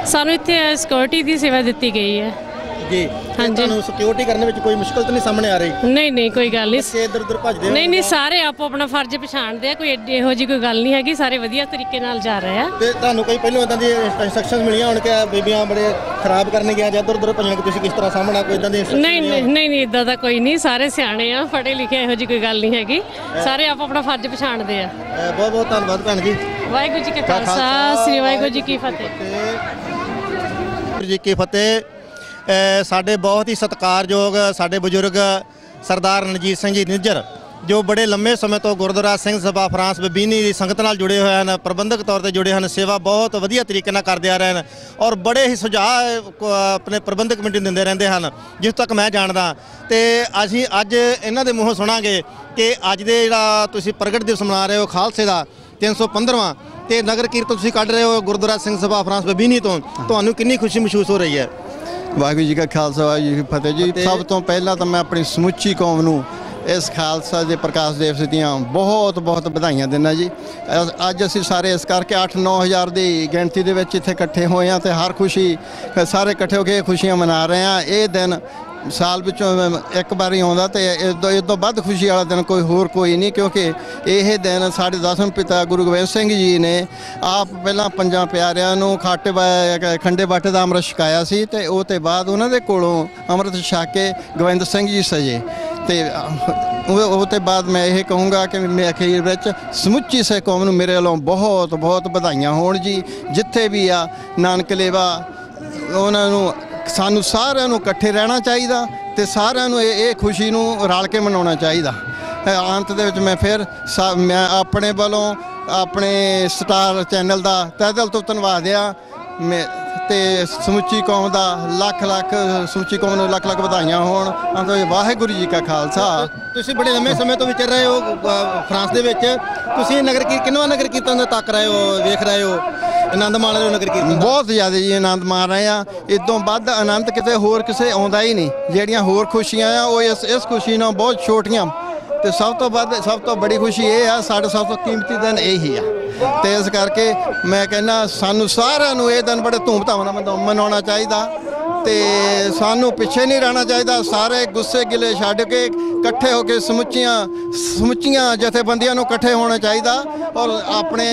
ਸਾਨੂੰ ਇੱਥੇ ਸਿਕਿਉਰਿਟੀ ਦੀ ਸੇਵਾ ਦਿੱਤੀ ਗਈ ਹੈ ਜੀ। ਹਾਂਜੀ, ਤੁਹਾਨੂੰ ਸਿਕਿਉਰਿਟੀ ਕਰਨ ਵਿੱਚ ਕੋਈ ਮੁਸ਼ਕਲ ਤਾਂ ਨਹੀਂ ਸਾਹਮਣੇ ਆ ਰਹੀ? ਨਹੀਂ ਨਹੀਂ, ਕੋਈ ਗੱਲ ਨਹੀਂ। ਬੱਚੇ ਇੱਧਰ ਉੱਧਰ ਭੱਜਦੇ? ਨਹੀਂ ਨਹੀਂ, ਸਾਰੇ ਆਪੋ ਆਪਣਾ ਫਰਜ਼ ਪਛਾਣਦੇ ਆ, ਕੋਈ ਇਹੋ ਜਿਹੀ ਕੋਈ ਗੱਲ ਨਹੀਂ ਹੈਗੀ, ਸਾਰੇ ਵਧੀਆ ਤਰੀਕੇ ਨਾਲ ਜਾ ਰਹੇ ਆ। ਤੇ ਤੁਹਾਨੂੰ ਕੋਈ ਪਹਿਲਾਂ ਇਦਾਂ ਦੀ ਇੰਸਟਰਕਸ਼ਨਸ ਮਿਲੀਆਂ ਹੋਣ ਕਿ ਬੀਬੀਆਂ ਬੜੇ ਖਰਾਬ ਕਰਨ ਗਿਆ ਜਾਂ ਇੱਧਰ ਉੱਧਰ ਭੱਜਣ ਕਿ ਤੁਸੀਂ ਕਿਸ ਤਰ੍ਹਾਂ ਸਾਹਮਣਾ, ਕੋਈ ਇਦਾਂ ਦੀ ਨਹੀਂ ਨਹੀਂ, ਇਦਾਂ ਦਾ ਕੋਈ ਨਹੀਂ, ਸਾਰੇ ਸਿਆਣੇ ਆ, ਪੜ੍ਹੇ ਲਿਖੇ, ਇਹੋ ਜਿਹੀ ਕੋਈ ਗੱਲ ਨਹੀਂ ਹੈਗੀ, ਸਾਰੇ ਆਪੋ ਆਪਣਾ ਫਰਜ਼ ਪਛਾਣਦੇ ਆ। ਬਹੁਤ ਬਹੁਤ ਧੰਨਵਾਦ ਭੈਣ ਜੀ। ਵਾਹਿਗੁਰੂ ਜੀ ਕਾ ਖਾਲਸਾ, ਸ੍ਰੀ ਵਾਹਿਗੁਰੂ ਜੀ ਕੀ ਫਤਿਹ। ਵਾਹਿਗੁਰੂ ਜੀ ਕੀ ਫਤਿਹ। ਸਾਡੇ ਬਹੁਤ ਹੀ ਸਤਿਕਾਰਯੋਗ ਸਾਡੇ ਬਜ਼ੁਰਗ ਸਰਦਾਰ ਰਣਜੀਤ ਸਿੰਘ ਜੀ ਨਿੱਜਰ ਜੋ ਬੜੇ ਲੰਮੇ ਸਮੇਂ ਤੋਂ ਗੁਰਦੁਆਰਾ ਸਿੰਘ ਸਭਾ ਫਰਾਂਸ ਬਬੀਨੀ ਦੀ ਸੰਗਤ ਨਾਲ ਜੁੜੇ ਹੋਏ ਹਨ, ਪ੍ਰਬੰਧਕ ਤੌਰ ਤੇ ਜੁੜੇ ਹਨ, ਸੇਵਾ ਬਹੁਤ ਵਧੀਆ ਤਰੀਕੇ ਨਾਲ ਕਰਦੇ ਆ ਰਹੇ ਹਨ ਔਰ ਬੜੇ ਹੀ ਸੁਝਾਅ ਆਪਣੇ ਪ੍ਰਬੰਧਕ ਕਮੇਟੀ ਨੂੰ ਦਿੰਦੇ ਰਹਿੰਦੇ ਹਨ ਜਿਸ ਤੱਕ ਮੈਂ ਜਾਣਦਾ। ਤੇ ਅਸੀਂ ਅੱਜ ਇਹਨਾਂ ਦੇ ਮੂੰਹੋਂ ਸੁਣਾਂਗੇ ਕਿ ਅੱਜ ਦੇ ਜਿਹੜਾ ਤੁਸੀਂ ਪ੍ਰਗਟ ਦਿਵਸ ਮਨਾ ਰਹੇ ਹੋ ਖਾਲਸੇ ਦਾ 315ਵਾਂ ਤੇ ਨਗਰ ਕੀਰਤਨ ਤੁਸੀਂ ਕੱਢ ਰਹੇ ਹੋ ਗੁਰਦੁਆਰਾ ਸਿੰਘ ਸਭਾ ਫਰਾਂਸ ਬਬੀਨੀ ਤੋਂ, ਤੁਹਾਨੂੰ ਕਿੰਨੀ ਖੁਸ਼ੀ ਮਹਿਸੂਸ ਹੋ ਰਹੀ ਹੈ? ਵਾਹਿਗੁਰੂ ਜੀ ਕਾ ਖਾਲਸਾ ਵਾਹਿਗੁਰੂ ਜੀ ਕੀ ਫਤਿਹ ਜੀ। ਸਭ ਤੋਂ ਪਹਿਲਾਂ ਤਾਂ ਮੈਂ ਆਪਣੀ ਸਮੁੱਚੀ ਕੌਮ ਨੂੰ ਇਸ ਖਾਲਸਾ ਦੇ ਪ੍ਰਕਾਸ਼ ਦਿਵਸ ਦੀਆਂ ਬਹੁਤ ਬਹੁਤ ਵਧਾਈਆਂ ਦਿੰਦਾ ਜੀ। ਅੱਜ ਅਸੀਂ ਸਾਰੇ ਇਸ ਕਰਕੇ 8-9 ਹਜ਼ਾਰ ਦੀ ਗਿਣਤੀ ਦੇ ਵਿੱਚ ਇੱਥੇ ਇਕੱਠੇ ਹੋਏ ਹਾਂ ਤੇ ਹਰ ਖੁਸ਼ੀ ਸਾਰੇ ਇਕੱਠੇ ਹੋ ਕੇ ਖੁਸ਼ੀਆਂ ਮਨਾ ਰਹੇ ਹਾਂ। ਇਹ ਦਿਨ ਸਾਲ ਵਿੱਚੋਂ ਇੱਕ ਵਾਰੀ ਆਉਂਦਾ ਤੇ ਇਸ ਤੋਂ ਵੱਧ ਖੁਸ਼ੀ ਵਾਲਾ ਦਿਨ ਕੋਈ ਨਹੀਂ, ਕਿਉਂਕਿ ਇਹ ਦਿਨ ਸਾਡੇ ਦਸਮ ਪਿਤਾ ਗੁਰੂ ਗੋਬਿੰਦ ਸਿੰਘ ਜੀ ਨੇ ਆਪ ਪਹਿਲਾਂ ਪੰਜਾਂ ਪਿਆਰਿਆਂ ਨੂੰ ਖੰਡੇ ਬਾਟੇ ਦਾ ਅੰਮ੍ਰਿਤ ਛਕਾਇਆ ਸੀ ਤੇ ਉਹ ਤੋਂ ਬਾਅਦ ਉਹਨਾਂ ਦੇ ਕੋਲੋਂ ਅੰਮ੍ਰਿਤ ਛਕ ਕੇ ਗੋਬਿੰਦ ਸਿੰਘ ਜੀ ਸਜੇ। ਤੇ ਉਹ ਤੋਂ ਬਾਅਦ ਮੈਂ ਇਹ ਕਹੂੰਗਾ ਕਿ ਮੈਂ ਅਖੀਰ ਵਿੱਚ ਸਮੁੱਚੀ ਸਿੱਖ ਕੌਮ ਨੂੰ ਮੇਰੇ ਵੱਲੋਂ ਬਹੁਤ ਬਹੁਤ ਵਧਾਈਆਂ ਹੋਣ ਜੀ। ਜਿੱਥੇ ਵੀ ਆ ਨਾਨਕ ਲੇਵਾ ਉਹਨਾਂ ਨੂੰ ਸਾਨੂੰ ਸਾਰਿਆਂ ਨੂੰ ਇਕੱਠੇ ਰਹਿਣਾ ਚਾਹੀਦਾ ਤੇ ਸਾਰਿਆਂ ਨੂੰ ਇਹ ਖੁਸ਼ੀ ਨੂੰ ਰਲ ਕੇ ਮਨਾਉਣਾ ਚਾਹੀਦਾ। ਅੰਤ ਦੇ ਵਿੱਚ ਮੈਂ ਆਪਣੇ ਵੱਲੋਂ ਆਪਣੇ ਸਟਾਰ ਚੈਨਲ ਦਾ ਤਹਿ ਦਿਲ ਤੋਂ ਧੰਨਵਾਦ ਆ ਤੇ ਸਮੁੱਚੀ ਕੌਮ ਦਾ ਲੱਖ ਸਮੁੱਚੀ ਕੌਮ ਨੂੰ ਲੱਖ ਵਧਾਈਆਂ ਹੋਣ। ਵਾਹਿਗੁਰੂ ਜੀ ਕਾ ਖਾਲਸਾ। ਤੁਸੀਂ ਬੜੇ ਲੰਮੇ ਸਮੇਂ ਤੋਂ ਵਿਚਰ ਰਹੇ ਹੋ ਫਰਾਂਸ ਦੇ ਵਿੱਚ, ਤੁਸੀਂ ਕਿੰਨਵਾਂ ਨਗਰ ਕੀਰਤਨ ਤੱਕ ਰਹੇ ਹੋ, ਵੇਖ ਰਹੇ ਹੋ, ਆਨੰਦ ਮਾਣ ਰਹੇ ਹੋ ਨਗਰ ਕੀਰਤਨ? ਬਹੁਤ ਜ਼ਿਆਦਾ ਜੀ ਆਨੰਦ ਮਾਣ ਰਹੇ ਆ। ਇਦੋਂ ਵੱਧ ਆਨੰਦ ਕਿਤੇ ਹੋਰ ਕਿਸੇ ਆਉਂਦਾ ਹੀ ਨਹੀਂ। ਜਿਹੜੀਆਂ ਹੋਰ ਖੁਸ਼ੀਆਂ ਆ ਉਹ ਇਸ ਖੁਸ਼ੀ ਨਾਲ ਬਹੁਤ ਛੋਟੀਆਂ ਤੇ ਸਭ ਤੋਂ ਬੜੀ ਖੁਸ਼ੀ ਇਹ ਆ, ਸਾਡੇ ਸਭ ਤੋਂ ਕੀਮਤੀ ਦਿਨ ਇਹੀ ਆ ਤੇ ਇਸ ਕਰਕੇ ਮੈਂ ਕਹਿੰਦਾ ਸਾਨੂੰ ਸਾਰਿਆਂ ਨੂੰ ਇਹ ਦਿਨ ਬੜੇ ਧੂਮ-ਧਾਮ ਨਾਲ ਮਨਾਉਣਾ ਚਾਹੀਦਾ ਤੇ ਸਾਨੂੰ ਪਿੱਛੇ ਨਹੀਂ ਰਹਿਣਾ ਚਾਹੀਦਾ। ਸਾਰੇ ਗੁੱਸੇ ਗਿਲੇ ਛੱਡ ਕੇ ਇਕੱਠੇ ਹੋ ਕੇ ਸਮੁੱਚੀਆਂ ਜਥੇਬੰਦੀਆਂ ਨੂੰ ਇਕੱਠੇ ਹੋਣਾ ਚਾਹੀਦਾ ਔਰ ਆਪਣੇ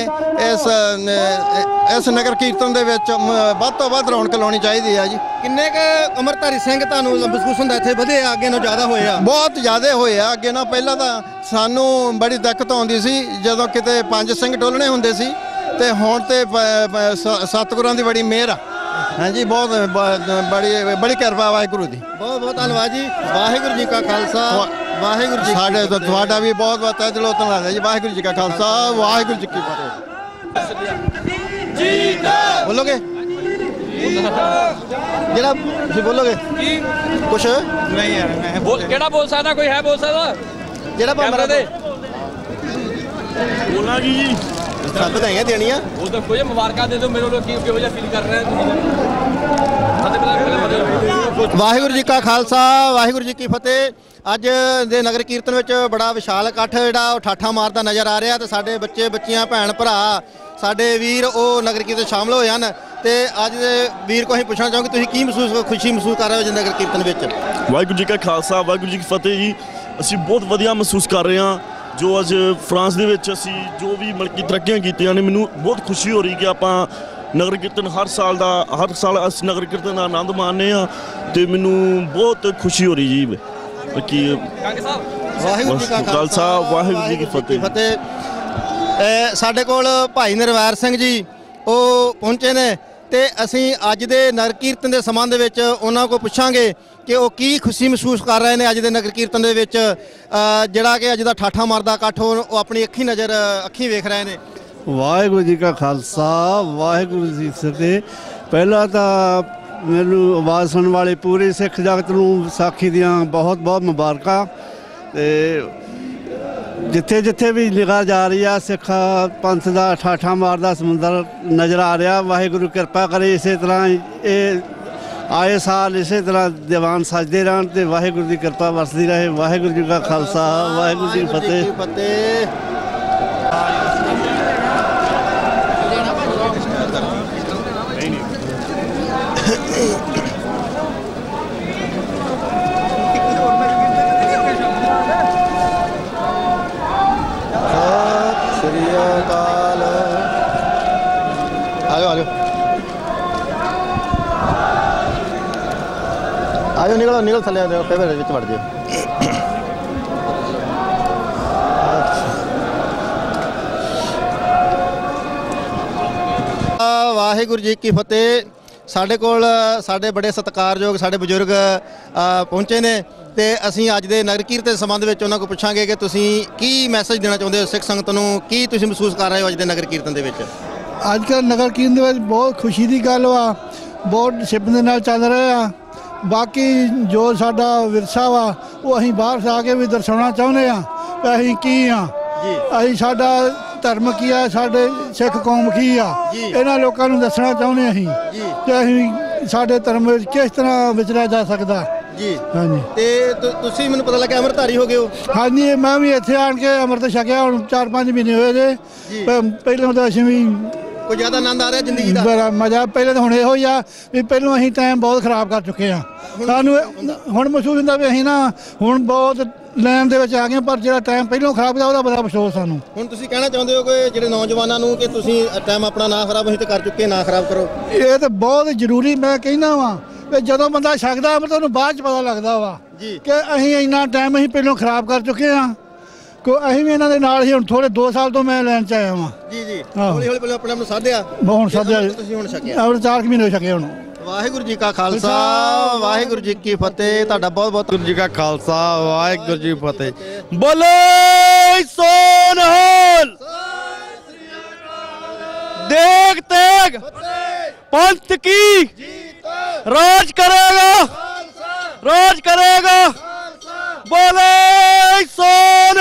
ਇਸ ਨਗਰ ਕੀਰਤਨ ਦੇ ਵਿੱਚ ਵੱਧ ਤੋਂ ਵੱਧ ਰੌਣਕ ਲਾਉਣੀ ਚਾਹੀਦੀ ਆ ਜੀ। ਕਿੰਨੇ ਕੁ ਅੰਮ੍ਰਿਤਧਾਰੀ ਸਿੰਘ ਤੁਹਾਨੂੰ ਮਹਿਸੂਸ ਹੁੰਦਾ ਇੱਥੇ ਵਧੇ ਆ, ਅੱਗੇ ਨਾਲੋਂ ਜ਼ਿਆਦਾ ਹੋਏ ਆ? ਬਹੁਤ ਜ਼ਿਆਦਾ ਹੋਏ ਆ। ਅੱਗੇ ਨਾਲ ਪਹਿਲਾਂ ਤਾਂ ਸਾਨੂੰ ਬੜੀ ਦਿੱਕਤ ਆਉਂਦੀ ਸੀ ਜਦੋਂ ਕਿਤੇ 5 ਸਿੰਘ ਟੋਲਣੇ ਹੁੰਦੇ ਸੀ ਤੇ ਹੁਣ ਤੇ ਸਤਿਗੁਰਾਂ ਦੀ ਬੜੀ ਮਿਹਰ ਆ। ਹਾਂਜੀ, ਬਹੁਤ ਬੜੀ ਕਿਰਪਾ ਵਾਹਿਗੁਰੂ ਦੀ। ਬਹੁਤ ਬਹੁਤ ਧੰਨਵਾਦ ਜੀ। ਵਾਹਿਗੁਰੂ ਜੀ ਕਾ ਖਾਲਸਾ, ਵਾਹਿਗੁਰੂ ਜੀ। ਸਾਡੇ ਤੋਂ ਤੁਹਾਡਾ ਵੀ ਬਹੁਤ ਬਹੁਤ ਤਹਿ ਦਿਲੋਂ ਧੰਨਵਾਦ ਹੈ ਜੀ। ਵਾਹਿਗੁਰੂ ਜੀ ਕਾ ਖਾਲਸਾ, ਵਾਹਿਗੁਰੂ ਜੀ ਕੀ ਫਤਿਹ। ਬੋਲੋਗੇ ਜਿਹੜਾ ਤੁਸੀਂ ਬੋਲੋਗੇ ਕੀ ਕੁਛ ਨਹੀਂ ਯਾਰ, ਮੈਂ ਕਿਹੜਾ ਬੋਲ ਸਕਦਾ? ਕੋਈ ਹੈ ਬੋਲ ਸਕਦਾ ਜਿਹੜਾ ਕੈਮਰਾ ਦੇ ਬੋਲਣਾ ਜੀ? ਸਭ ਵਧਾਈਆਂ ਦੇਣੀਆਂ। ਉਹ ਤਾਂ ਕੋਈ ਮੁਬਾਰਕਾਂ ਦੇ ਦਿਓ ਮੇਰੇ ਲੋਕ ਕਿਹੋ ਜਿਹਾ ਫੀਲ ਕਰ ਰਹੇ ਹੋ? ਵਾਹਿਗੁਰੂ ਜੀ ਕਾ ਖਾਲਸਾ, ਵਾਹਿਗੁਰੂ ਜੀ ਕੀ ਫਤਿਹ। ਅੱਜ ਦੇ ਨਗਰ ਕੀਰਤਨ ਵਿੱਚ ਬੜਾ ਵਿਸ਼ਾਲ ਇਕੱਠ ਜਿਹੜਾ ਉਹ ਠਾਠਾਂ ਮਾਰਦਾ ਨਜ਼ਰ ਆ ਰਿਹਾ ਤੇ ਸਾਡੇ ਬੱਚੇ ਬੱਚੀਆਂ ਭੈਣ ਭਰਾ ਸਾਡੇ ਵੀਰ ਉਹ ਨਗਰ ਕੀਰਤਨ ਸ਼ਾਮਲ ਹੋਏ ਹਨ ਤੇ ਅੱਜ ਦੇ ਵੀਰ ਕੋਲ ਅਸੀਂ ਪੁੱਛਣਾ ਚਾਹਾਂਗੇ ਤੁਸੀਂ ਕੀ ਖੁਸ਼ੀ ਮਹਿਸੂਸ ਕਰ ਰਹੇ ਹੋ ਜੀ ਨਗਰ ਕੀਰਤਨ ਵਿੱਚ? ਵਾਹਿਗੁਰੂ ਜੀ ਕਾ ਖਾਲਸਾ, ਵਾਹਿਗੁਰੂ ਜੀ ਕੀ ਫਤਿਹ ਜੀ। ਅਸੀਂ ਬਹੁਤ ਵਧੀਆ ਮਹਿਸੂਸ ਕਰ ਰਹੇ ਹਾਂ ਜੋ ਅੱਜ ਫਰਾਂਸ ਦੇ ਵਿੱਚ ਅਸੀਂ ਜੋ ਵੀ ਮਲਕੀ ਤਰੱਕੀਆਂ ਕੀਤੀਆਂ ਨੇ। ਮੈਨੂੰ ਬਹੁਤ ਖੁਸ਼ੀ ਹੋ ਰਹੀ ਕਿ ਆਪਾਂ ਨਗਰ ਕੀਰਤਨ ਹਰ ਸਾਲ ਅਸੀਂ ਨਗਰ ਕੀਰਤਨ ਦਾ ਆਨੰਦ ਮਾਣਦੇ ਹਾਂ ਤੇ ਮੈਨੂੰ ਬਹੁਤ ਖੁਸ਼ੀ ਹੋ ਰਹੀ ਜੀ। ਬਾਕੀ ਵਾਹਿਗੁਰੂ ਜੀ ਕਾ ਖਾਲਸਾ, ਵਾਹਿਗੁਰੂ ਜੀ ਕੀ ਫਤਿਹ। ਸਾਡੇ ਕੋਲ ਭਾਈ ਨਿਰਵੈਰ ਸਿੰਘ ਜੀ ਉਹ ਪਹੁੰਚੇ ਨੇ ਤੇ ਅਸੀਂ ਅੱਜ ਦੇ ਨਗਰ ਕੀਰਤਨ ਦੇ ਸੰਬੰਧ ਵਿੱਚ ਉਹਨਾਂ ਕੋਲ ਪੁੱਛਾਂਗੇ ਕਿ ਉਹ ਕੀ ਖੁਸ਼ੀ ਮਹਿਸੂਸ ਕਰ ਰਹੇ ਨੇ ਅੱਜ ਦੇ ਨਗਰ ਕੀਰਤਨ ਦੇ ਵਿੱਚ, ਜਿਹੜਾ ਕਿ ਅੱਜ ਦਾ ਠਾਠਾ ਮਾਰਦਾ ਇਕੱਠ ਉਹ ਆਪਣੀ ਅੱਖੀਂ ਵੇਖ ਰਹੇ ਨੇ। ਵਾਹਿਗੁਰੂ ਜੀ ਕਾ ਖਾਲਸਾ, ਵਾਹਿਗੁਰੂ ਜੀ ਕੀ ਫਤਿਹ। ਪਹਿਲਾਂ ਤਾਂ ਮੈਨੂੰ ਆਵਾਜ਼ ਸੁਣਨ ਵਾਲੇ ਪੂਰੇ ਸਿੱਖ ਜਗਤ ਨੂੰ ਵਿਸਾਖੀ ਦੀਆਂ ਬਹੁਤ ਬਹੁਤ ਮੁਬਾਰਕਾਂ ਤੇ ਜਿੱਥੇ ਜਿੱਥੇ ਵੀ ਨਿਗਾਹ ਜਾ ਰਹੀ ਆ ਸਿੱਖ ਪੰਥ ਦਾ ਠਾਠਾ ਮਾਰਦਾ ਸਮੁੰਦਰ ਨਜ਼ਰ ਆ ਰਿਹਾ। ਵਾਹਿਗੁਰੂ ਕਿਰਪਾ ਕਰੇ ਇਸੇ ਤਰ੍ਹਾਂ ਇਹ ਆਏ ਸਾਲ ਇਸੇ ਤਰ੍ਹਾਂ ਦੀਵਾਨ ਸਜਦੇ ਰਹਿਣ ਤੇ ਵਾਹਿਗੁਰੂ ਦੀ ਕਿਰਪਾ ਵਰਸਦੀ ਰਹੇ। ਵਾਹਿਗੁਰੂ ਜੀ ਕਾ ਖਾਲਸਾ, ਵਾਹਿਗੁਰੂ ਜੀ ਕੀ ਫਤਿਹ। ਆਜੋ ਨਿਕਲ ਥੱਲੇ ਆ ਜਾਓ, ਫੇਰ ਵਿੱਚ ਵੜ ਜਿਓ। ਵਾਹਿਗੁਰੂ ਜੀ ਕੀ ਫਤਿਹ। ਸਾਡੇ ਕੋਲ ਸਾਡੇ ਬੜੇ ਸਤਿਕਾਰਯੋਗ ਸਾਡੇ ਬਜ਼ੁਰਗ ਪਹੁੰਚੇ ਨੇ ਤੇ ਅਸੀਂ ਅੱਜ ਦੇ ਨਗਰ ਕੀਰਤਨ ਦੇ ਸੰਬੰਧ ਵਿੱਚ ਉਹਨਾਂ ਕੋਲ ਪੁੱਛਾਂਗੇ ਕਿ ਤੁਸੀਂ ਕੀ ਮੈਸੇਜ ਦੇਣਾ ਚਾਹੁੰਦੇ ਹੋ ਸਿੱਖ ਸੰਗਤ ਨੂੰ, ਕੀ ਤੁਸੀਂ ਮਹਿਸੂਸ ਕਰ ਰਹੇ ਹੋ ਅੱਜ ਦੇ ਨਗਰ ਕੀਰਤਨ ਦੇ ਵਿੱਚ? ਅੱਜ ਕੱਲ੍ਹ ਨਗਰ ਕੀਰਤਨ ਦੇ ਵਿੱਚ ਬਹੁਤ ਖੁਸ਼ੀ ਦੀ ਗੱਲ ਵਾ, ਬਹੁਤ ਡਿਸਿਪਲਿਨ ਦੇ ਨਾਲ ਚੱਲ ਰਹੇ ਆ। ਬਾਕੀ ਜੋ ਸਾਡਾ ਵਿਰਸਾ ਵਾ ਉਹ ਅਸੀਂ ਬਾਹਰ ਜਾ ਕੇ ਵੀ ਦਰਸਾਉਣਾ ਚਾਹੁੰਦੇ ਆ ਕਿ ਅਸੀਂ ਕੀ ਆ, ਅਸੀਂ ਸਾਡਾ ਧਰਮ ਕੀ ਆ, ਸਾਡੇ ਸਿੱਖ ਕੌਮ ਕੀ ਆ, ਇਹਨਾਂ ਲੋਕਾਂ ਨੂੰ ਦੱਸਣਾ ਚਾਹੁੰਦੇ ਅਸੀਂ ਕਿ ਅਸੀਂ ਸਾਡੇ ਧਰਮ ਵਿੱਚ ਕਿਸ ਤਰ੍ਹਾਂ ਵਿਚਰਿਆ ਜਾ ਸਕਦਾ ਜੀ। ਹਾਂਜੀ ਤੇ ਤੁਸੀਂ ਮੈਨੂੰ ਪਤਾ ਲੱਗਿਆ ਅੰਮ੍ਰਿਤਧਾਰੀ ਹੋ ਗਏ ਹੋ? ਹਾਂਜੀ, ਮੈਂ ਵੀ ਇੱਥੇ ਆਣ ਕੇ ਅੰਮ੍ਰਿਤ ਛਕਿਆ, ਹੁਣ 4-5 ਮਹੀਨੇ ਹੋਏ ਜੇ। ਪਹਿਲਾਂ ਤਾਂ ਅਸੀਂ ਵੀ ਕੋਈ ਜ਼ਿਆਦਾ ਆਨੰਦ ਆ ਰਿਹਾ ਜ਼ਿੰਦਗੀ ਦਾ? ਬੜਾ ਮਜ਼ਾ। ਪਹਿਲਾਂ ਤਾਂ ਹੁਣ ਇਹੋ ਹੀ ਆ ਵੀ ਪਹਿਲਾਂ ਅਸੀਂ ਟਾਈਮ ਬਹੁਤ ਖਰਾਬ ਕਰ ਚੁੱਕੇ ਆ, ਸਾਨੂੰ ਹੁਣ ਮਹਿਸੂਸ ਹੁੰਦਾ ਵੀ ਅਸੀਂ ਨਾ ਹੁਣ ਬਹੁਤ ਲੈਣ ਦੇ ਵਿੱਚ ਆ ਗਏ, ਪਰ ਜਿਹੜਾ ਟਾਈਮ ਪਹਿਲਾਂ ਖਰਾਬ ਕੀਤਾ ਉਹਦਾ ਬੜਾ ਅਫਸੋਸ ਸਾਨੂੰ। ਹੁਣ ਤੁਸੀਂ ਕਹਿਣਾ ਚਾਹੁੰਦੇ ਹੋ ਕਿ ਜਿਹੜੇ ਨੌਜਵਾਨਾਂ ਨੂੰ ਕਿ ਤੁਸੀਂ ਟਾਈਮ ਆਪਣਾ ਨਾ ਖਰਾਬ ਅਸੀਂ ਤੇ ਕਰ ਚੁੱਕੇ, ਨਾ ਖਰਾਬ ਕਰੋ? ਇਹ ਤਾਂ ਬਹੁਤ ਜ਼ਰੂਰੀ, ਮੈਂ ਕਹਿੰਦਾ ਵਾਂ ਕਿ ਜਦੋਂ ਬੰਦਾ ਛਕਦਾ ਮਤਲਬ ਉਹਨੂੰ ਬਾਅਦ ਚ ਪਤਾ ਲੱਗਦਾ ਵਾ ਕਿ ਅਸੀਂ ਇੰਨਾ ਟਾਈਮ ਅਸੀਂ ਪਹਿਲਾਂ ਖਰਾਬ ਕਰ ਚੁੱਕੇ ਆ। ਕੋ ਅਸੀਂ ਵੀ ਇਹਨਾਂ ਦੇ ਨਾਲ ਹੀ ਹੁਣ ਥੋੜੇ 2 ਸਾਲ ਤੋਂ ਮੈਂ ਲੈਣ ਚ ਆਇਆ ਵਾਂ। ਜੀ ਜੀ, ਹੌਲੀ ਹੌਲੀ ਪਹਿਲਾਂ ਆਪਣੇ ਆਪ ਨੂੰ ਸਾਧਿਆ, ਹੁਣ ਸਾਧਿਆ, ਤੁਸੀਂ ਹੁਣ ਛਕਿਆ? 4 ਮਹੀਨੇ ਛਕੇ ਹੁਣ। ਵਾਹਿਗੁਰੂ ਜੀ ਕਾ ਖਾਲਸਾ ਵਾਹਿਗੁਰੂ ਜੀ ਕੀ ਫਤਿਹ। ਤੁਹਾਡਾ ਬਹੁਤ ਬਹੁਤ ਗੁਰੂ ਜੀ ਕਾ ਖਾਲਸਾ ਵਾਹਿਗੁਰੂ ਜੀ ਕੀ ਫਤਿਹ। ਬੋਲੇ ਸੋ ਨਿਹਾਲ, ਦੇਖ ਤੇਗ ਪੰਥ ਕੀ ਰਾਜ ਕਰੇਗਾ, ਰਾਜ ਕਰੇਗਾ। बोले सोन